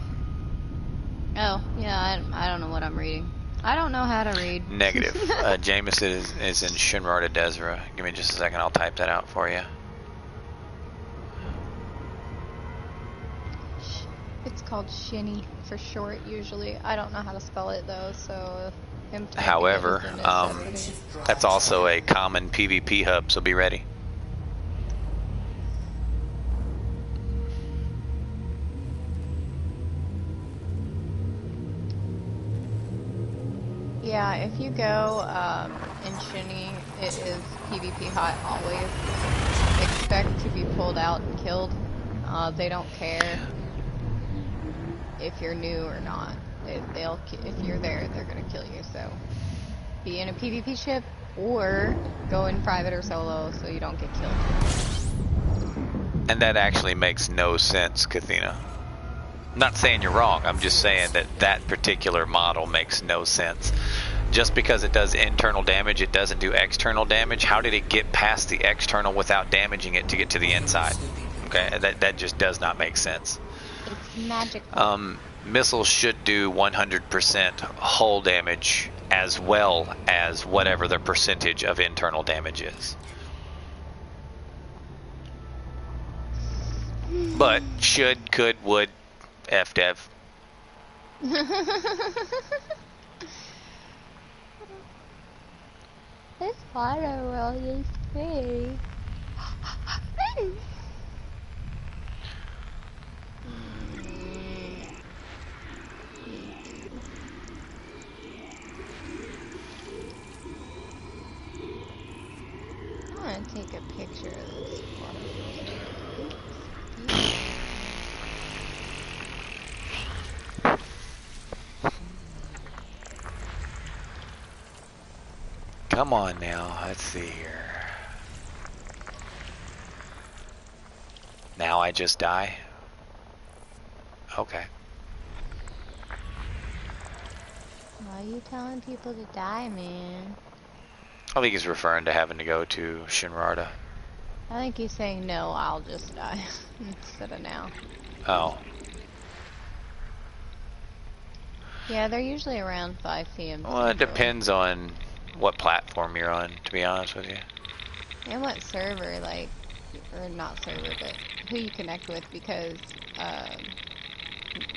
Oh, yeah, I don't know what I'm reading. I don't know how to read. Negative. Jameson is in Shinrata Desra. Give me just a second. I'll type that out for you. It's called Shinny for short, usually. I don't know how to spell it, though, so... However, that's also a common PvP hub, so be ready. Yeah, if you go in Shinny, it is PvP hot always. Expect to be pulled out and killed. They don't care if you're new or not. If you're there, they're gonna kill you. So be in a PvP ship or go in private or solo so you don't get killed. And that actually makes no sense, Kathina. I'm not saying you're wrong. I'm just saying that that particular model makes no sense. Just because it does internal damage, it doesn't do external damage. How did it get past the external without damaging it to get to the inside? Okay, that just does not make sense. It's magical. Missiles should do 100% hull damage as well as whatever the percentage of internal damage is. But should, could, would, FDev. This water world is pretty. Come on now, let's see here. Now I just die? Okay. Why are you telling people to die, man? I think he's referring to having to go to Shinrarta. I think he's saying no, I'll just die instead of now. Oh. Yeah, they're usually around 5 p.m. Well, it Central. depends on what platform you're on, to be honest with you. And what server, like, or not server, but who you connect with, because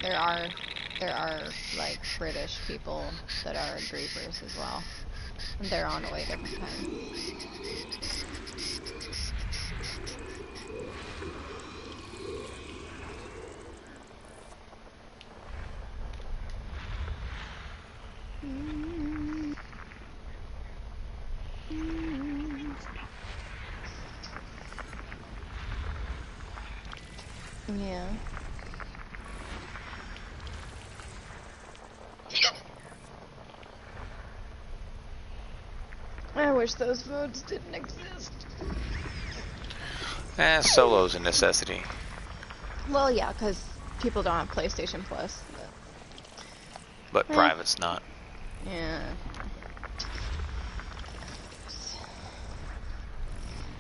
there are like British people that are griefers as well, and they're on a way different time. Yeah. I wish those modes didn't exist. Solo's a necessity. Well, yeah, because people don't have PlayStation Plus. But private's not. Yeah.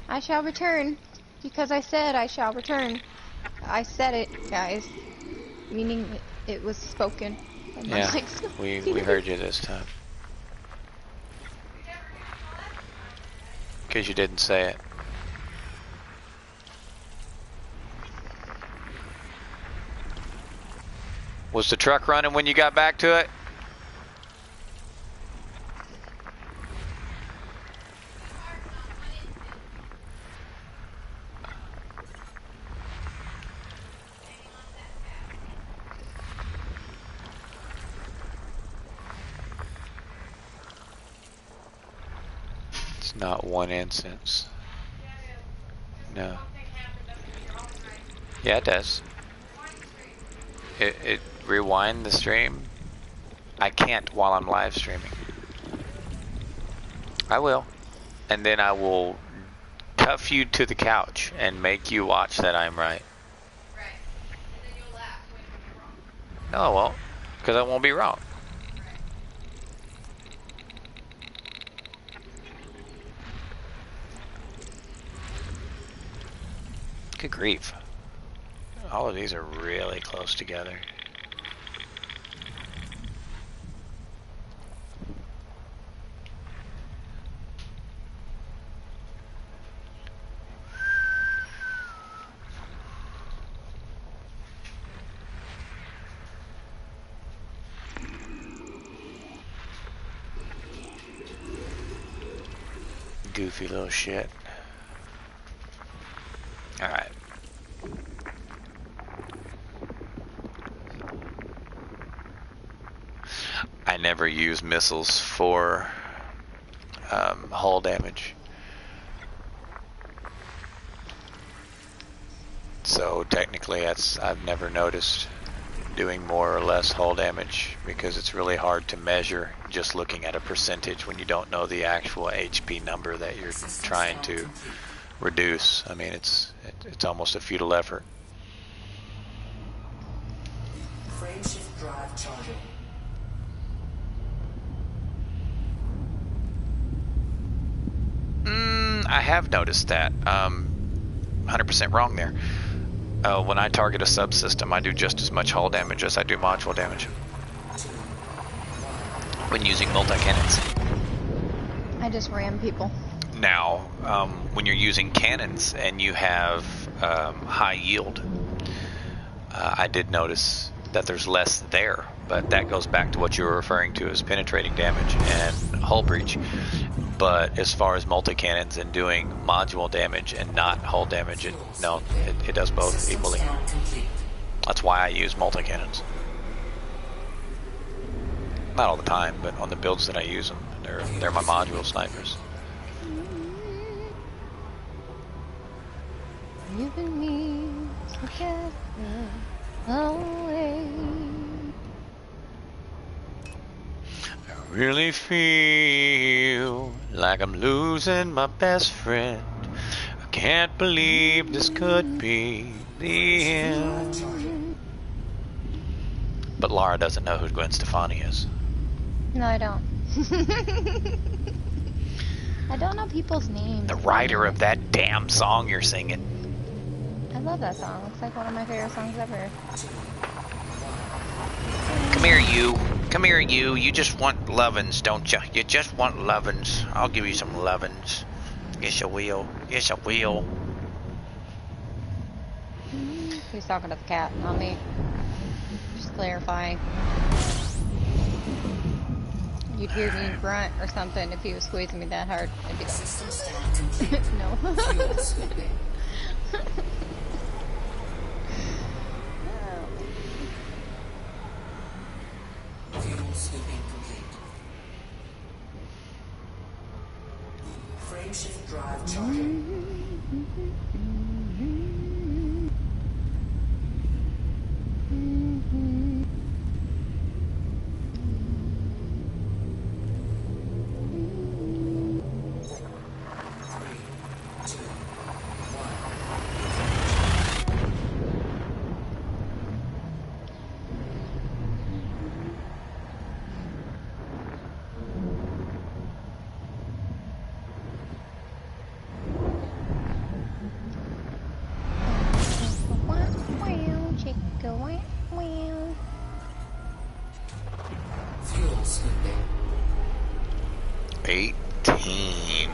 I shall return, because I said I shall return. I said it, guys. Meaning it was spoken. And Yeah, like, we heard you this time. Because you didn't say it. Was the truck running when you got back to it? It's not one instance. No. Yeah, it does. It rewind the stream. I can't while I'm live streaming. I will. And then I will cuff you to the couch and make you watch that I'm right. Right. And then you'll laugh when you're wrong. No, I won't. Because I won't be wrong. Good grief. All of these are really close together. Goofy little shit. Alright. I never use missiles for hull damage. So technically I've never noticed doing more or less hull damage because it's really hard to measure just looking at a percentage when you don't know the actual HP number that you're trying to reduce. I mean, it's almost a futile effort. Frame shift drive charging. I have noticed that. 100% wrong there. When I target a subsystem, I do just as much hull damage as I do module damage when using multi-cannons. I just ram people. Now, when you're using cannons and you have high yield, I did notice that there's less there, but that goes back to what you were referring to as penetrating damage and hull breach. But as far as multi-cannons and doing module damage and not hull damage, it does both equally. That's why I use multi-cannons. Not all the time, but on the builds that I use them, they're my module snipers. You and me together always. I really feel Like I'm losing my best friend. I can't believe this could be the end. But Laura doesn't know who Gwen Stefani is. No, I don't. I don't know people's names. The writer of that damn song you're singing. I love that song. It's like one of my favorite songs ever. Come here, you. Come here, you. You just want lovin's, don't you? You just want lovin's. I'll give you some lovin's. Yes, I will. Yes, I will. He's talking to the cat, not me. Just clarifying. You'd hear me grunt or something if he was squeezing me that hard. I'd be System scan complete. no. Fuel scooping. Fuel scooping complete. Frameshift drive charging. Fuel scooping. 18.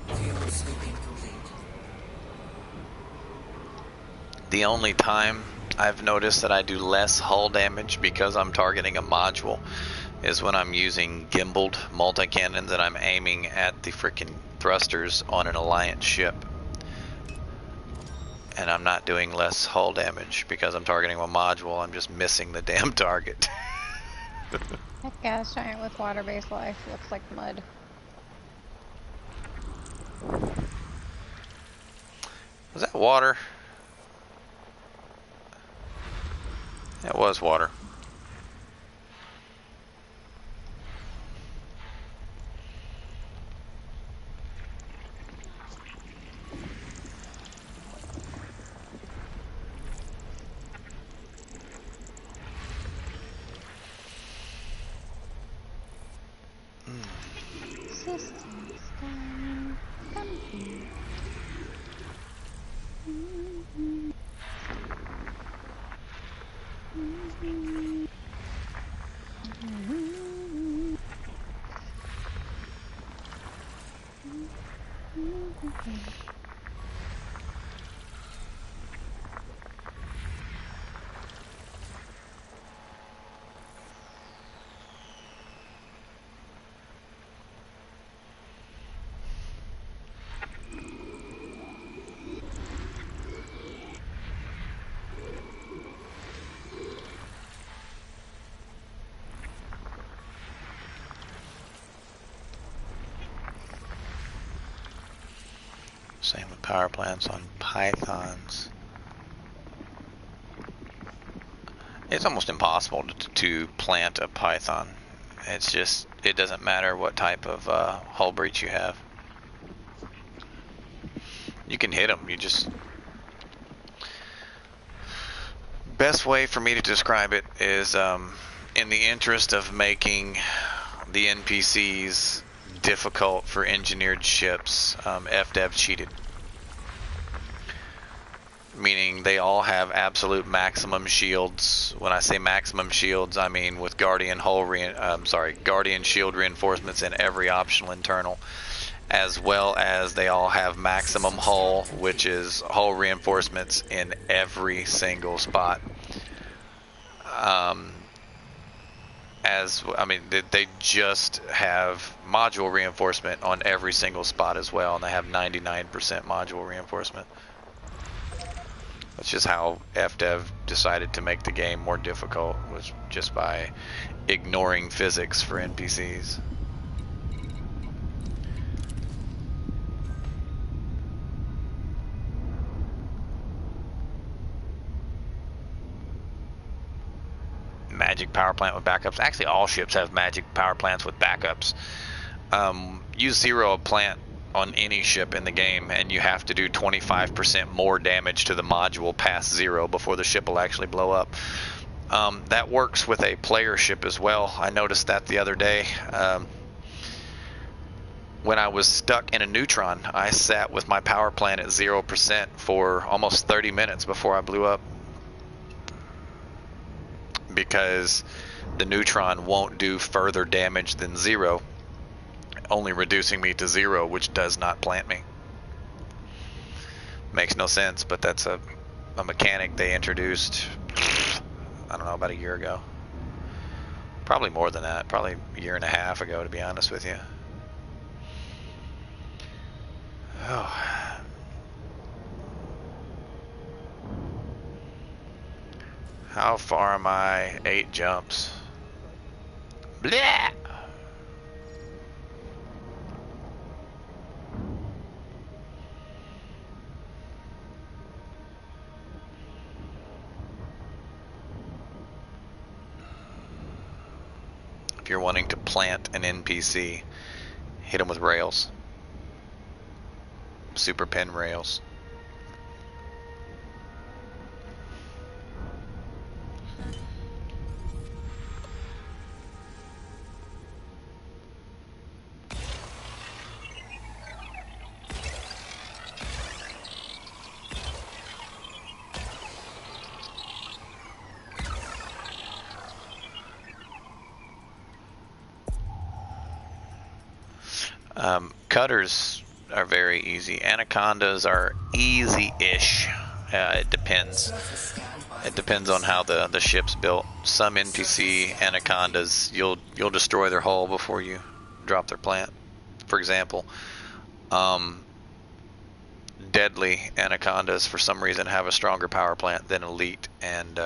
Fuel scooping complete. The only time I've noticed that I do less hull damage because I'm targeting a module is when I'm using gimbaled multi-cannons and I'm aiming at the freaking thrusters on an Alliance ship. And I'm not doing less hull damage because I'm targeting a module, I'm just missing the damn target. That gas giant with water-based life looks like mud. Was that water? That was water. Systems down. Complete. Same with power plants on Pythons. It's almost impossible to plant a Python. It's just, it doesn't matter what type of hull breach you have. You can hit them, you just... Best way for me to describe it is in the interest of making the NPCs difficult for engineered ships, FDev cheated. Meaning they all have absolute maximum shields. When I say maximum shields, I mean with Guardian Guardian shield reinforcements in every optional internal, as well as they all have maximum hull, which is hull reinforcements in every single spot. They just have module reinforcement on every single spot as well, and they have 99% module reinforcement. That's just how FDev decided to make the game more difficult, was just by ignoring physics for NPCs. magic power plant with backups. Actually, all ships have magic power plants with backups. You zero a plant on any ship in the game, and you have to do 25% more damage to the module past zero before the ship will actually blow up. That works with a player ship as well. I noticed that the other day. When I was stuck in a neutron, I sat with my power plant at 0% for almost 30 minutes before I blew up. Because the neutron won't do further damage than 0, only reducing me to 0, which does not plant me. Makes no sense, but that's a mechanic they introduced, I don't know, about a year ago. Probably more than that, probably a year and a half ago, to be honest with you. Oh. How far am I? 8 jumps. Blah! If you're wanting to plant an NPC, hit them with rails. Super pin rails. Cutters are very easy. Anacondas are easy-ish. It depends. It depends on how the ship's built. Some NPC anacondas, you'll destroy their hull before you drop their plant. For example, deadly anacondas for some reason have a stronger power plant than elite and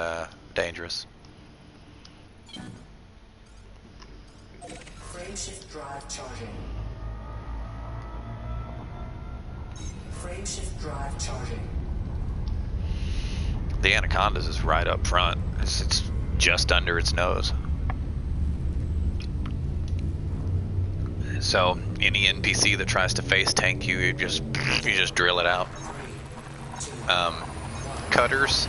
dangerous. Frameshift drive charging. Frameshift drive charging. The anacondas is right up front. It's just under its nose. So any NPC that tries to face tank you, you just drill it out. Cutters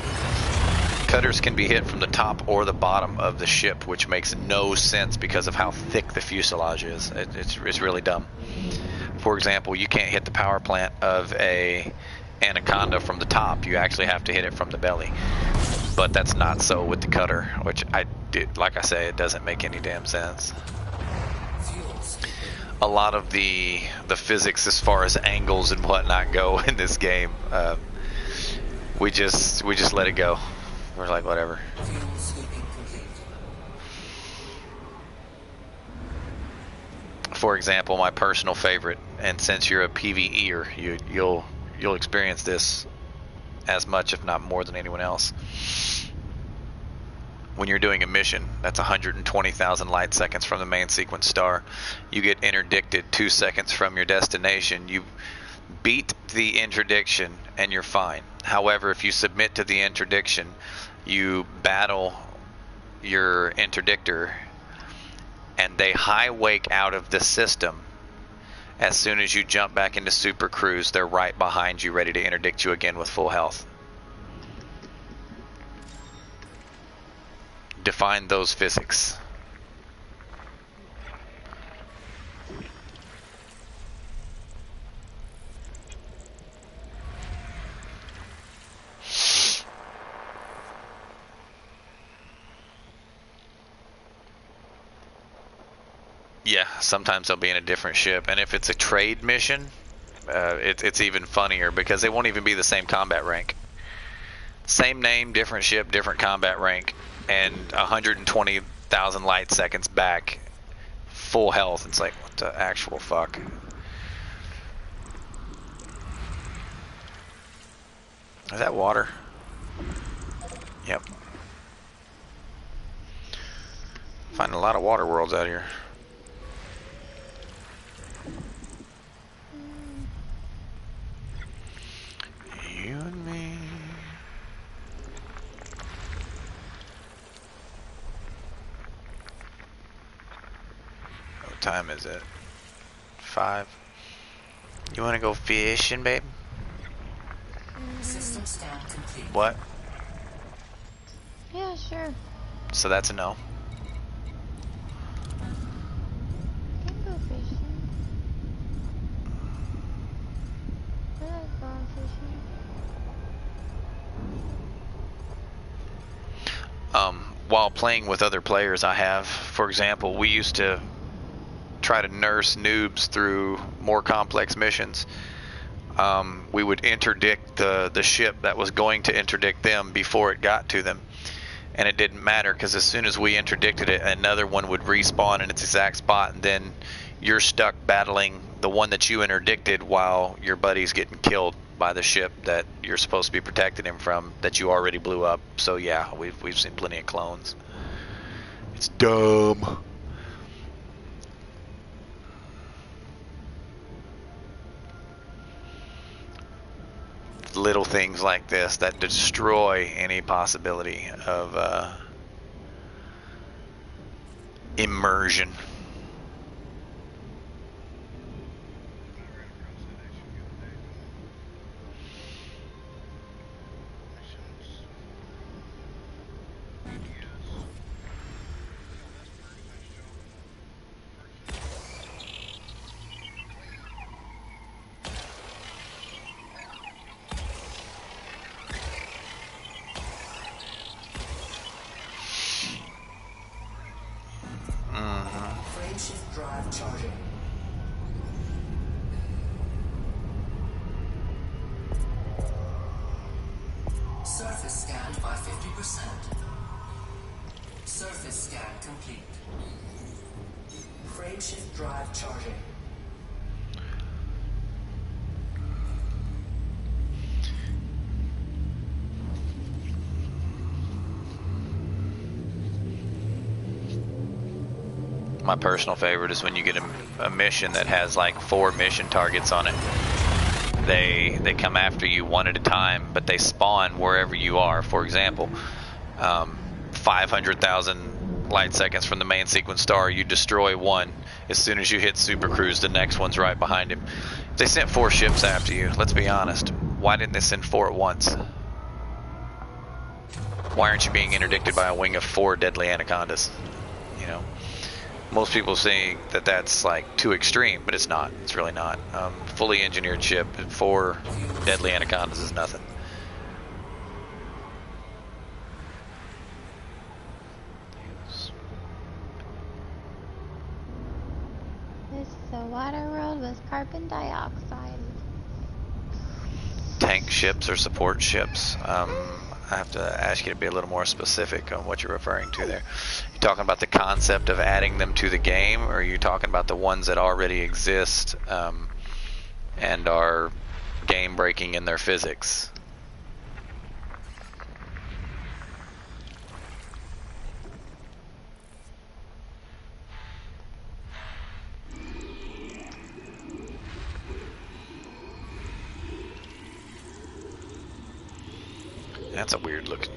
can be hit from the top or the bottom of the ship, which makes no sense because of how thick the fuselage is. It's really dumb. For example, you can't hit the power plant of a anaconda from the top. You actually have to hit it from the belly. But that's not so with the cutter, which like I say, it doesn't make any damn sense. A lot of the physics as far as angles and whatnot go in this game, we just let it go. We're like, whatever. For example, my personal favorite, and since you're a PvEer, you'll experience this as much, if not more, than anyone else. When you're doing a mission that's 120,000 light seconds from the main sequence star, you get interdicted 2 seconds from your destination. You beat the interdiction and you're fine. However, if you submit to the interdiction, you battle your interdictor and they high wake out of the system. As soon as you jump back into super cruise, they're right behind you, ready to interdict you again with full health. Define those physics. Yeah, sometimes they'll be in a different ship, and if it's a trade mission, it's even funnier because they won't even be the same combat rank. Same name, different ship, different combat rank, and 120,000 light seconds back, full health. It's like, what the actual fuck? Is that water? Yep. Finding a lot of water worlds out here. You and me. time is it? 5. You wanna go fishing, babe? System scan complete. What? Yeah, sure. So that's a no. Can go fishing. I like going fishing. While playing with other players I have, for example, we used to try to nurse noobs through more complex missions. We would interdict the ship that was going to interdict them before it got to them. And it didn't matter because as soon as we interdicted it, another one would respawn in its exact spot, and then you're stuck battling the one that you interdicted while your buddy's getting killed by the ship that you're supposed to be protecting him from that you already blew up. So yeah, we've seen plenty of clones. It's dumb. Little things like this that destroy any possibility of immersion. Frameshift drive charging. Surface scanned by 50%. Surface scan complete. Frameshift drive charging. My personal favorite is when you get a mission that has like 4 mission targets on it. They come after you one at a time, but they spawn wherever you are. For example, 500,000 light seconds from the main sequence star, you destroy one. As soon as you hit super cruise, the next one's right behind him. If they sent 4 ships after you, let's be honest, why didn't they send 4 at once? Why aren't you being interdicted by a wing of 4 deadly anacondas? You know, most people say that that's like too extreme, but it's not. It's really not. Fully engineered ship and 4 deadly anacondas is nothing. This is a water world with carbon dioxide. Tank ships or support ships. I have to ask you to be a little more specific on what you're referring to there. You talking about the concept of adding them to the game, or are you talking about the ones that already exist and are game breaking in their physics? That's a weird looking.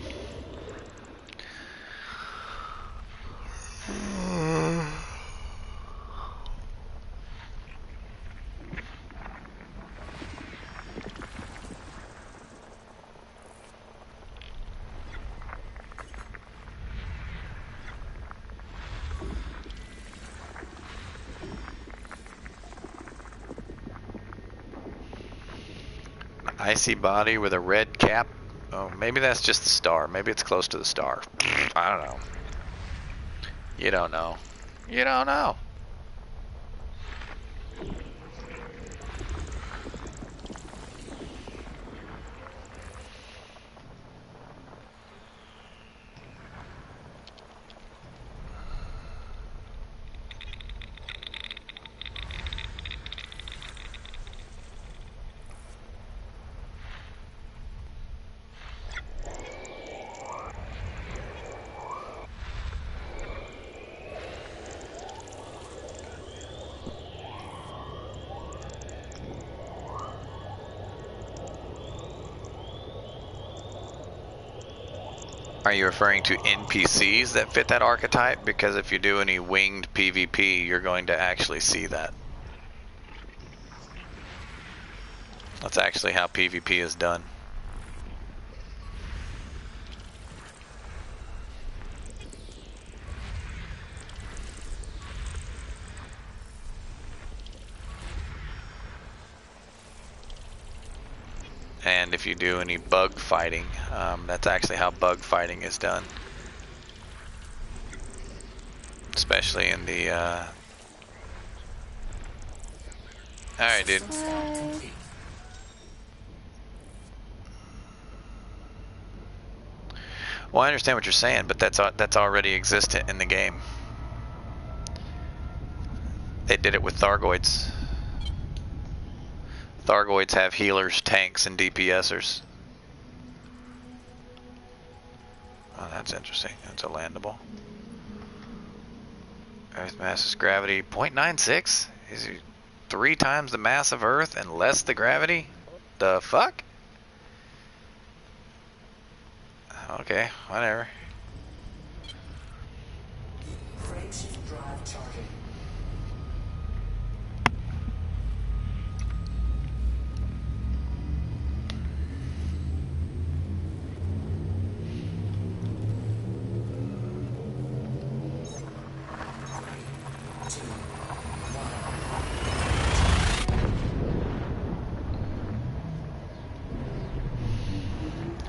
Icy body with a red cap. Oh, maybe that's just the star. Maybe it's close to the star. I don't know. You don't know. You don't know. Are you referring to NPCs that fit that archetype? Because if you do any winged PvP, you're going to actually see that. That's actually how PvP is done. And if you do any bug fighting, that's actually how bug fighting is done. Especially in the, Alright, dude. Well, I understand what you're saying, but that's already existent in the game. They did it with Thargoids. Thargoids have healers, tanks, and DPSers. Oh, that's interesting. That's a landable. Earth mass is gravity 0.96? Is it 3 times the mass of Earth and less the gravity? The fuck? Okay, whatever. Frameshift drive charging.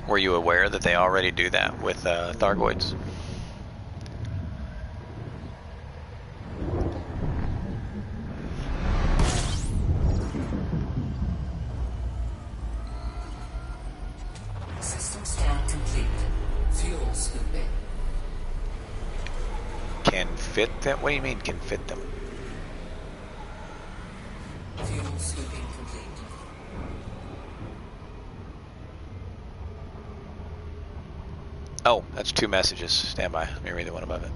Were you aware that they already do that with Thargoids? System scan complete. Fuel scooping. Can fit them? What do you mean can fit them? Fuel scooping complete. Oh, that's 2 messages. Stand by. Let me read the one above it.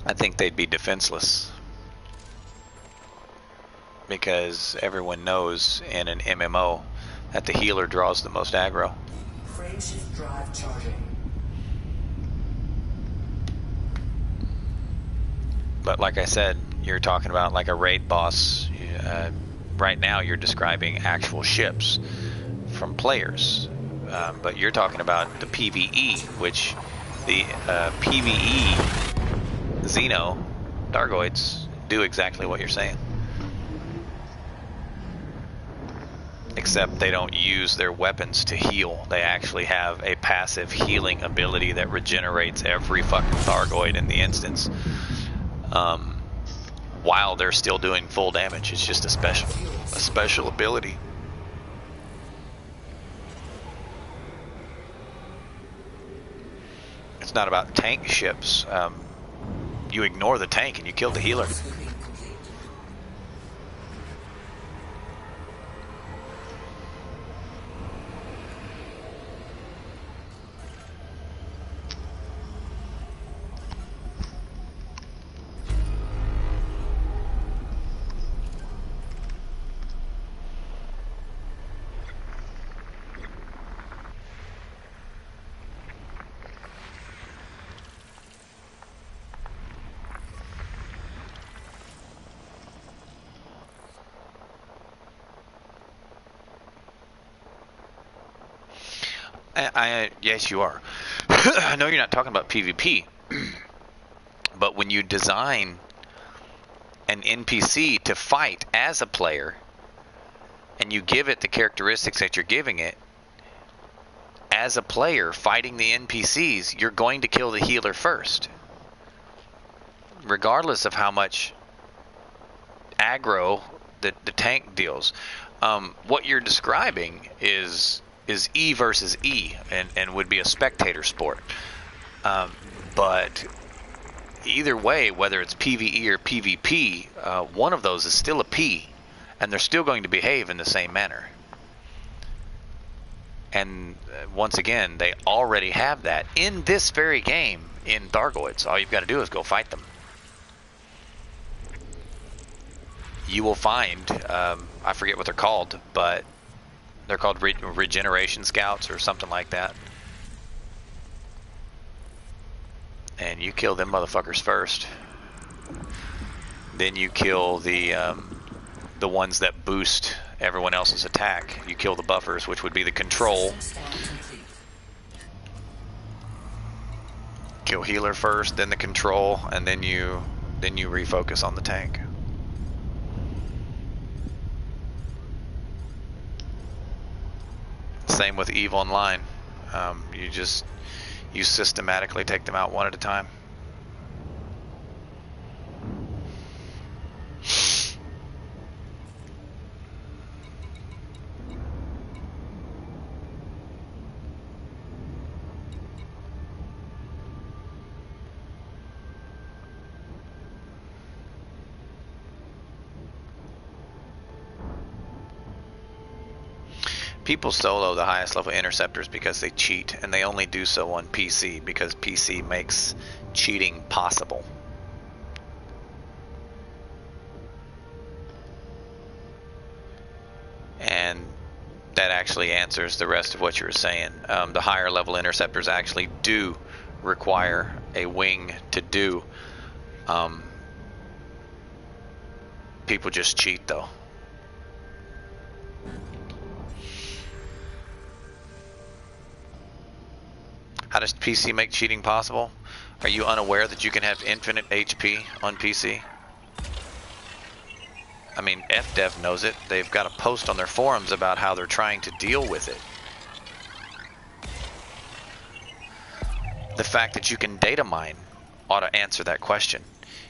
I think they'd be defenseless. Because everyone knows in an MMO that the healer draws the most aggro. Frameshift drive charging. But like I said, you're talking about like a raid boss. Right now you're describing actual ships from players. But you're talking about the PvE, which the PvE Xeno Thargoids do exactly what you're saying. Except they don't use their weapons to heal. They actually have a passive healing ability that regenerates every fucking Thargoid in the instance. While they're still doing full damage. It's just a special ability. It's not about tank ships. You ignore the tank and you kill the healer. Yes, you are. I know you're not talking about PvP, but when you design an NPC to fight as a player, and you give it the characteristics that you're giving it, as a player fighting the NPCs, you're going to kill the healer first. Regardless of how much aggro the tank deals. What you're describing is E versus E, and would be a spectator sport. But either way, whether it's PvE or PvP, one of those is still a P, and they're still going to behave in the same manner. And once again, they already have that. In this very game, in Thargoids. All you've got to do is go fight them. You will find, I forget what they're called, but they're called regeneration scouts or something like that. And you kill them motherfuckers first. Then you kill the ones that boost everyone else's attack. You kill the buffers, which would be the control. Kill healer first, then the control, and then you refocus on the tank. Same with EVE Online. You systematically take them out one at a time. People solo the highest level interceptors because they cheat, and they only do so on PC because PC makes cheating possible. And that actually answers the rest of what you were saying. The higher level interceptors actually do require a wing to do. People just cheat though. How does PC make cheating possible? Are you unaware that you can have infinite HP on PC? I mean, FDev knows it. They've got a post on their forums about how they're trying to deal with it. The fact that you can data mine ought to answer that question.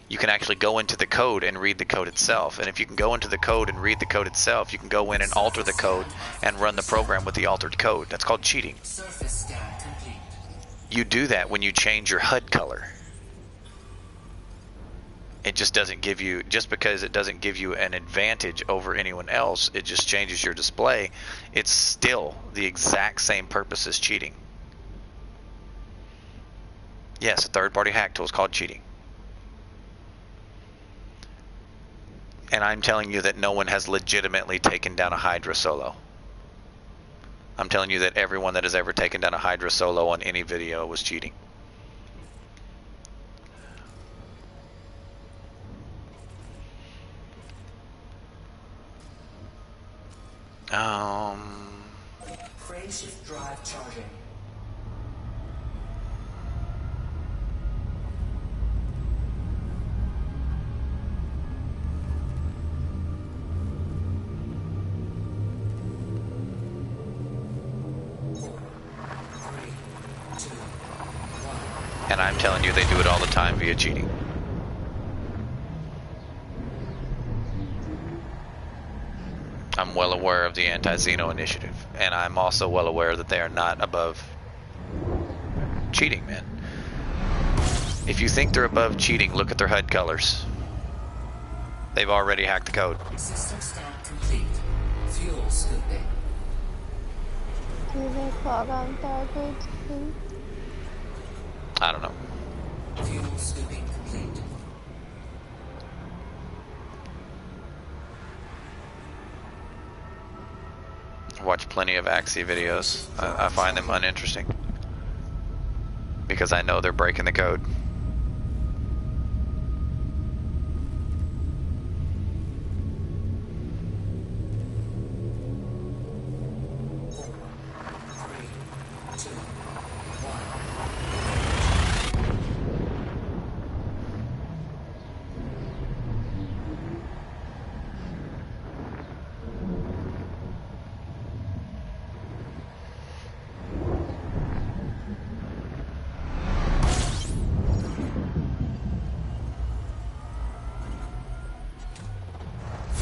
You can actually go into the code and read the code itself. And if you can go into the code and read the code itself, you can go in and alter the code and run the program with the altered code. That's called cheating. Surface scan complete. You do that when you change your HUD color. It just doesn't give you, just because it doesn't give you an advantage over anyone else, it just changes your display. It's still the exact same purpose as cheating. Yes, a third-party hack tool is called cheating. And I'm telling you that no one has legitimately taken down a Hydra solo. I'm telling you that everyone that has ever taken down a Hydra solo on any video was cheating. Crane shift drive charging. And I'm telling you they do it all the time via cheating. I'm well aware of the anti-Xeno initiative, and I'm also well aware that they are not above cheating, man. If you think they're above cheating, look at their HUD colors. They've already hacked the code. System scan complete. Fuel scooping. Do they fog on Thargoids too? I don't know. Fuel scooping complete. I watch plenty of Axie videos. I find them uninteresting because I know they're breaking the code.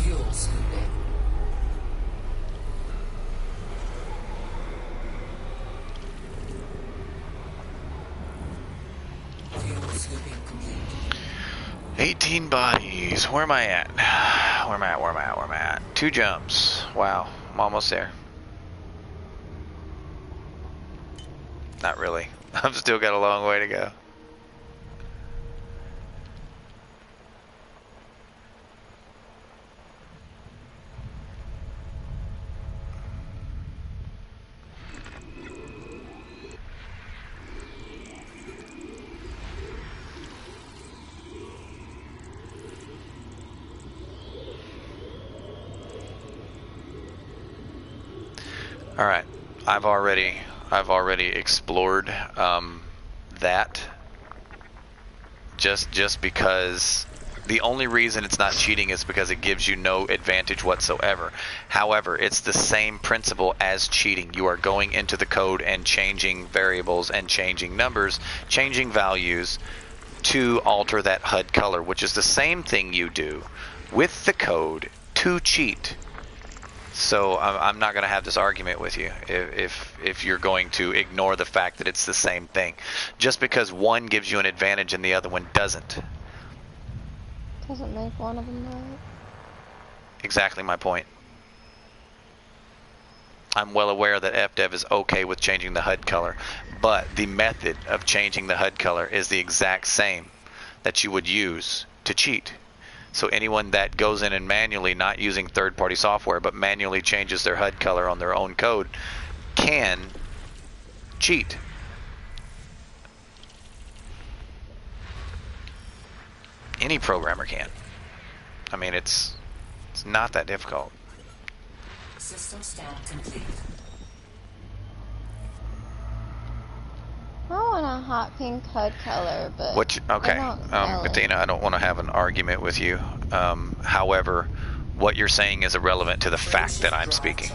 Fuel scooping. Fuel scooping complete. 18 bodies. Where am I at? Where am I at? 2 jumps. Wow. I'm almost there. Not really. I've still got a long way to go. All right, I've already explored that. Just because the only reason it's not cheating is because it gives you no advantage whatsoever. However, it's the same principle as cheating. You are going into the code and changing variables and changing numbers, changing values to alter that HUD color, which is the same thing you do with the code to cheat. So I'm not going to have this argument with you if you're going to ignore the fact that it's the same thing. Just because one gives you an advantage and the other one doesn't. Doesn't make one of them right. Exactly my point. I'm well aware that FDev is okay with changing the HUD color, but the method of changing the HUD color is the exact same that you would use to cheat. So anyone that goes in and manually, not using third-party software, but manually changes their HUD color on their own code can cheat. Any programmer can. I mean, it's not that difficult. System scan complete. I want a hot pink HUD color, but Okay, I don't sell it. Katina, I don't want to have an argument with you. However, what you're saying is irrelevant to the fact that I'm speaking.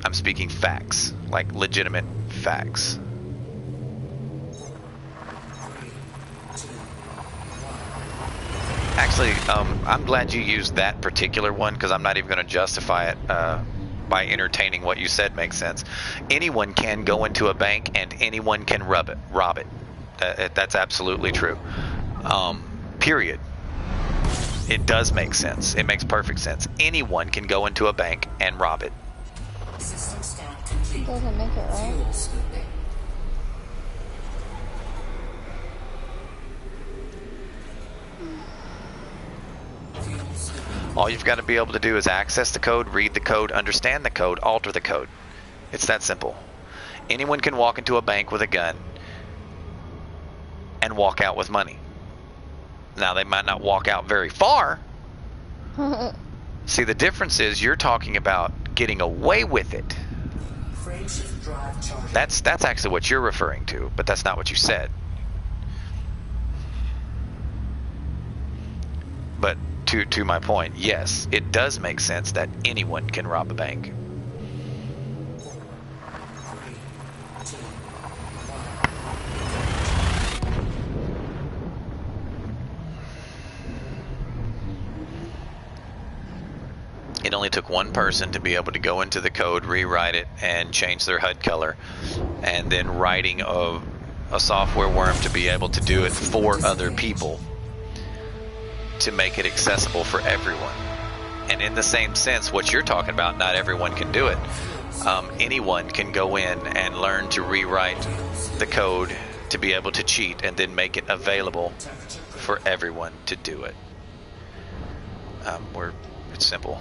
I'm speaking facts, like legitimate facts. Actually, I'm glad you used that particular one because I'm not even going to justify it by entertaining what you said makes sense. Anyone can go into a bank and anyone can rob it. That's absolutely true. Period. It does make sense. It makes perfect sense. Anyone can go into a bank and rob it. System scan complete. Doesn't make it right. Fuel scooping. Fuel scooping. All you've got to be able to do is access the code, read the code, understand the code, alter the code. It's that simple. Anyone can walk into a bank with a gun and walk out with money. Now, they might not walk out very far. See, the difference is you're talking about getting away with it. Frameshift drive charging. That's actually what you're referring to, but that's not what you said. But to my point, yes, it does make sense that anyone can rob a bank. 3, 2, 1. It only took one person to be able to go into the code, rewrite it, and change their HUD color, and then writing a software worm to be able to do it for other people to make it accessible for everyone. And in the same sense, what you're talking about, not everyone can do it. Anyone can go in and learn to rewrite the code to be able to cheat and then make it available for everyone to do it. It's simple.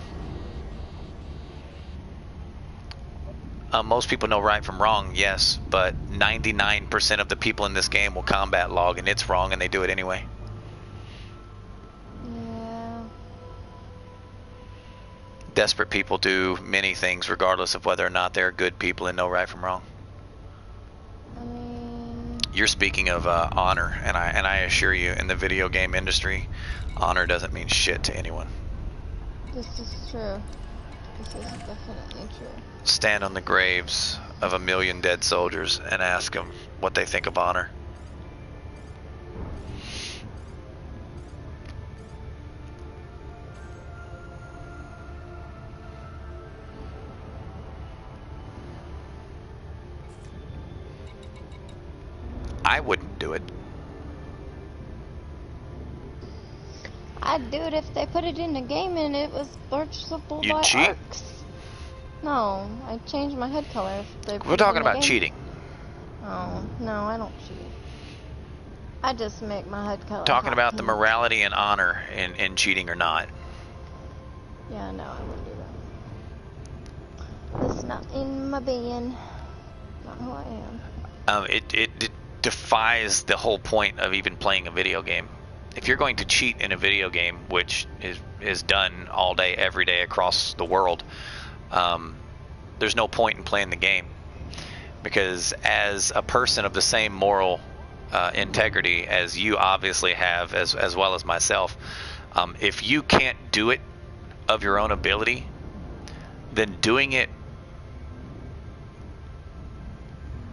Most people know right from wrong, yes, but 99% of the people in this game will combat log and it's wrong and they do it anyway. Yeah. Desperate people do many things regardless of whether or not they're good people and know right from wrong. I mean, You're speaking of honor, and I assure you, in the video game industry, honor doesn't mean shit to anyone. this is true. This is definitely true. Stand on the graves of 1 million dead soldiers and ask them what they think of honor. I wouldn't do it. I'd do it if they put it in the game and it was searchable You'd by cheat? arcs. No, I'd change my HUD color if they put We're it talking in the about game. cheating. Oh, no, I don't cheat. I just make my HUD color Talking hot about the pink. morality and honor in cheating or not. Yeah, no, I wouldn't do that. That's not in my being. Not who I am. It defies the whole point of even playing a video game. if you're going to cheat in a video game, which is done all day, every day across the world, there's no point in playing the game. Because as a person of the same moral integrity as you obviously have, as well as myself, if you can't do it of your own ability, then doing it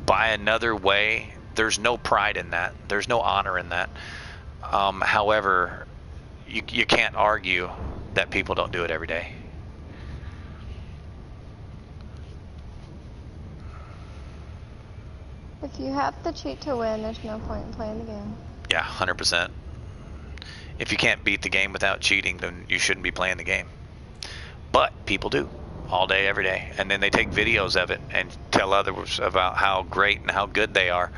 by another way, there's no pride in that. There's no honor in that. However, you can't argue that people don't do it every day. If you have to cheat to win, there's no point in playing the game. Yeah, 100%. If you can't beat the game without cheating, then you shouldn't be playing the game. But people do, all day, every day. And then they take videos of it and tell others about how great and how good they are,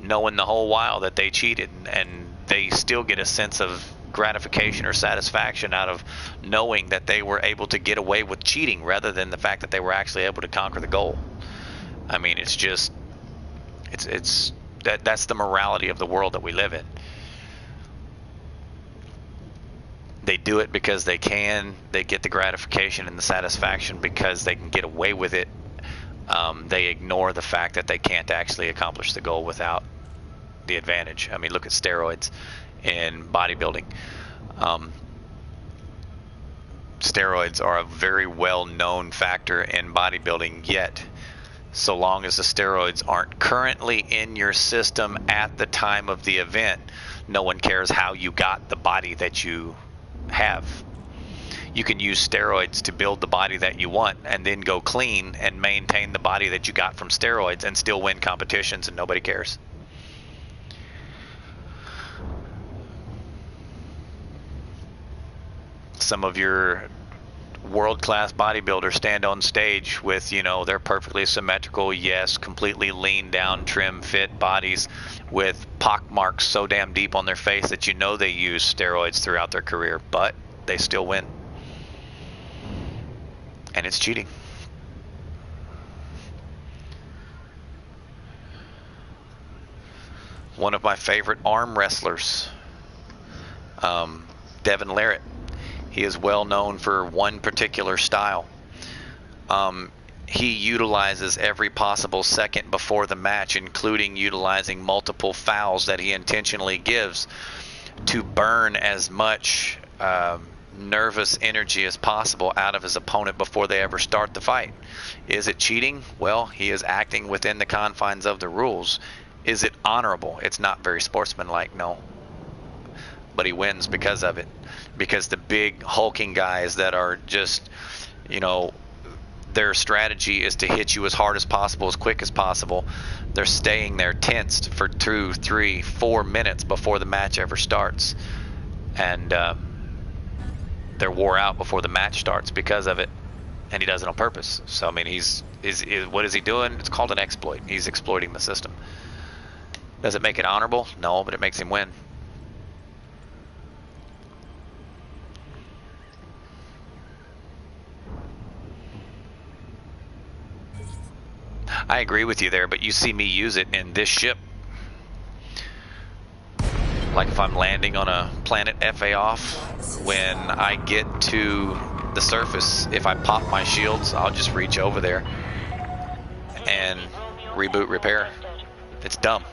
knowing the whole while that they cheated. And they still get a sense of gratification or satisfaction out of knowing that they were able to get away with cheating rather than the fact that they were actually able to conquer the goal. I mean, it's just, that's the morality of the world that we live in. They do it because they can. They get the gratification and the satisfaction because they can get away with it. They ignore the fact that they can't actually accomplish the goal without the advantage. I mean, look at steroids in bodybuilding. Steroids are a very well-known factor in bodybuilding, yet so long as the steroids aren't currently in your system at the time of the event, no one cares how you got the body that you have. You can use steroids to build the body that you want and then go clean and maintain the body that you got from steroids and still win competitions, and nobody cares. Some of your world-class bodybuilders stand on stage with, you know, they're perfectly symmetrical, yes, completely lean down, trim, fit bodies with pock marks so damn deep on their face that you know they use steroids throughout their career, but they still win. And it's cheating. One of my favorite arm wrestlers, Devin Larratt. He is well known for one particular style. He utilizes every possible second before the match, including utilizing multiple fouls that he intentionally gives to burn as much nervous energy as possible out of his opponent before they ever start the fight. Is it cheating? Well, he is acting within the confines of the rules. Is it honorable? It's not very sportsmanlike, no. But he wins because of it. Because the big hulking guys that are just, you know, their strategy is to hit you as hard as possible, as quick as possible. They're staying there tensed for 2, 3, 4 minutes before the match ever starts. And they're wore out before the match starts because of it. And he does it on purpose. So, I mean, what is he doing? It's called an exploit. He's exploiting the system. Does it make it honorable? No, but it makes him win. I agree with you there, but you see me use it in this ship. Like if I'm landing on a planet FA off, when I get to the surface, if I pop my shields, I'll just reach over there and reboot repair. It's dumb.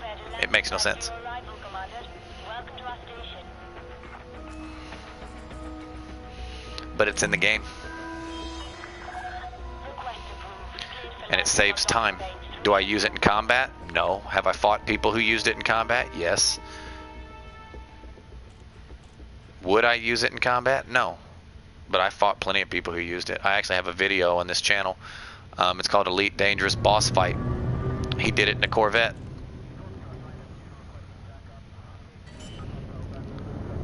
It makes no sense. But it's in the game. And it saves time. Do I use it in combat? No. Have I fought people who used it in combat? Yes. Would I use it in combat? No. But I fought plenty of people who used it. I actually have a video on this channel. It's called Elite Dangerous Boss Fight. He did it in a Corvette.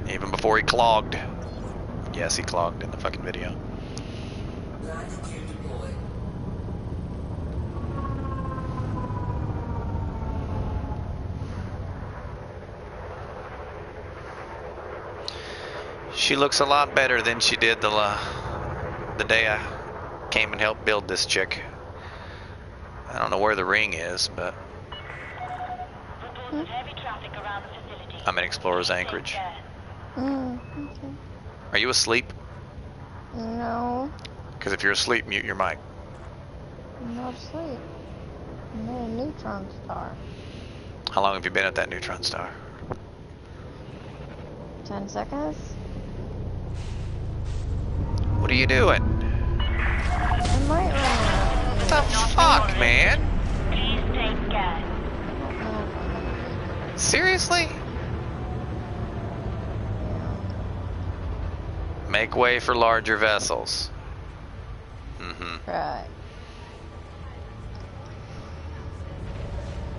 Even before he clogged. Yes, he clogged in the fucking video. Landing gear deployed. She looks a lot better than she did the day I came and helped build this chick. I don't know where the ring is, but Heavy traffic around the facility. I'm in Explorer's Anchorage. Okay. Are you asleep? No, Because if you're asleep, mute your mic. I'm not asleep. I'm in a neutron star. How long have you been at that neutron star? 10 seconds? What are you doing? I might run out. What the fuck, man? Please take care. I don't know if I'm gonna make Seriously? it. Make way for larger vessels. Mm-hmm. Right.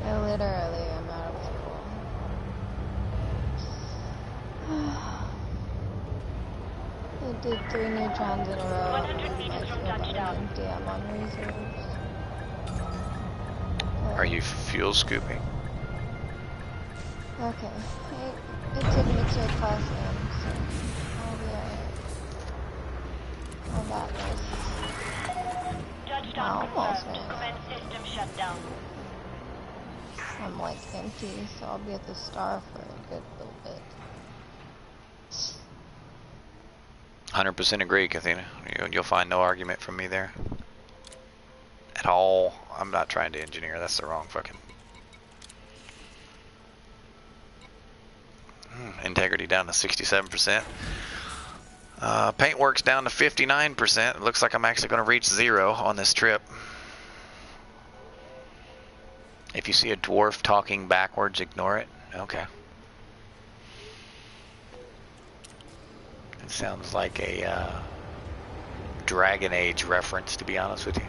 I literally am out of fuel. I did 3 neutrons in a row. 100 meters I from feel touchdown. empty. I'm on reserves. Are you fuel scooping? Okay. It took me to a classroom, so I'll be alright. I got this. Touchdown Almost confirmed. ran out. Commence system shutdown. I'm like empty, so I'll be at the star for a good little bit. 100% agree, Kathina. You'll find no argument from me there. At all. I'm not trying to engineer. That's the wrong fucking... Integrity down to 67%. Paintwork's down to 59%. It looks like I'm actually going to reach 0 on this trip. If you see a dwarf talking backwards, ignore it. Okay. It sounds like a Dragon Age reference, to be honest with you.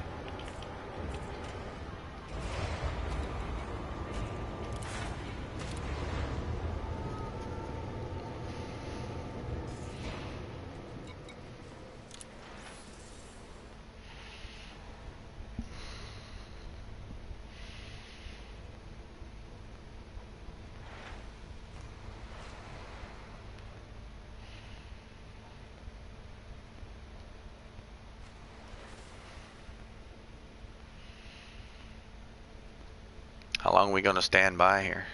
How long are we going to stand by here?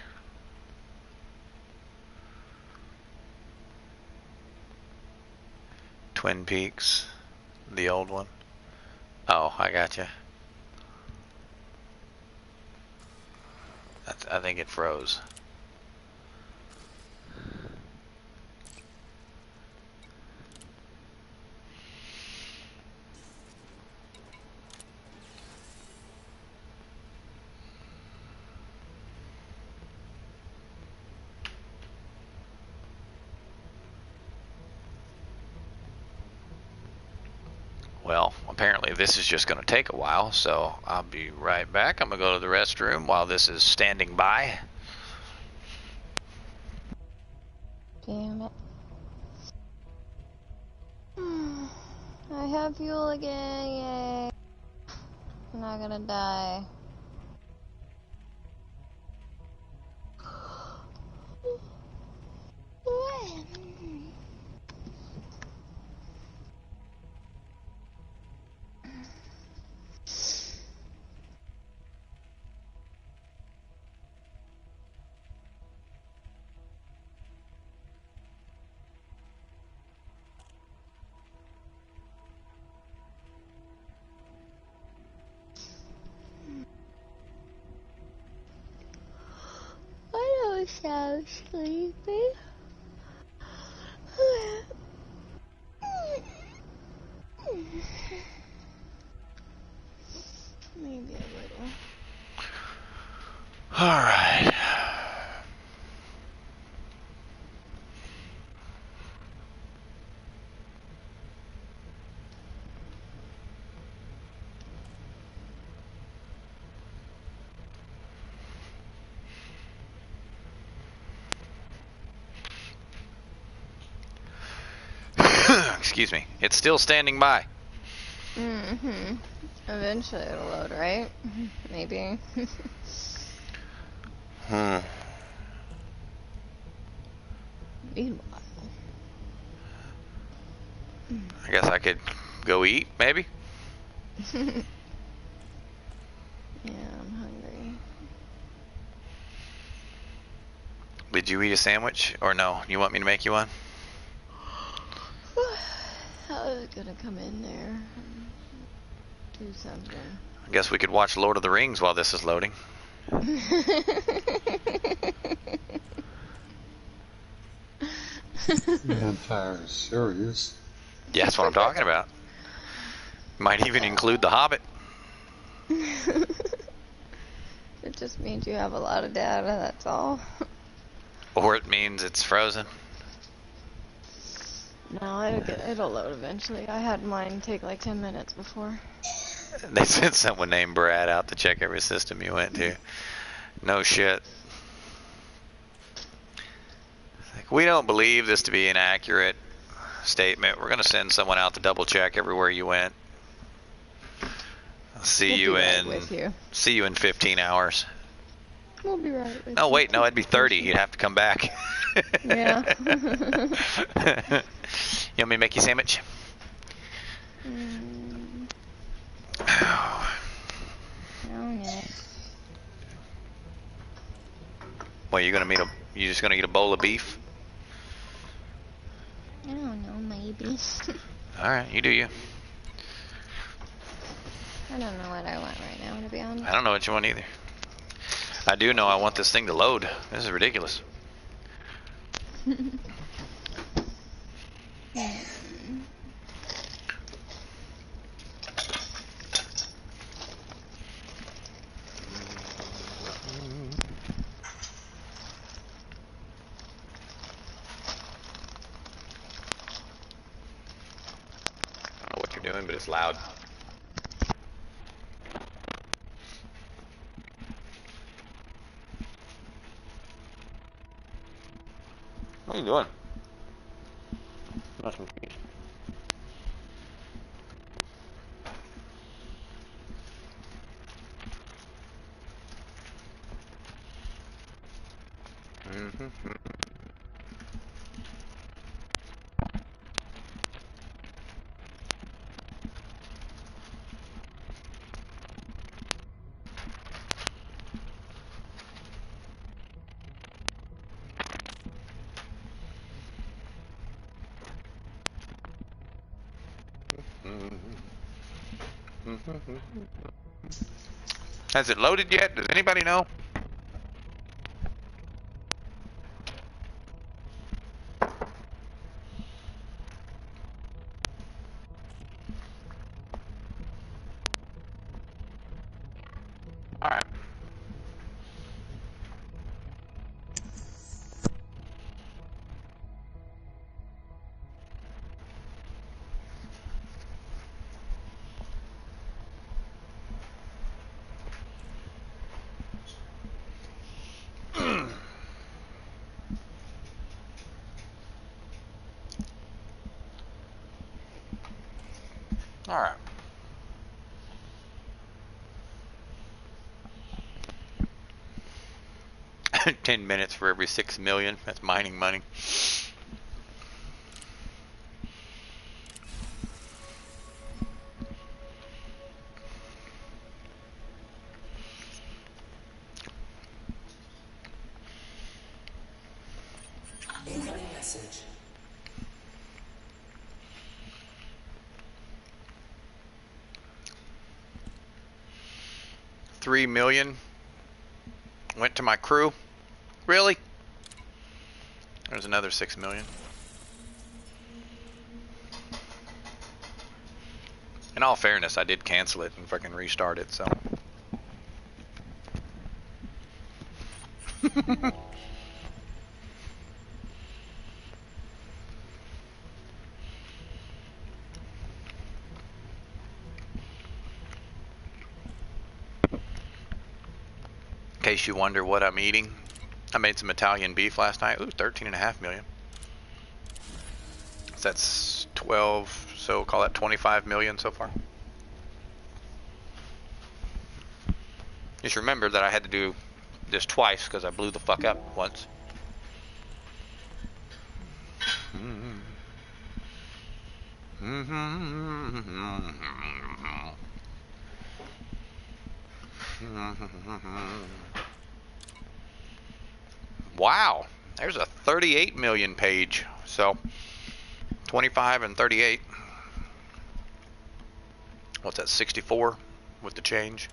Twin Peaks, the old one. Oh, I got you. I think it froze. Well, apparently this is just going to take a while, so I'll be right back. I'm going to go to the restroom while this is standing by. Damn it. I have fuel again, yay. I'm not gonna die. I don't sound sleepy. Maybe a little. All right. Excuse me. It's still standing by. Mm-hmm. Eventually it'll load, right? Maybe. Meanwhile. I guess I could go eat, maybe? Yeah, I'm hungry. Did you eat a sandwich? Or no? You want me to make you one? I was gonna come in there and do something. I guess we could watch Lord of the Rings while this is loading. The entire series. Yeah, that's what I'm talking about. Might even include The Hobbit. It just means you have a lot of data, that's all. Or it means it's frozen. No, it'll load eventually. I had mine take like 10 minutes before. They sent someone named Brad out to check every system you went to. No shit. Like, we don't believe this to be an accurate statement. We're going to send someone out to double check everywhere you went. I'll see We'll you be right in with you. see you in 15 hours. We'll be right with No, you. wait, no, it'd be 30. You'd have to come back. Yeah. You want me to make you a sandwich? Oh, no. Well, you just gonna eat a bowl of beef? I don't know, maybe. All right, you do you. I don't know what I want right now, to be honest. I don't know what you want either. I do know I want this thing to load. This is ridiculous. I don't know what you're doing, but it's loud. What are you doing? Nothing. Has it loaded yet? Does anybody know? All right. All right. 10 minutes for every 6 million. That's mining money. Incoming message. 3 million went to my crew. Really? There's another 6 million. In all fairness, I did cancel it and fucking restart it, so. In case you wonder what I'm eating, I made some Italian beef last night. Ooh, 13.5 million. So that's 12, so call that 25 million so far. Just remember that I had to do this twice because I blew the fuck up once. Wow, There's a 38 million page. So 25 and 38. What's that, 64 with the change?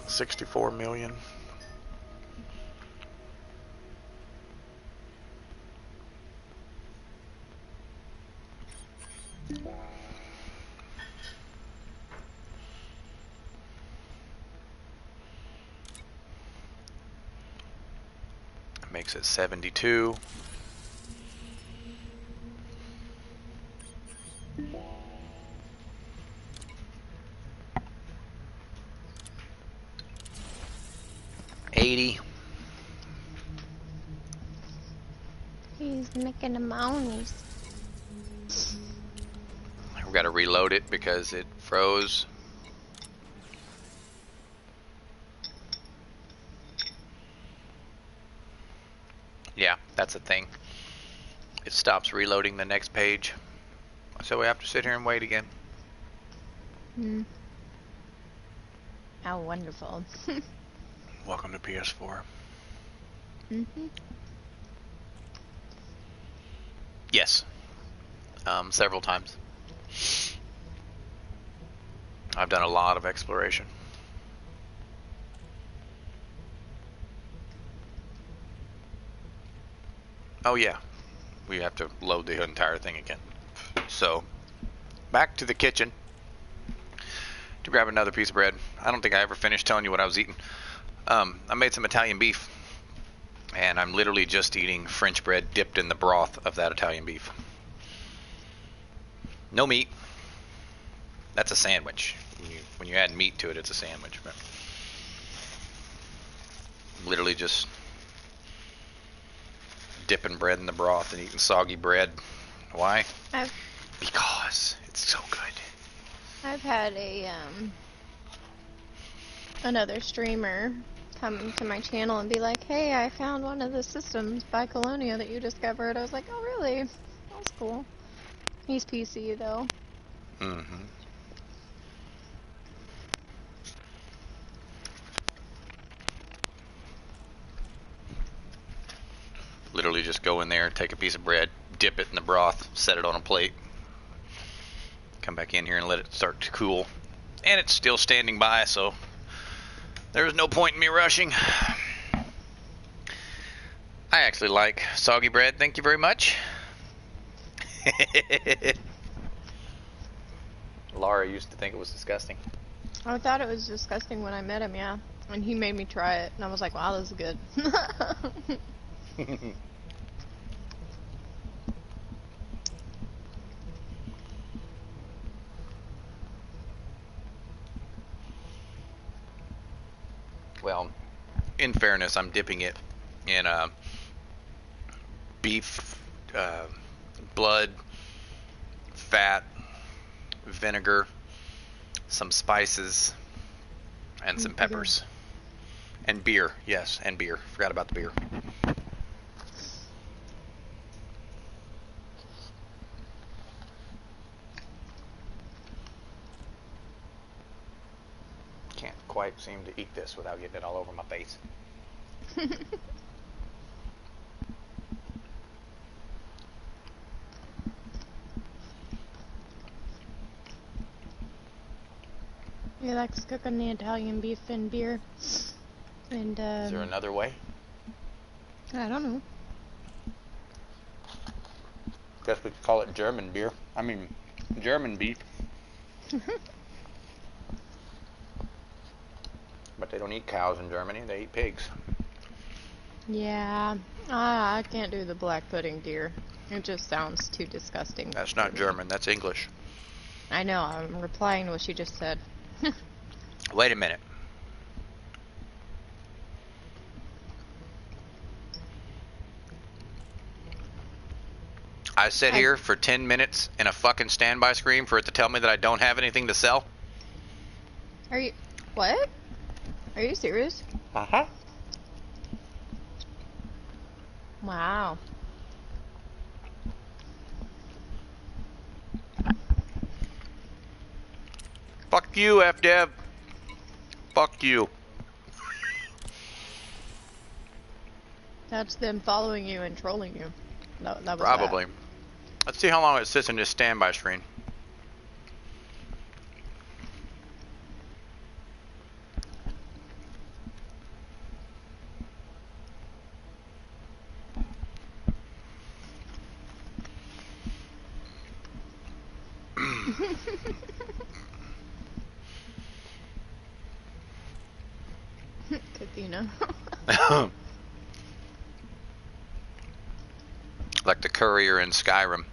64 million. Makes it 72. He's making a mouse. We've got to reload it because it froze. Yeah, that's a thing. It stops reloading the next page. So we have to sit here and wait again. Hmm. How wonderful. Welcome to PS4. Mm-hmm. Yes. Several times. I've done a lot of exploration. Oh yeah. We have to load the entire thing again. So, back to the kitchen to grab another piece of bread. I don't think I ever finished telling you what I was eating. I made some Italian beef, and I'm literally just eating French bread dipped in the broth of that Italian beef. No meat. That's a sandwich. When you add meat to it, it's a sandwich. But literally just dipping bread in the broth and eating soggy bread. Why? Because it's so good. I've had a another streamer come to my channel and be like, "Hey, I found one of the systems by Colonia that you discovered." I was like, "Oh, really? That's cool." He's PC though. Mm-hmm. Literally just go in there, take a piece of bread, dip it in the broth, set it on a plate, come back in here and let it start to cool. And it's still standing by, so there's no point in me rushing. I actually like soggy bread, thank you very much. Laura used to think it was disgusting. I thought it was disgusting when I met him, yeah. And he made me try it, and I was like, "Wow, this is good." Well, in fairness, I'm dipping it in beef, blood, fat, vinegar, some spices, and some peppers. And beer, yes, and beer. Forgot about the beer. Can't quite seem to eat this without getting it all over my face. He likes cooking the Italian beef and beer. And Is there another way? I don't know. Guess we could call it German beer. I mean, German beef. But they don't eat cows in Germany, they eat pigs. Yeah, I can't do the black pudding deer. It just sounds too disgusting. That's not German, that's English. I know, I'm replying to what she just said. Wait a minute. I sit here for 10 minutes in a fucking standby screen for it to tell me that I don't have anything to sell? Are you... What? Are you serious? Uh-huh. Wow. Fuck you, FDev. Fuck you. That's them following you and trolling you. That was Probably. Let's see how long it sits in this standby screen. Kathina. Like the courier in Skyrim.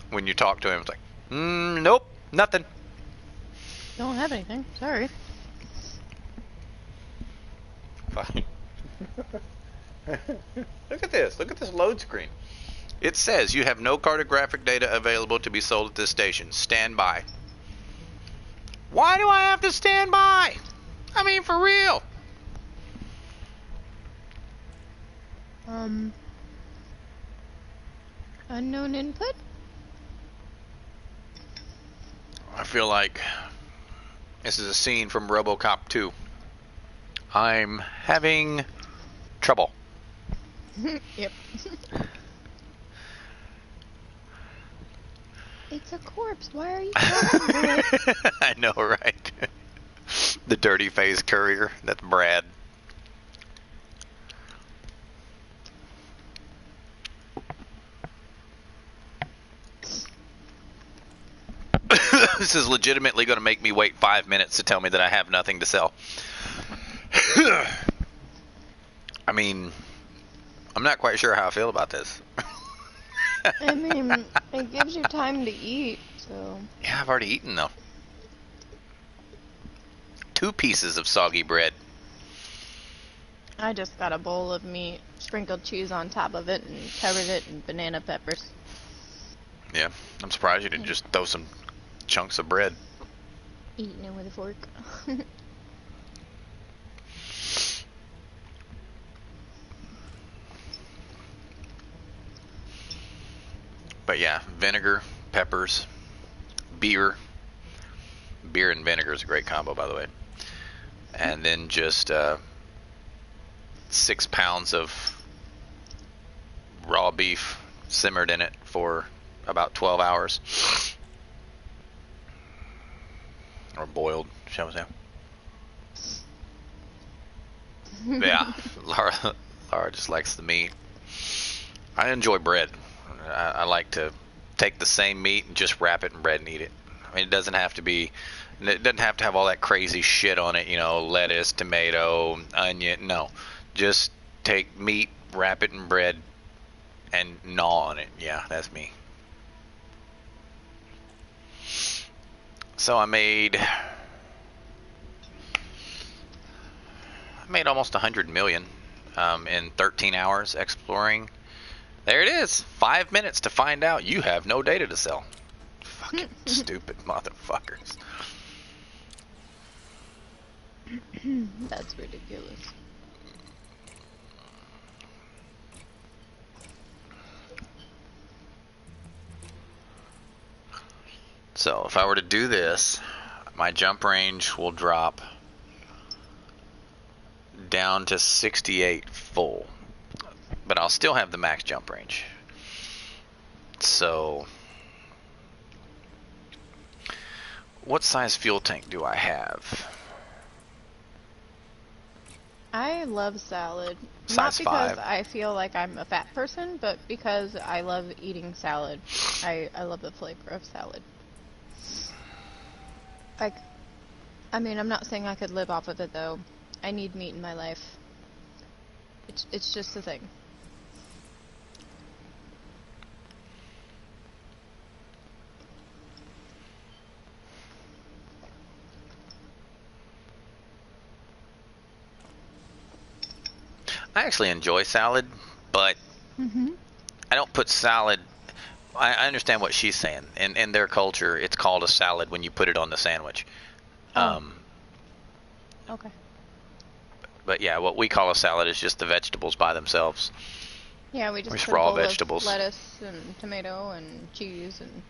When you talk to him, it's like, nope, nothing. Don't have anything. Sorry. Fine. Look at this. Look at this load screen. It says you have no cartographic data available to be sold at this station. Stand by. Why do I have to stand by? I mean, for real. Unknown input? I feel like this is a scene from RoboCop 2. I'm having trouble. Yep. It's a corpse. Why are you talking to it? I know, right? The dirty faced courier. That's Brad. This is legitimately going to make me wait 5 minutes to tell me that I have nothing to sell. I mean, I'm not quite sure how I feel about this. I mean, it gives you time to eat, so... Yeah, I've already eaten, though. 2 pieces of soggy bread. I just got a bowl of meat, sprinkled cheese on top of it, and covered it in banana peppers. Yeah, I'm surprised you didn't just throw some chunks of bread. Eating it with a fork. But yeah, vinegar, peppers, beer. Beer and vinegar is a great combo, by the way. And then just 6 pounds of raw beef simmered in it for about 12 hours. Or boiled, shall we say. Yeah, Laura just likes the meat. I enjoy bread. I like to take the same meat and just wrap it in bread and eat it. I mean, it doesn't have to be, it doesn't have to have all that crazy shit on it, you know, lettuce, tomato, onion. No, just take meat, wrap it in bread, and gnaw on it. Yeah, that's me. So I made almost 100 million in 13 hours exploring. There it is. 5 minutes to find out you have no data to sell. Fucking stupid motherfuckers. That's ridiculous. So if I were to do this, my jump range will drop down to 68 full. But I'll still have the max jump range. So, what size fuel tank do I have? I love salad. Size Not because 5. I feel like I'm a fat person, but because I love eating salad. I love the flavor of salad. Like, I mean, I'm not saying I could live off of it though. I need meat in my life. It's just a thing. I actually enjoy salad, but I don't put salad. I understand what she's saying. In their culture, it's called a salad when you put it on the sandwich. Okay. But yeah, what we call a salad is just the vegetables by themselves. Yeah, we just Just put raw a bowl vegetables. of lettuce and tomato and cheese and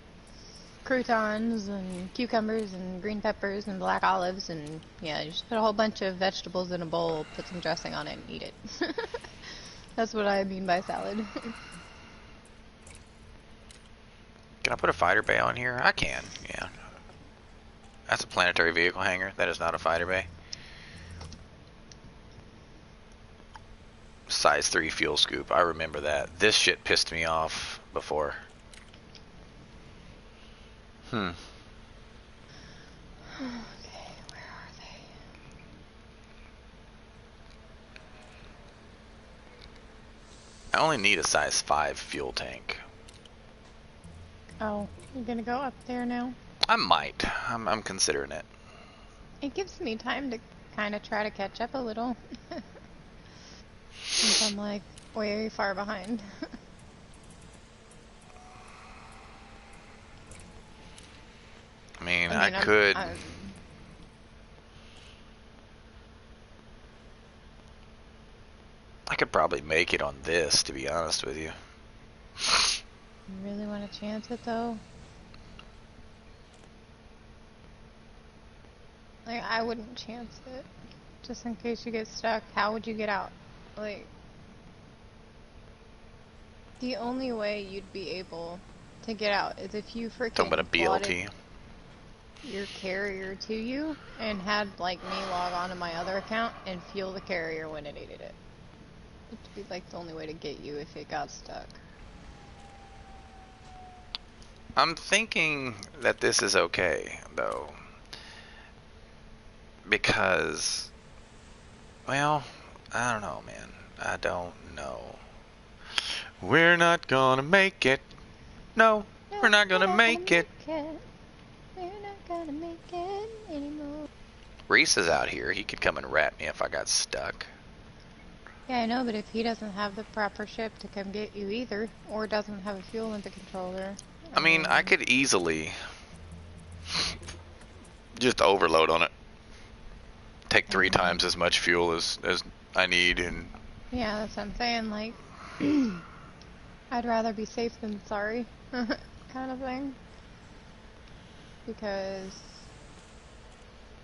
croutons and cucumbers and green peppers and black olives and yeah, you just put a whole bunch of vegetables in a bowl, put some dressing on it, and eat it. That's what I mean by salad. Can I put a fighter bay on here? I can, yeah. That's a planetary vehicle hangar. That is not a fighter bay. Size 3 fuel scoop. I remember that. This shit pissed me off before. Okay, where are they? I only need a size 5 fuel tank. Oh, you're gonna go up there now? I might. I'm considering it. It gives me time to kind of try to catch up a little. Since I'm like way far behind. I mean, I could. I could probably make it on this, to be honest with you. You really want to chance it though? Like, I wouldn't chance it. Just in case you get stuck, how would you get out? Like, the only way you'd be able to get out is if you freaking Talking about a BLT. your carrier to you and had like me log on to my other account and fuel the carrier when it needed it. It'd be like the only way to get you if it got stuck. I'm thinking that this is okay, though. Because, well, I don't know, man. I don't know. We're not gonna make it. No, we're not gonna make it. We're not gonna make it anymore. Reese is out here. He could come and rat me if I got stuck. Yeah, I know, but if he doesn't have the proper ship to come get you either, or doesn't have a fuel in the controller. I mean, I could easily just overload on it. Take 3 times as much fuel as I need, and yeah, that's what I'm saying. Like, I'd rather be safe than sorry, kind of thing. Because,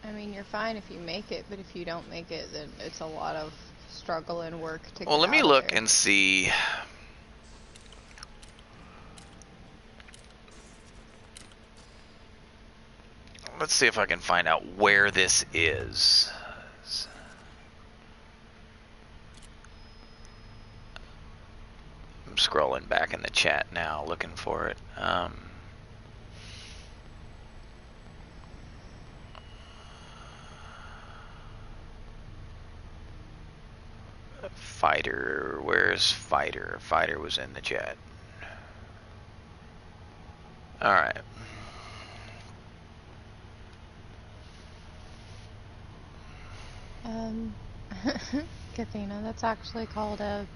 I mean, you're fine if you make it, but if you don't make it, then it's a lot of struggle and work to. Well, let me look and see. Let's see if I can find out where this is. I'm scrolling back in the chat now, looking for it. Fighter, where's Fighter? Fighter was in the chat. Alright. Kathina, that's actually called a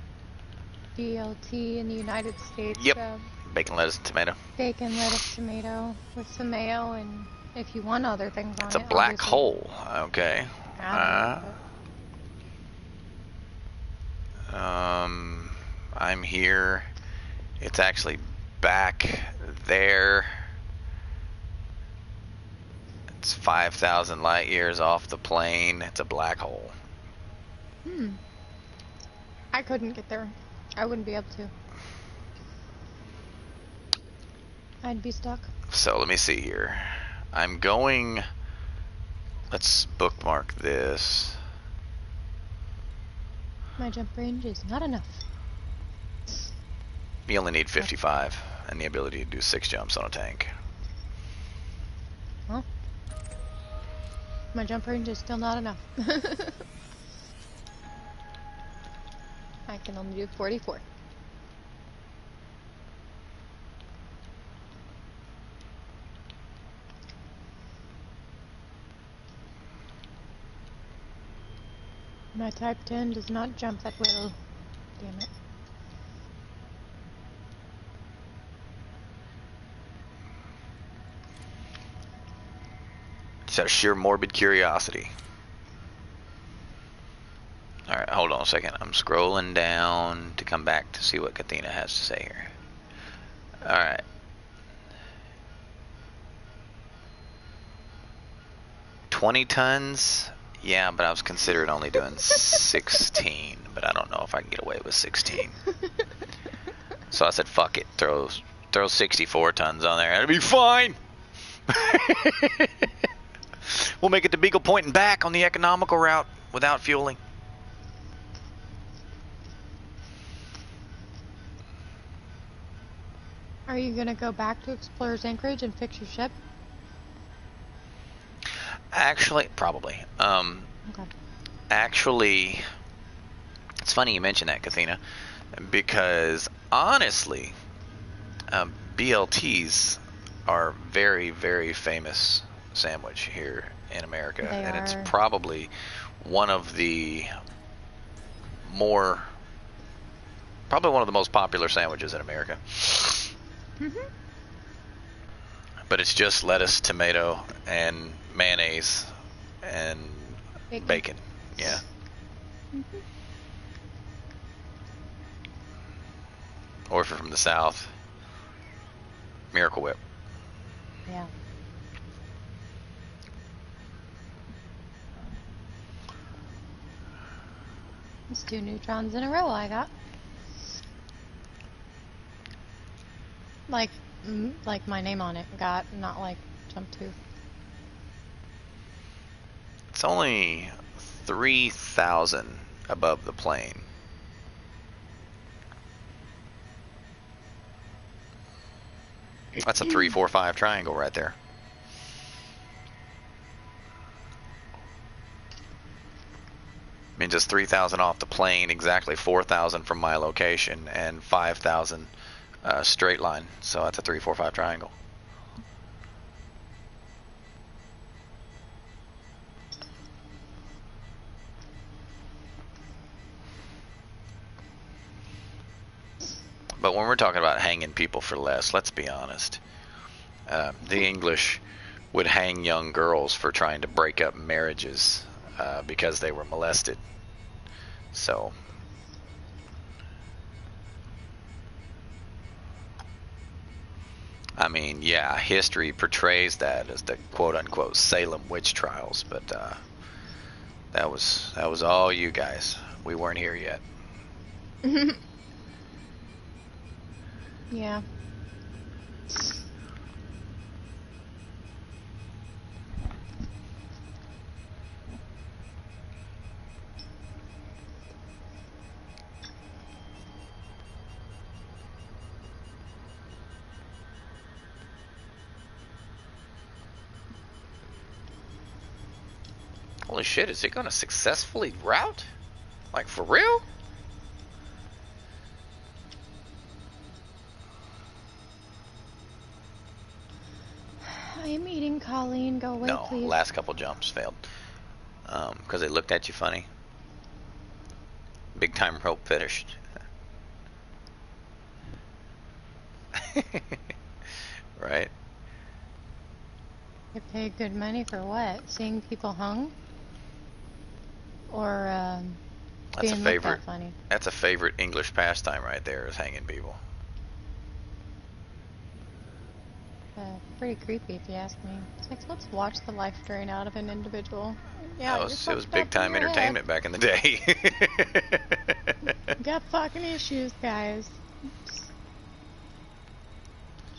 BLT in the United States. Yep. Bacon, lettuce, and tomato. Bacon, lettuce, tomato with some mayo, and if you want other things on it. It's a black obviously. hole. Okay. I'm here. It's actually back there. It's 5,000 light years off the plane. It's a black hole. I couldn't get there. I wouldn't be able to. I'd be stuck. So let me see here. I'm going. Let's bookmark this. My jump range is not enough. You only need 55 and the ability to do 6 jumps on a tank. Well, my jump range is still not enough. I can only do 44. My type 10 does not jump that well. Damn it. Just out of sheer morbid curiosity. Alright, hold on a second. I'm scrolling down to come back to see what Kathina has to say here. Alright. $20 tons? Yeah, but I was considering only doing 16, but I don't know if I can get away with 16. So I said, fuck it, throw 64 tons on there. That'll be fine. We'll make it to Beagle Point and back on the economical route without fueling. Are you gonna go back to Explorer's Anchorage and fix your ship? Actually, probably. Okay. Actually, it's funny you mention that, Kathina, because honestly, BLTs are very, very famous sandwich here in America, They and it's are. probably one of the probably one of the most popular sandwiches in America. Mhm. But it's just lettuce, tomato, and mayonnaise, and bacon. Yeah. Mhm. Or if you're from the South, Miracle Whip. Yeah. It's 2 neutrons in a row I got. Like my name on it. Got, not like jump to. It's only 3,000 above the plane. That's a 3, 4, 5 triangle right there. Means it's 3,000 off the plane, exactly 4,000 from my location, and 5,000 straight line. So that's a 3, 4, 5 triangle. But when we're talking about hanging people for less, let's be honest. The English would hang young girls for trying to break up marriages because they were molested. So, I mean, yeah, history portrays that as the quote-unquote Salem witch trials, but that was all you guys. We weren't here yet. Yeah. Holy shit, is it going to successfully route? Like, for real? I am eating, Colleen. Go away, No, please. last couple jumps failed. Because they looked at you funny. Big time rope finished. Right? You pay good money for what? Seeing people hung? Or That's a being looked favorite. at funny? That's a favorite English pastime right there, is hanging people. Pretty creepy, if you ask me. It's like, let's watch the life drain out of an individual. Yeah, It you're was fucked big up in time your head. entertainment back in the day. You got fucking issues, guys.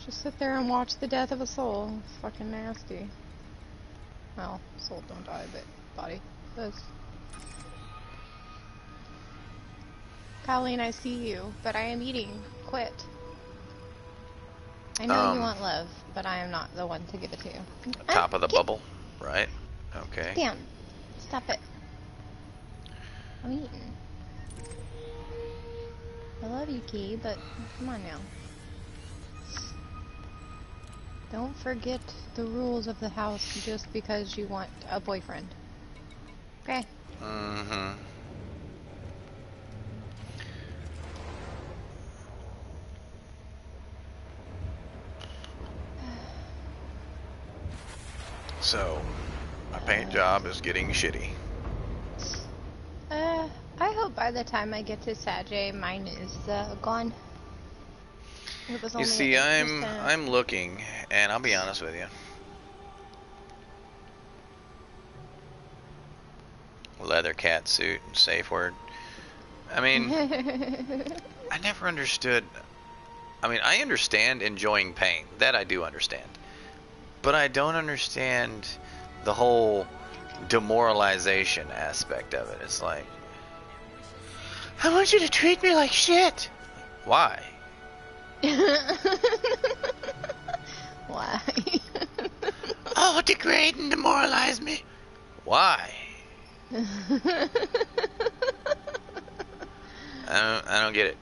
Just sit there and watch the death of a soul. It's fucking nasty. Well, soul don't die, but body does. Colleen, I see you, but I am eating. Quit. I know you want love, but I am not the one to give it to you. Top of the bubble, right? Okay. Damn. Stop it. I'm eating. I love you, Key, but come on now. Don't forget the rules of the house just because you want a boyfriend. Okay? Mm-hmm. So, my paint job is getting shitty. I hope by the time I get to Sajay, mine is gone. It was You only see, at I'm 8%. I'm looking, and I'll be honest with you. leather cat suit and safe word. I mean, I never understood. I mean, I understand enjoying pain. That I do understand. But I don't understand the whole demoralization aspect of it. It's like, I want you to treat me like shit. Why? Why? Oh, degrade and demoralize me. Why? I don't get it.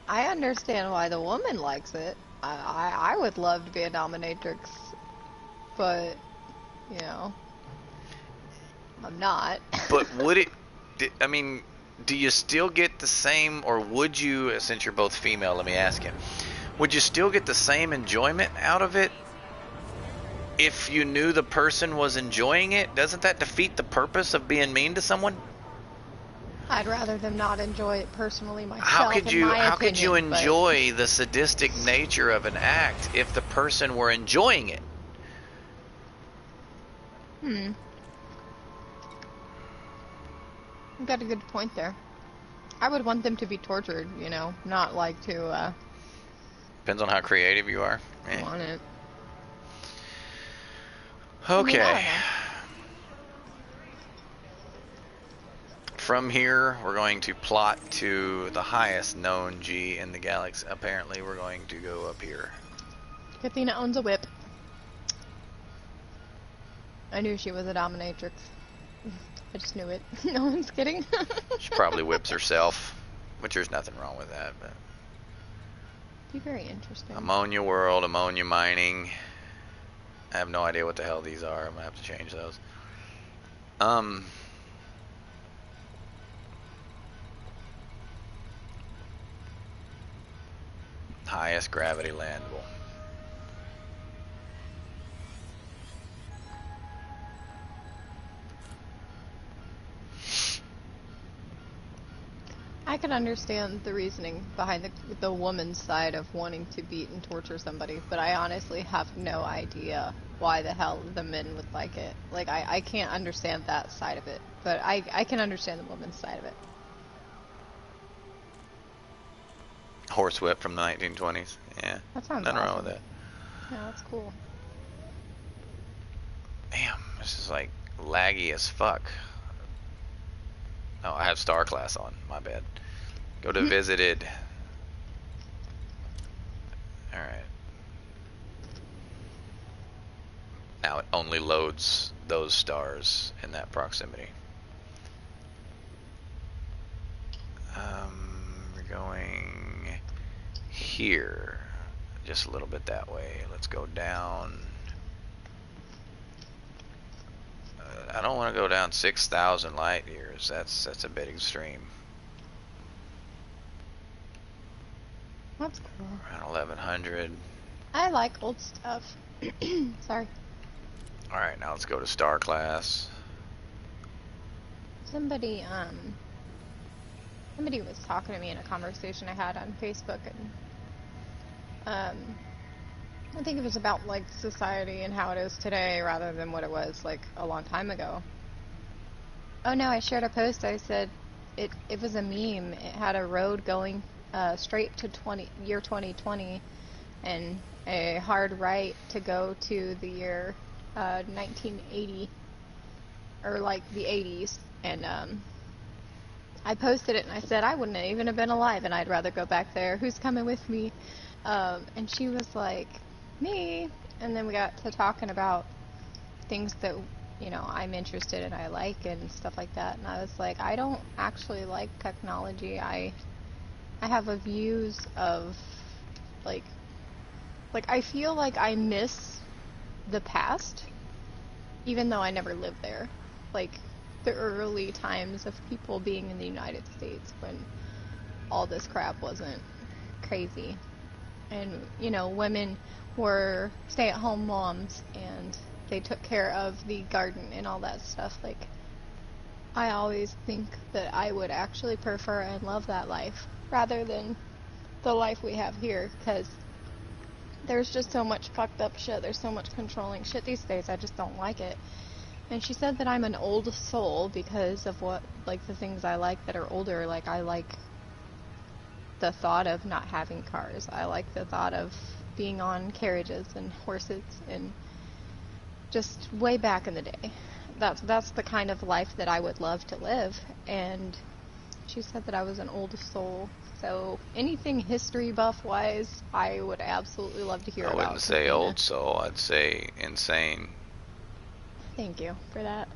I understand why the woman likes it. I would love to be a dominatrix, but, you know, I'm not. But would it, I mean, do you still get the same, or would you, since you're both female, let me ask you, would you still get the same enjoyment out of it if you knew the person was enjoying it? Doesn't that defeat the purpose of being mean to someone? I'd rather them not enjoy it personally myself. How could you opinion, enjoy the sadistic nature of an act if the person were enjoying it? You got a good point there. I would want them to be tortured, you know, not like to Depends on how creative you are. want it. Okay. I mean, I don't know. From here, we're going to plot to the highest known G in the galaxy. Apparently, we're going to go up here. Kathina owns a whip. I knew she was a dominatrix. I just knew it. No one's kidding. She probably whips herself, which there's nothing wrong with that. But Be very interesting. ammonia world, ammonia mining. I have no idea what the hell these are. I'm gonna have to change those. Highest gravity landable. I can understand the reasoning behind the woman's side of wanting to beat and torture somebody, but I honestly have no idea why the hell the men would like it. Like, I can't understand that side of it, but I can understand the woman's side of it. Horsewhip from the 1920s. Yeah. That sounds Nothing wrong awesome. with that. Yeah, that's cool. Damn, this is like laggy as fuck. Oh, I have Star Class on. My bad. Go to visited. Alright. Now it only loads those stars in that proximity. We're going here. Just a little bit that way. Let's go down. I don't want to go down 6,000 light years. That's a bit extreme. That's cool. Around 1100. I like old stuff. Sorry. Alright, now let's go to Star Class. Somebody was talking to me in a conversation I had on Facebook, and I think it was about like society and how it is today rather than what it was like a long time ago. Oh no, I shared a post. I said it was a meme. It had a road going straight to year 2020 and a hard right to go to the year 1980 or like the 80s, and I posted it and I said I wouldn't even have been alive and I'd rather go back there. Who's coming with me? And she was like, me. And then we got to talking about things that, you know, I'm interested in, I like, and stuff like that. And I was like, I don't actually like technology. I have a views of like I feel like I miss the past, even though I never lived there. Like the early times of people being in the United States when all this crap wasn't crazy. And, you know, women were stay-at-home moms and they took care of the garden and all that stuff. Like, I always think that I would actually prefer and love that life rather than the life we have here, because there's just so much fucked up shit. There's so much controlling shit these days. I just don't like it. And she said that I'm an old soul because of what, like, the things I like that are older. Like, I like the thought of not having cars. I like the thought of being on carriages and horses and just way back in the day. That's the kind of life that I would love to live. And she said that I was an old soul. So anything history buff wise, I would absolutely love to hear I about. wouldn't say Christina. old soul. I'd say insane. Thank you for that.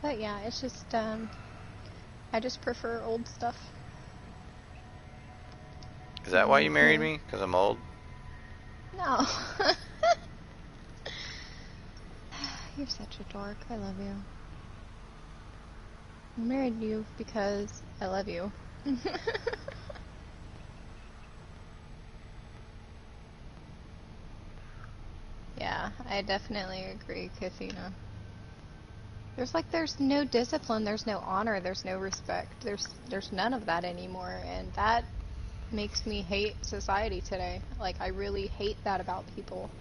But yeah, it's just I just prefer old stuff. Is that why you married me? Because I'm old? No. You're such a dork. I love you. I married you because I love you. Yeah, I definitely agree, Kathina. There's no discipline, there's no honor, there's no respect. There's none of that anymore, and that makes me hate society today. Like, I really hate that about people.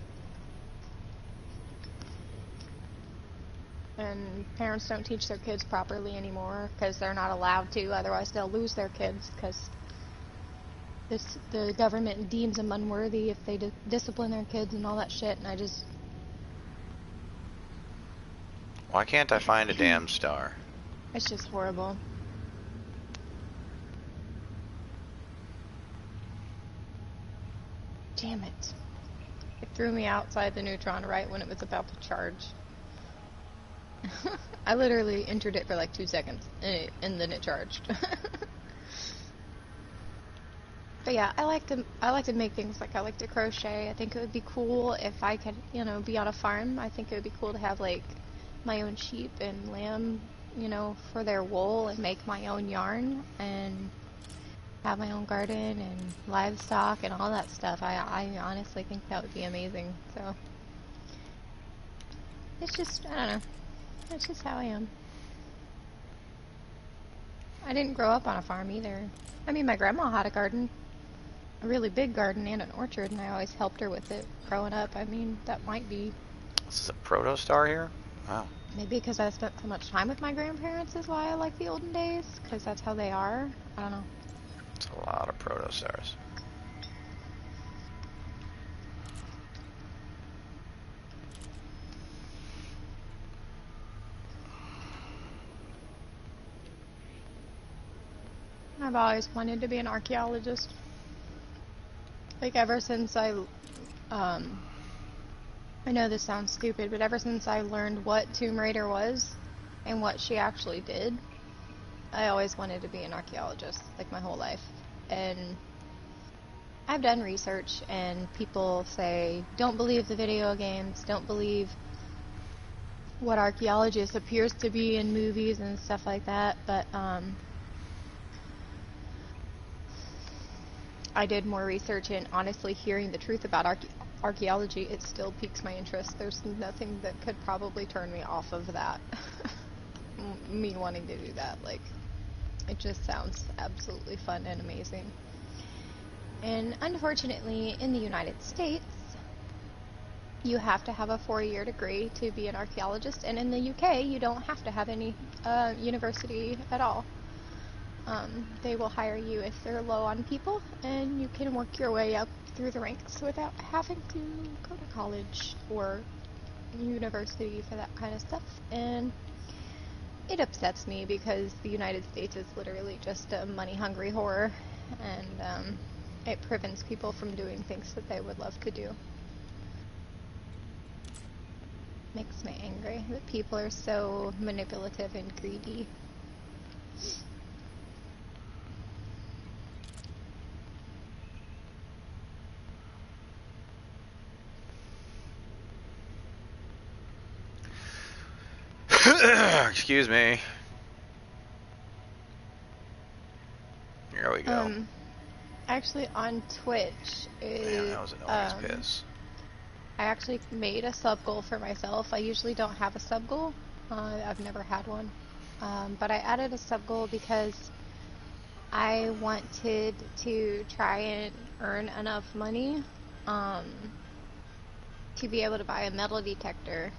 And parents don't teach their kids properly anymore because they're not allowed to, otherwise they'll lose their kids because the government deems them unworthy if they discipline their kids and all that shit, and I just... Why can't I find a damn star? It's just horrible. Damn it. It threw me outside the neutron right when it was about to charge. I literally entered it for like 2 seconds, and then it charged. But yeah, I like to make things. Like, I like to crochet. I think it would be cool if I could, be on a farm. I think it would be cool to have like my own sheep and lamb, for their wool, and make my own yarn and have my own garden and livestock and all that stuff. I honestly think that would be amazing. So it's just, I don't know. That's just how I am. I didn't grow up on a farm either. I mean, my grandma had a garden. A really big garden and an orchard, and I always helped her with it growing up. I mean, that might be... This is a protostar here? Wow. Maybe because I spent so much time with my grandparents is why I like the olden days, because that's how they are. I don't know. It's a lot of protostars. I've always wanted to be an archaeologist. Like, ever since I know this sounds stupid, but ever since I learned what Tomb Raider was and what she actually did, I always wanted to be an archaeologist, like, my whole life. And I've done research, and people say, don't believe the video games, don't believe what archaeologist appears to be in movies and stuff like that, but I did more research, and honestly, hearing the truth about archaeology, it still piques my interest. There's nothing that could probably turn me off of that. Me wanting to do that. Like, it just sounds absolutely fun and amazing. And unfortunately, in the United States, you have to have a 4-year degree to be an archaeologist, and in the UK, you don't have to have any university at all. They will hire you if they're low on people, and you can work your way up through the ranks without having to go to college or university for that kind of stuff. And it upsets me because the United States is literally just a money-hungry whore, and it prevents people from doing things that they would love to do. Makes me angry that people are so manipulative and greedy. Excuse me. Here we go. Actually, on Twitch Man, that was an always piss. I actually made a sub goal for myself. I usually don't have a sub goal. I've never had one. But I added a sub goal because I wanted to try and earn enough money to be able to buy a metal detector.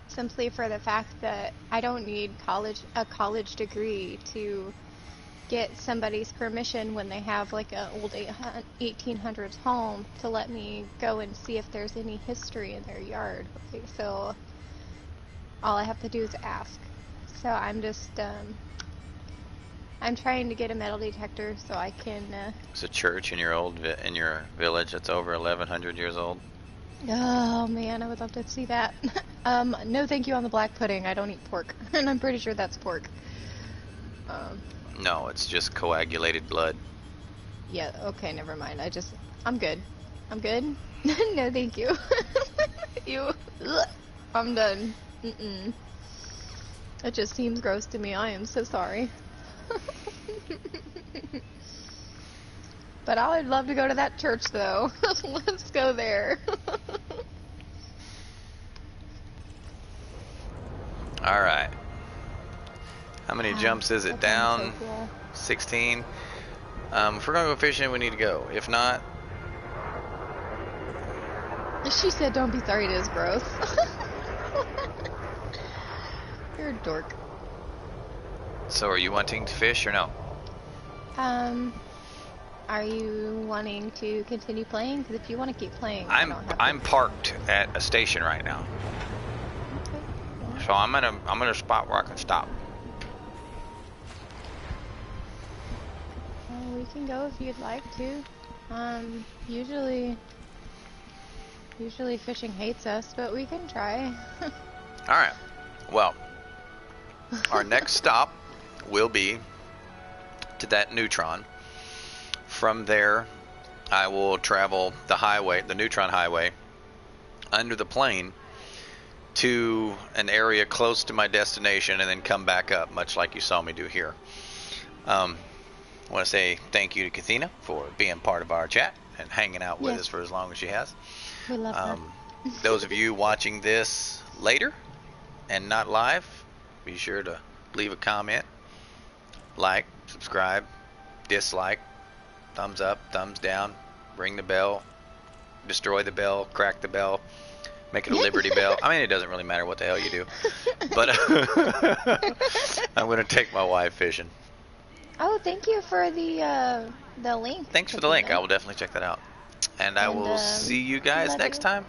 Simply for the fact that I don't need a college degree to get somebody's permission when they have like an old 1800s home to let me go and see if there's any history in their yard. Okay, so all I have to do is ask. So I'm just I'm trying to get a metal detector so I can. It's a church in your in your village that's over 1,100 years old. Oh man, I would love to see that. No, thank you on the black pudding. I don't eat pork, and I'm pretty sure that's pork. No, it's just coagulated blood. Yeah. Okay, never mind. I'm good. I'm good. No, thank you. Ugh, I'm done. Mm-mm. It just seems gross to me. I am so sorry. But I would love to go to that church, though. Let's go there. All right. How many jumps is it? That sounds Down so cool. 16. If we're gonna go fishing, we need to go. If not, She said, "Don't be sorry, it is gross." You're a dork. so are you wanting to fish or no? Are you wanting to continue playing? Because if you want to keep playing, I don't have to. I'm parked at a station right now, Okay. so I'm at a spot where I can stop. Well, we can go if you'd like to. Usually fishing hates us, but we can try. All right. Well, our next stop will be to that neutron. From there, I will travel the highway, the neutron highway, under the plane to an area close to my destination and then come back up, much like you saw me do here. I want to say thank you to Kathina for being part of our chat and hanging out with us for as long as she has. We love her. Those of you watching this later and not live, be sure to leave a comment, like, subscribe, dislike, thumbs up, thumbs down, ring the bell, destroy the bell, crack the bell, make it a Liberty Bell. I mean, it doesn't really matter what the hell you do. But I'm going to take my wife fishing. Oh, thank you for the link. Thanks for the link. I will definitely check that out. And I will see you guys next time.